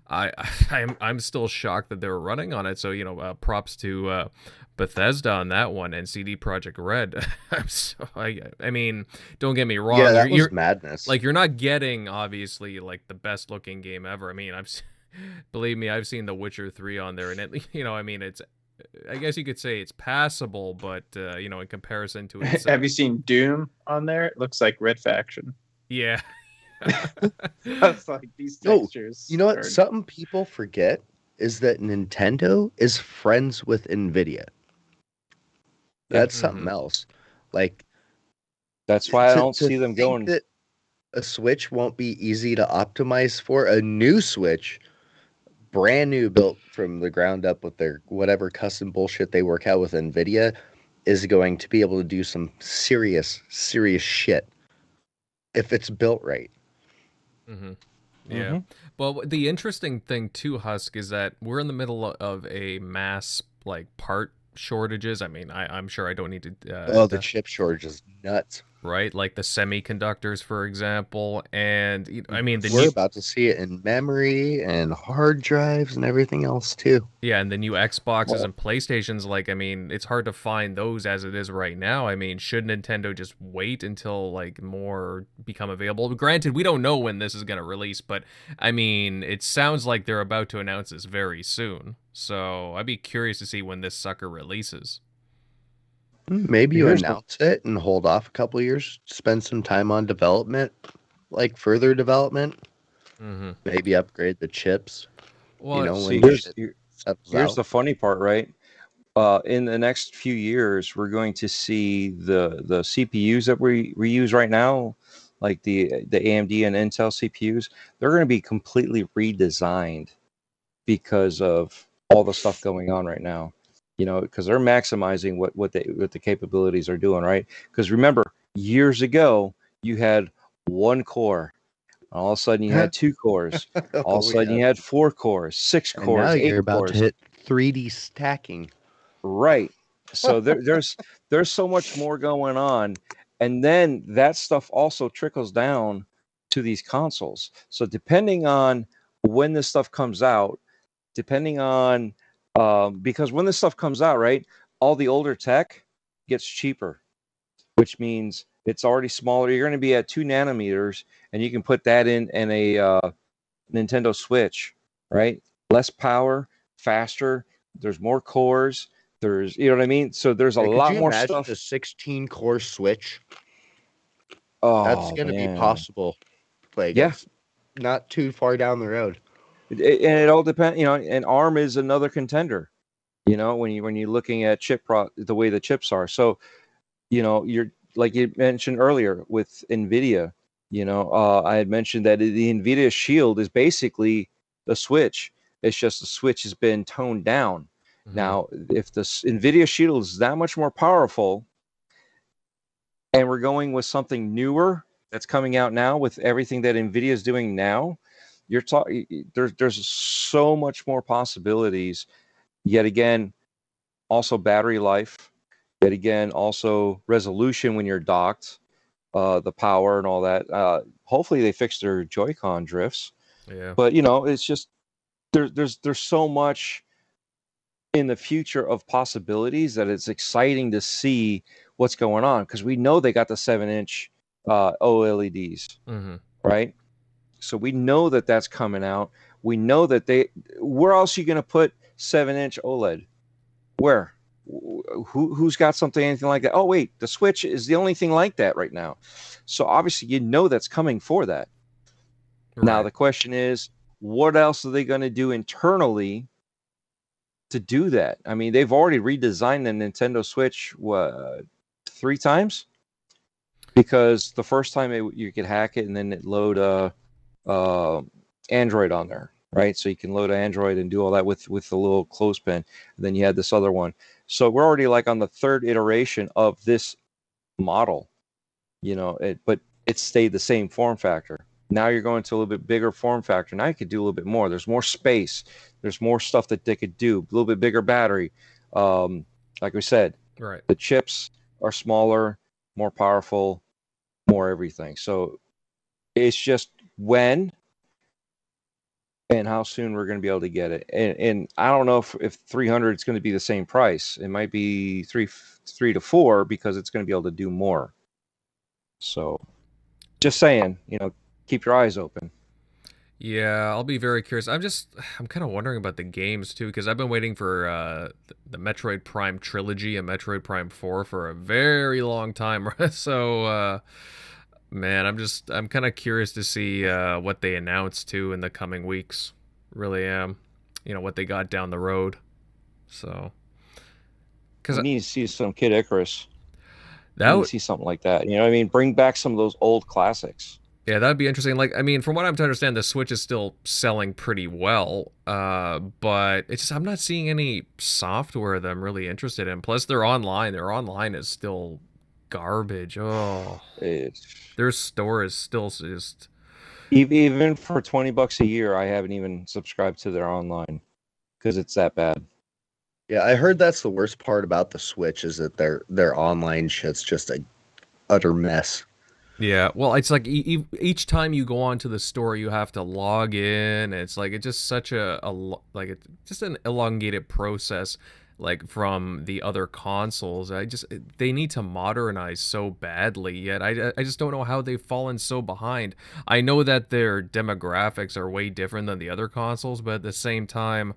I'm still shocked that they were running on it. So props to Bethesda on that one, and CD Projekt Red. I mean, don't get me wrong. Yeah, that was madness. Like, you're not getting, obviously, like the best looking game ever. I mean, believe me, I've seen The Witcher 3 on there, and it's, I guess you could say it's passable, but in comparison to its, Have you seen Doom on there? It looks like Red Faction. Yeah. That's like these textures. You know what? Something people forget is that Nintendo is friends with NVIDIA. That's something else. Like, that's why I don't see them going. That a Switch won't be easy to optimize for. A new Switch, brand new, built from the ground up with their whatever custom bullshit they work out with NVIDIA, is going to be able to do some serious shit if it's built right. Yeah. Well, the interesting thing too, Husk, is that we're in the middle of a mass part shortages. I mean, I'm sure I don't need to. The chip shortage is nuts. right? Like the semi-conductors, for example. And I mean, the We're new, about to see it in memory and hard drives and everything else too. yeah, and the new Xboxes Well, and PlayStations, like, I mean, it's hard to find those as it is right now. I mean, should Nintendo just wait until like more become available? Granted, we don't know when this is going to release, but I mean, it sounds like they're about to announce this very soon. So I'd be curious to see when this sucker releases. Maybe you Here's the- announce it and hold off a couple of years, spend some time on development, like further development. Mm-hmm. Maybe upgrade the chips. Well, you know, see, when here's, shit settles here's out. the funny part, right? In the next few years, we're going to see the CPUs that we use right now, like the AMD and Intel CPUs. They're going to be completely redesigned because of all the stuff going on right now. You know, because they're maximizing what the capabilities are doing, right? Because remember, years ago you had one core, all of a sudden you had two cores, all of a sudden you had 4 cores, 6 And cores, now 8 you're about cores. to hit 3D stacking. Right. So there's so much more going on, and then that stuff also trickles down to these consoles. So depending on when this stuff comes out, depending on because when this stuff comes out, right, all the older tech gets cheaper, which means it's already smaller. You're going to be at 2 nanometers, and you can put that in a Nintendo Switch, right? Less power, faster. There's more cores. There's, you know what I mean? So there's a Hey, could lot you more imagine stuff. a 16 core Switch? That's Oh going to be man, possible. Like, yeah. it's not too far down the road. And it all depends, you know. And ARM is another contender. You know, when you're looking at the way the chips are. So, you know, you're like you mentioned earlier with NVIDIA. You know, I had mentioned that the NVIDIA Shield is basically the Switch. It's just the Switch has been toned down. Mhm. Now, if the NVIDIA Shield is that much more powerful, and we're going with something newer that's coming out now with everything that NVIDIA is doing now, you're talking. There's so much more possibilities. Yet again, also battery life. Yet again, also resolution when you're docked, the power and all that. Hopefully, they fix their Joy-Con drifts. yeah. But you know, it's just there's so much in the future of possibilities that it's exciting to see what's going on, because we know they got the 7-inch OLEDs, Mm-hmm. right? So we know that that's coming out. We know that where else are you going to put 7-inch OLED? Where? Who's got something, anything like that? Oh, wait, the Switch is the only thing like that right now. So obviously, you know that's coming for that. Now, the question is, what else are they going to do internally to do that? I mean, they've already redesigned the Nintendo Switch, 3 times? Because the first time you could hack it and then it load Android on there, right? So you can load Android and do all that with the little clothespin. And then you had this other one. So we're already like on the 3rd iteration of this model, you know, but it stayed the same form factor. Now you're going to a little bit bigger form factor. Now you could do a little bit more. There's more space. There's more stuff that they could do. A little bit bigger battery. Like we said, Right. the chips are smaller, more powerful, more everything. So it's just when and how soon we're going to be able to get it. And I don't know if 300 is going to be the same price. It might be 3 to 4 because it's going to be able to do more. So just saying, you know, keep your eyes open. Yeah, I'll be very curious. I'm kind of wondering about the games too, because I've been waiting for the Metroid Prime trilogy and Metroid Prime 4 for a very long time. So, man, I'm kind of curious to see what they announce too in the coming weeks. Really am. You know, what they got down the road. So, because We need to see some Kid Icarus. that We need would, to see something like that. You know what I mean? Bring back some of those old classics. yeah, that'd be interesting. Like, I mean, from what I'm to understand, the Switch is still selling pretty well, but it's just I'm not seeing any software that I'm really interested in. Plus, they're online. Their online is still garbage. Oh, It's, their store is still just. even for $20 a year, I haven't even subscribed to their online because it's that bad. Yeah, I heard that's the worst part about the Switch is that their online shit's just a utter mess. Yeah, well, it's like each time you go onto the store, you have to log in. It's like it's just such just an elongated process, like from the other consoles. They need to modernize so badly. Yet I just don't know how they've fallen so behind. I know that their demographics are way different than the other consoles, but at the same time,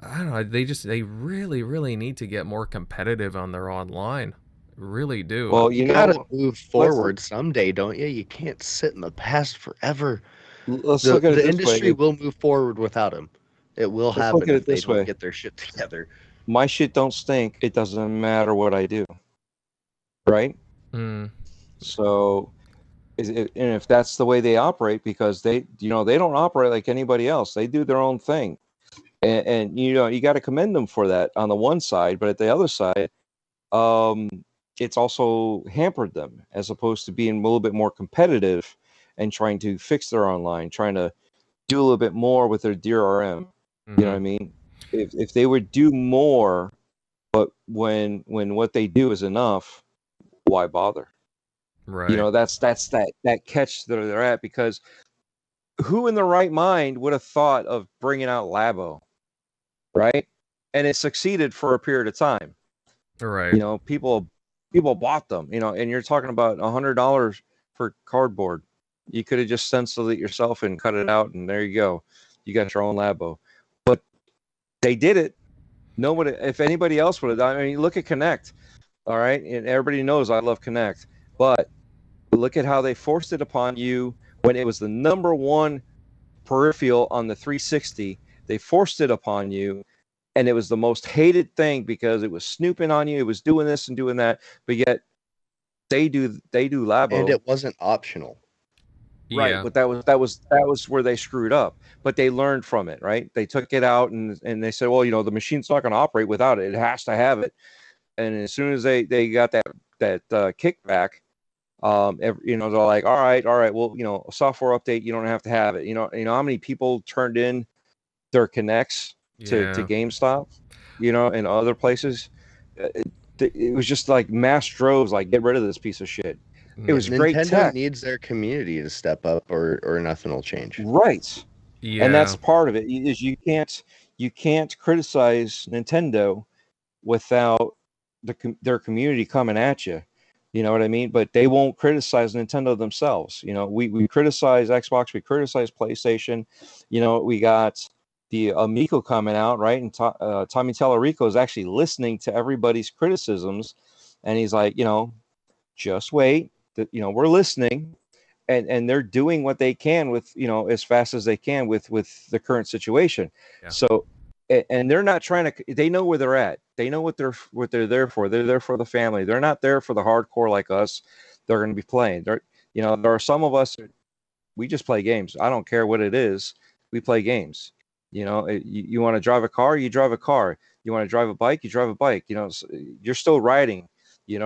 I don't know. They really need to get more competitive on their online. Really do. Well, You gotta move forward someday, don't you? You can't sit in the past forever. let's look at it The this industry way. will move forward without them. It will Let's happen look at if it they this don't way. get their shit together. My shit don't stink. It doesn't matter what I do, right? Mm, So, and if that's the way they operate, because they don't operate like anybody else. They do their own thing, and you got to commend them for that on the one side, but at the other side, it's also hampered them as opposed to being a little bit more competitive and trying to fix their online, trying to do a little bit more with their DRM. You know what I mean? If they would do more, but when what they do is enough, why bother? right. That's that catch that they're at, because who in the right mind would have thought of bringing out Labo, right? And it succeeded for a period of time. Right. People bought them, and you're talking about $100 for cardboard. You could have just stenciled it yourself and cut it out, and there you go. You got your own Labo. But they did it. Nobody, if anybody else would have done, I mean, look at Connect, all right? And everybody knows I love Connect, but look at how they forced it upon you when it was the number one peripheral on the 360. They forced it upon you, and it was the most hated thing because it was snooping on you. It was doing this and doing that, but yet they do Labo, And it wasn't optional. right? Yeah. But that was where they screwed up. But they learned from it, right? They took it out and they said, well, the machine's not going to operate without it. It has to have it. And as soon as they got that kickback, they're like, all right, well, a software update, you don't have to have it. You know how many people turned in their Connects to GameStop, and other places. It was just like mass droves, like, get rid of this piece of shit. It was great Nintendo tech. needs their community to step up, or nothing will change. Right. Yeah. And that's part of it, is you can't criticize Nintendo without their community coming at you. You know what I mean? But they won't criticize Nintendo themselves. We criticize Xbox, we criticize PlayStation. We got the Amico coming out, right? And Tommy Tallarico is actually listening to everybody's criticisms, and he's like, just wait. We're listening, and they're doing what they can with, as fast as they can with the current situation. Yeah. So, and they're not trying to. They know where they're at. They know what they're there for. They're there for the family. They're not there for the hardcore like us. They're going to be playing. There are some of us. We just play games. I don't care what it is. We play games. You want to drive a car, you drive a car. You want to drive a bike, you drive a bike. You're still riding.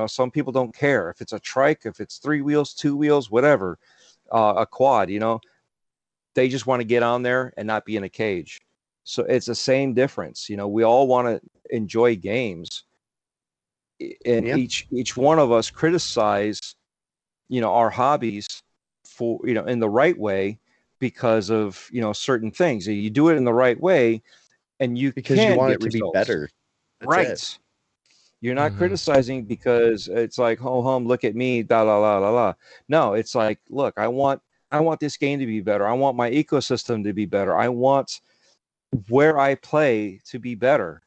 Some people don't care if it's a trike, if it's 3 wheels, 2 wheels, whatever, a quad. They just want to get on there and not be in a cage. So it's the same difference. We all want to enjoy games, and each one of us criticize, our hobbies for, in the right way, because of, certain things. You do it in the right way, and you Because can you want get it to results. be better. That's Right. it. You're not criticizing because it's like, ho hum, look at me, da la la la la. No, it's like, look, I want this game to be better. I want my ecosystem to be better. I want where I play to be better,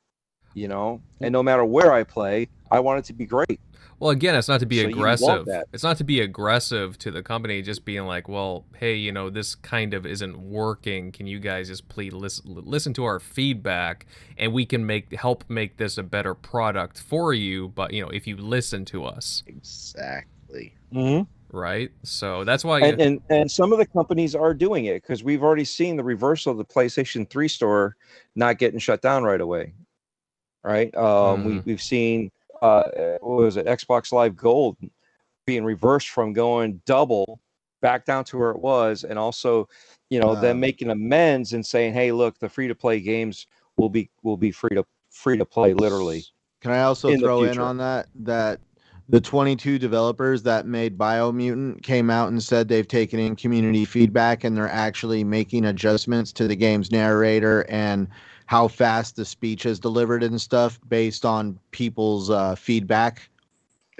and no matter where I play, I want it to be great. Well, again, it's not to be So you want aggressive. that. It's not to be aggressive to the company, just being like, well, hey, this kind of isn't working. Can you guys just please listen to our feedback, and we can help make this a better product for you. But if you listen to us, Exactly. Mm-hmm. right? So that's why. And some of the companies are doing it, because we've already seen the reversal of the PlayStation 3 store not getting shut down right away. Right? We've seen what was it, Xbox Live Gold being reversed from going double back down to where it was, and also them making amends and saying, hey, look, the free to play games will be free to play, literally. Can I also throw in on that The 22 developers that made Biomutant came out and said they've taken in community feedback and they're actually making adjustments to the game's narrator and how fast the speech is delivered and stuff based on people's feedback.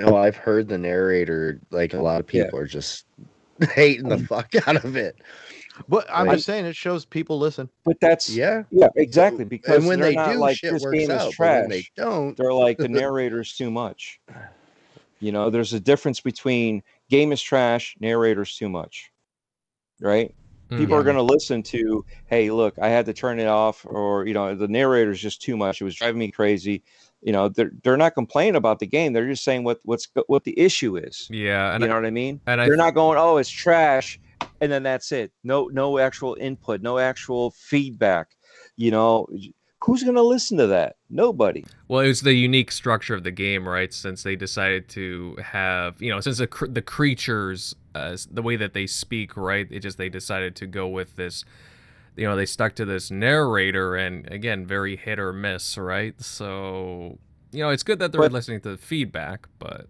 Oh, I've heard the narrator, like a lot of people are just hating the fuck out of it. But I'm Like- just saying it shows people listen. But that's Yeah. exactly, because And when they're they not do, like shit this works game out. is But when trash. they don't, They're like the narrator's too much. You know, there's a difference between game is trash, narrator's too much, right? People are going to listen to, hey, look, I had to turn it off, or the narrator's just too much. It was driving me crazy. They're not complaining about the game. They're just saying what the issue is. Yeah, and You know what I mean? and They're not going, oh, it's trash, and then that's it. No actual input, no actual feedback. Who's going to listen to that? Nobody. Well, it was the unique structure of the game, right? Since they decided to have, since the creatures, the way that they speak, right? They decided to go with this, they stuck to this narrator, and again, very hit or miss, right? So, it's good that they're listening to the feedback, but.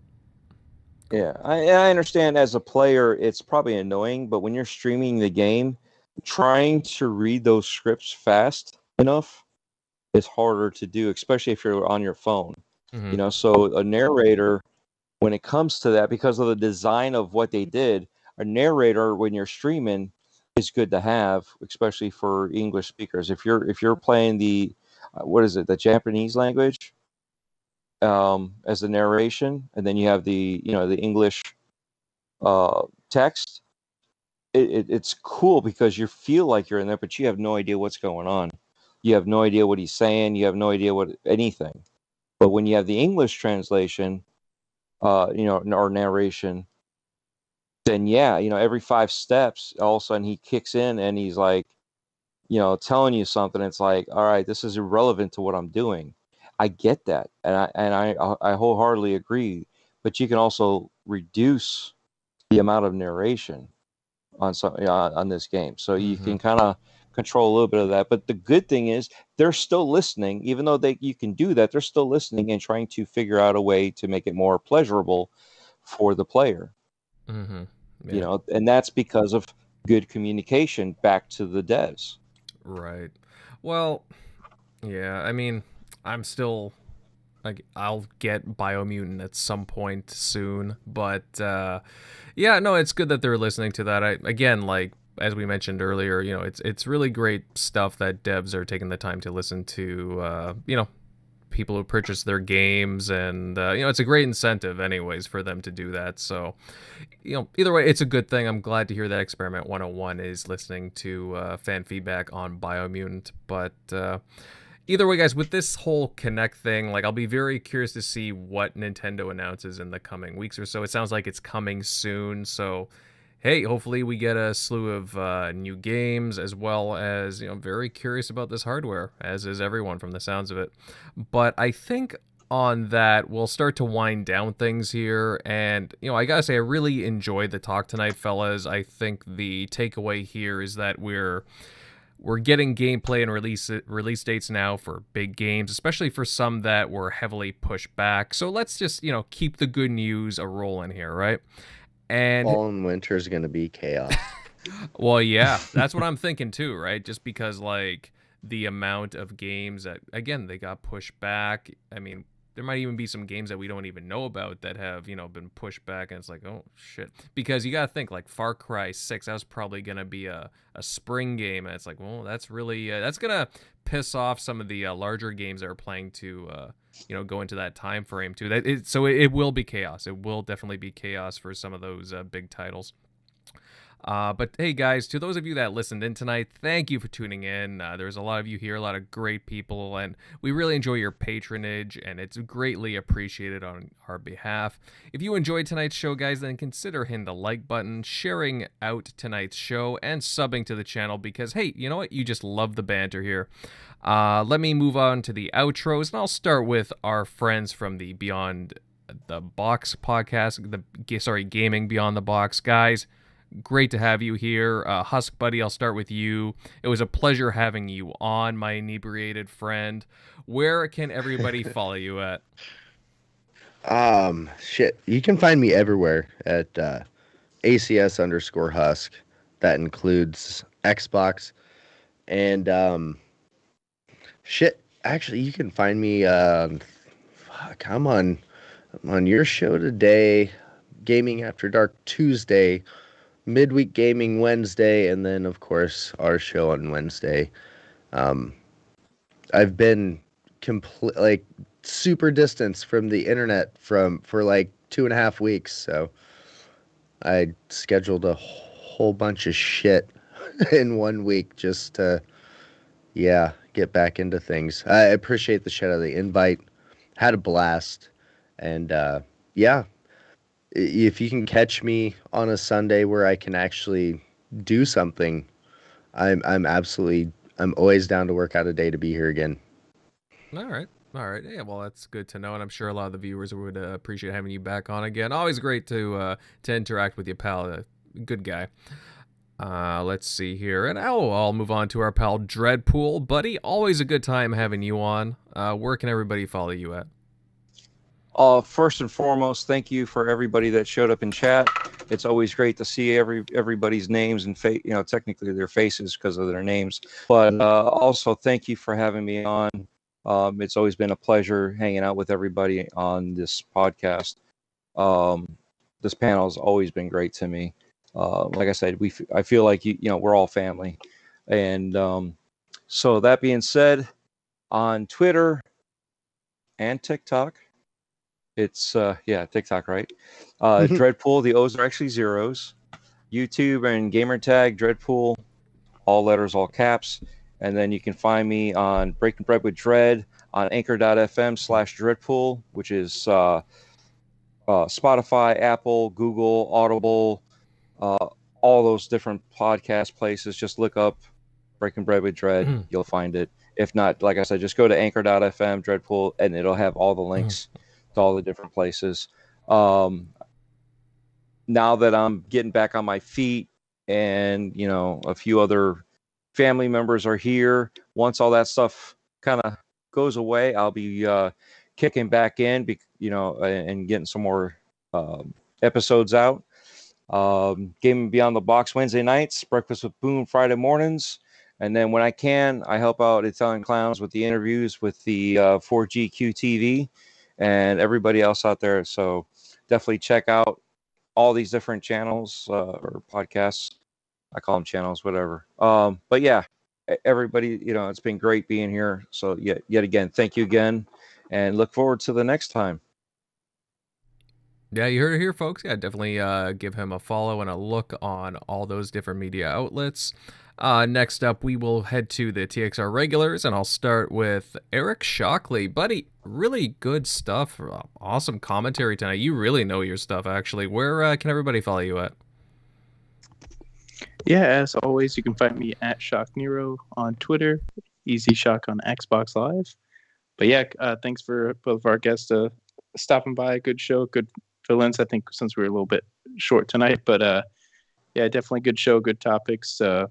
Yeah, I understand as a player, it's probably annoying, but when you're streaming the game, trying to read those scripts fast enough is harder to do, especially if you're on your phone. Mhm. So a narrator, when it comes to that, because of the design of what they did, a narrator when you're streaming is good to have, especially for English speakers. If you're playing the the Japanese language as the narration, and then you have the the English text, it's cool because you feel like you're in there, but you have no idea what's going on. You have no idea what he's saying. You have no idea anything. But when you have the English translation, or narration, then every 5 steps, all of a sudden he kicks in and he's like, telling you something. It's like, all right, this is irrelevant to what I'm doing. I get that, and I wholeheartedly agree. But you can also reduce the amount of narration on this game, so you can kind of control a little bit of that. But the good thing is they're still listening, even though you can do that. They're still listening and trying to figure out a way to make it more pleasurable for the player. Yeah. And that's because of good communication back to the devs. Right. Well, yeah, I mean, I'm still I'll get Biomutant at some point soon, but yeah, no, it's good that they're listening to that. Again, like as we mentioned earlier, it's really great stuff that devs are taking the time to listen to people who purchase their games, and it's a great incentive anyways for them to do that. So either way, it's a good thing. I'm glad to hear that Experiment 101 is listening to fan feedback on Biomutant. But either way, guys, with this whole Kinect thing, I'll be very curious to see what Nintendo announces in the coming weeks or so. It sounds like it's coming soon, so hey, hopefully we get a slew of new games, as well as, very curious about this hardware, as is everyone from the sounds of it. But I think on that, we'll start to wind down things here. And, I gotta say, I really enjoyed the talk tonight, fellas. I think the takeaway here is that we're getting gameplay and release dates now for big games, especially for some that were heavily pushed back. So let's just, keep the good news a-rolling here, right? And fall and winter is going to be chaos. well, yeah, that's what I'm thinking too, right? Just because the amount of games that, again, they got pushed back. I mean, there might even be some games that we don't even know about that have, been pushed back, and it's like, oh shit. Because you got to think, Far Cry 6, that was probably going to be a spring game, and it's like, well, that's really that's going to piss off some of the larger games that are playing to go into that time frame too. So it will be chaos. It will definitely be chaos for some of those big titles. But hey, guys, to those of you that listened in tonight, thank you for tuning in. There's a lot of you here, a lot of great people, and we really enjoy your patronage, and it's greatly appreciated on our behalf. If you enjoyed tonight's show, guys, then consider hitting the like button, sharing out tonight's show, and subbing to the channel because, hey, you know what? You just love the banter here. Let me move on to the outros, and I'll start with our friends from the Beyond the Box podcast, Gaming Beyond the Box. Guys, great to have you here. Husk, buddy, I'll start with you. It was a pleasure having you on, my inebriated friend. Where can everybody follow you at? Shit. You can find me everywhere at ACS_Husk. That includes Xbox and shit. Actually, you can find me. Fuck, I'm on your show today. Gaming After Dark Tuesday, Midweek Gaming Wednesday, and then of course our show on Wednesday. I've been like super distanced from the internet for like 2.5 weeks, so I scheduled a whole bunch of shit in 1 week just to get back into things. I appreciate the shit out of the invite. Had a blast, and yeah, if you can catch me on a Sunday where I can actually do something, I'm always down to work out a day to be here again. All right. Yeah, well, that's good to know, and I'm sure a lot of the viewers would appreciate having you back on again. Always great to interact with you, pal. Good guy. Let's see here, and I'll move on to our pal Dreadpool, buddy. Always a good time having you on. Where can everybody follow you at? First and foremost, thank you for everybody that showed up in chat. It's always great to see everybody's names and technically their faces because of their names. But also, thank you for having me on. It's always been a pleasure hanging out with everybody on this podcast. This panel has always been great to me. Like I said, I feel like we're all family. And so that being said, on Twitter and TikTok, it's TikTok, right? Dreadpool, the O's are actually zeros. YouTube and gamertag Dreadpool, all letters, all caps. And then you can find me on Breaking Bread with Dread on anchor.fm/Dreadpool, which is Spotify, Apple, Google, Audible, all those different podcast places. Just look up Breaking Bread with Dread. You'll find it. If not, like I said, just go to anchor.fm Dreadpool, and it'll have all the links to all the different places. Now that I'm getting back on my feet and, a few other family members are here, once all that stuff kind of goes away, I'll be kicking back in, and getting some more episodes out. Gaming Beyond the Box Wednesday nights, Breakfast with Boom Friday mornings, and then when I can, I help out Italian Clowns with the interviews with the 4GQ TV and everybody else out there. So definitely check out all these different channels or podcasts. I call them channels, whatever. But yeah, everybody, it's been great being here. So yet again, thank you again, and look forward to the next time. Yeah, you heard it here, folks. Yeah, definitely give him a follow and a look on all those different media outlets. Next up, we will head to the TXR regulars, and I'll start with Eric Shockley. Buddy, really good stuff. Awesome commentary tonight. You really know your stuff, actually. Where can everybody follow you at? Yeah, as always, you can find me at Shock Nero on Twitter, Easy Shock on Xbox Live. But yeah, thanks for both of our guests stopping by. Good show, good fill-ins. I think since we were a little bit short tonight, but yeah, definitely good show, good topics. What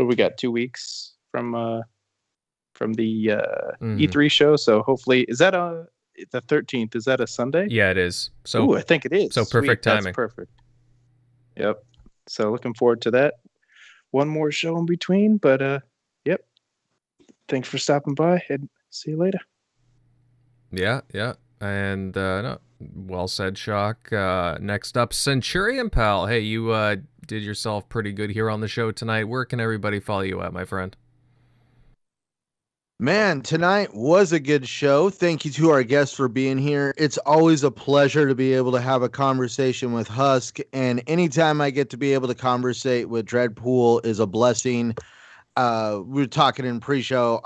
do we got? 2 weeks from the E3 show. So hopefully, is that the 13th? Is that a Sunday? Yeah, it is. So I think it is. So perfect timing. That's perfect. Yep. So looking forward to that. One more show in between, but yep. Thanks for stopping by, and see you later. Yeah. And no, well said, Shock. Next up, Centurion Pal. Hey, you did yourself pretty good here on the show tonight. Where can everybody follow you at, my friend? Man, tonight was a good show. Thank you to our guests for being here. It's always a pleasure to be able to have a conversation with Husk, and anytime I get to be able to conversate with Dreadpool is a blessing. We were talking in pre-show.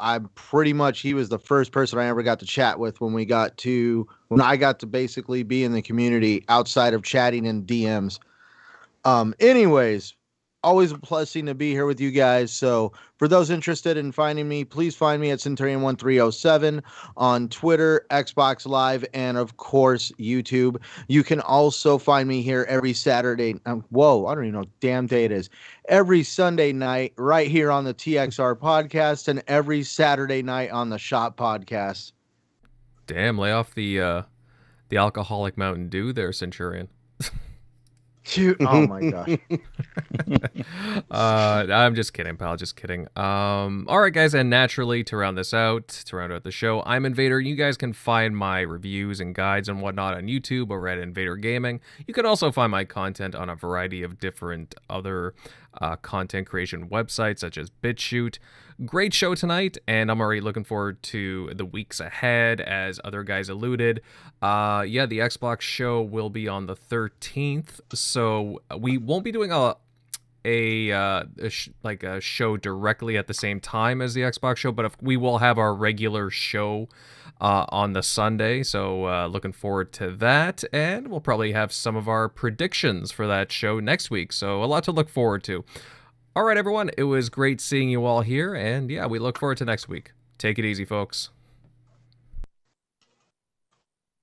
He was the first person I ever got to chat with when I got to basically be in the community outside of chatting in DMs. Anyways, always a blessing to be here with you guys. So for those interested in finding me, please find me at Centurion1307 on Twitter, Xbox Live, and of course, YouTube. You can also find me here every Saturday. I don't even know what damn day it is. Every Sunday night right here on the TXR Podcast, and every Saturday night on the Shop Podcast. Damn, lay off the the alcoholic Mountain Dew there, Centurion. Shoot. Oh my gosh. I'm just kidding, pal. Just kidding. All right, guys, and naturally, to round out the show, I'm Invader. You guys can find my reviews and guides and whatnot on YouTube or at Invader Gaming. You can also find my content on a variety of different other content creation websites, such as BitChute. Great show tonight, and I'm already looking forward to the weeks ahead, as other guys alluded. Yeah, the Xbox show will be on the 13th, so we won't be doing a show directly at the same time as the Xbox show, but we will have our regular show on the Sunday, so looking forward to that, and we'll probably have some of our predictions for that show next week, so a lot to look forward to. All right, everyone, it was great seeing you all here, and yeah, we look forward to next week. Take it easy, folks.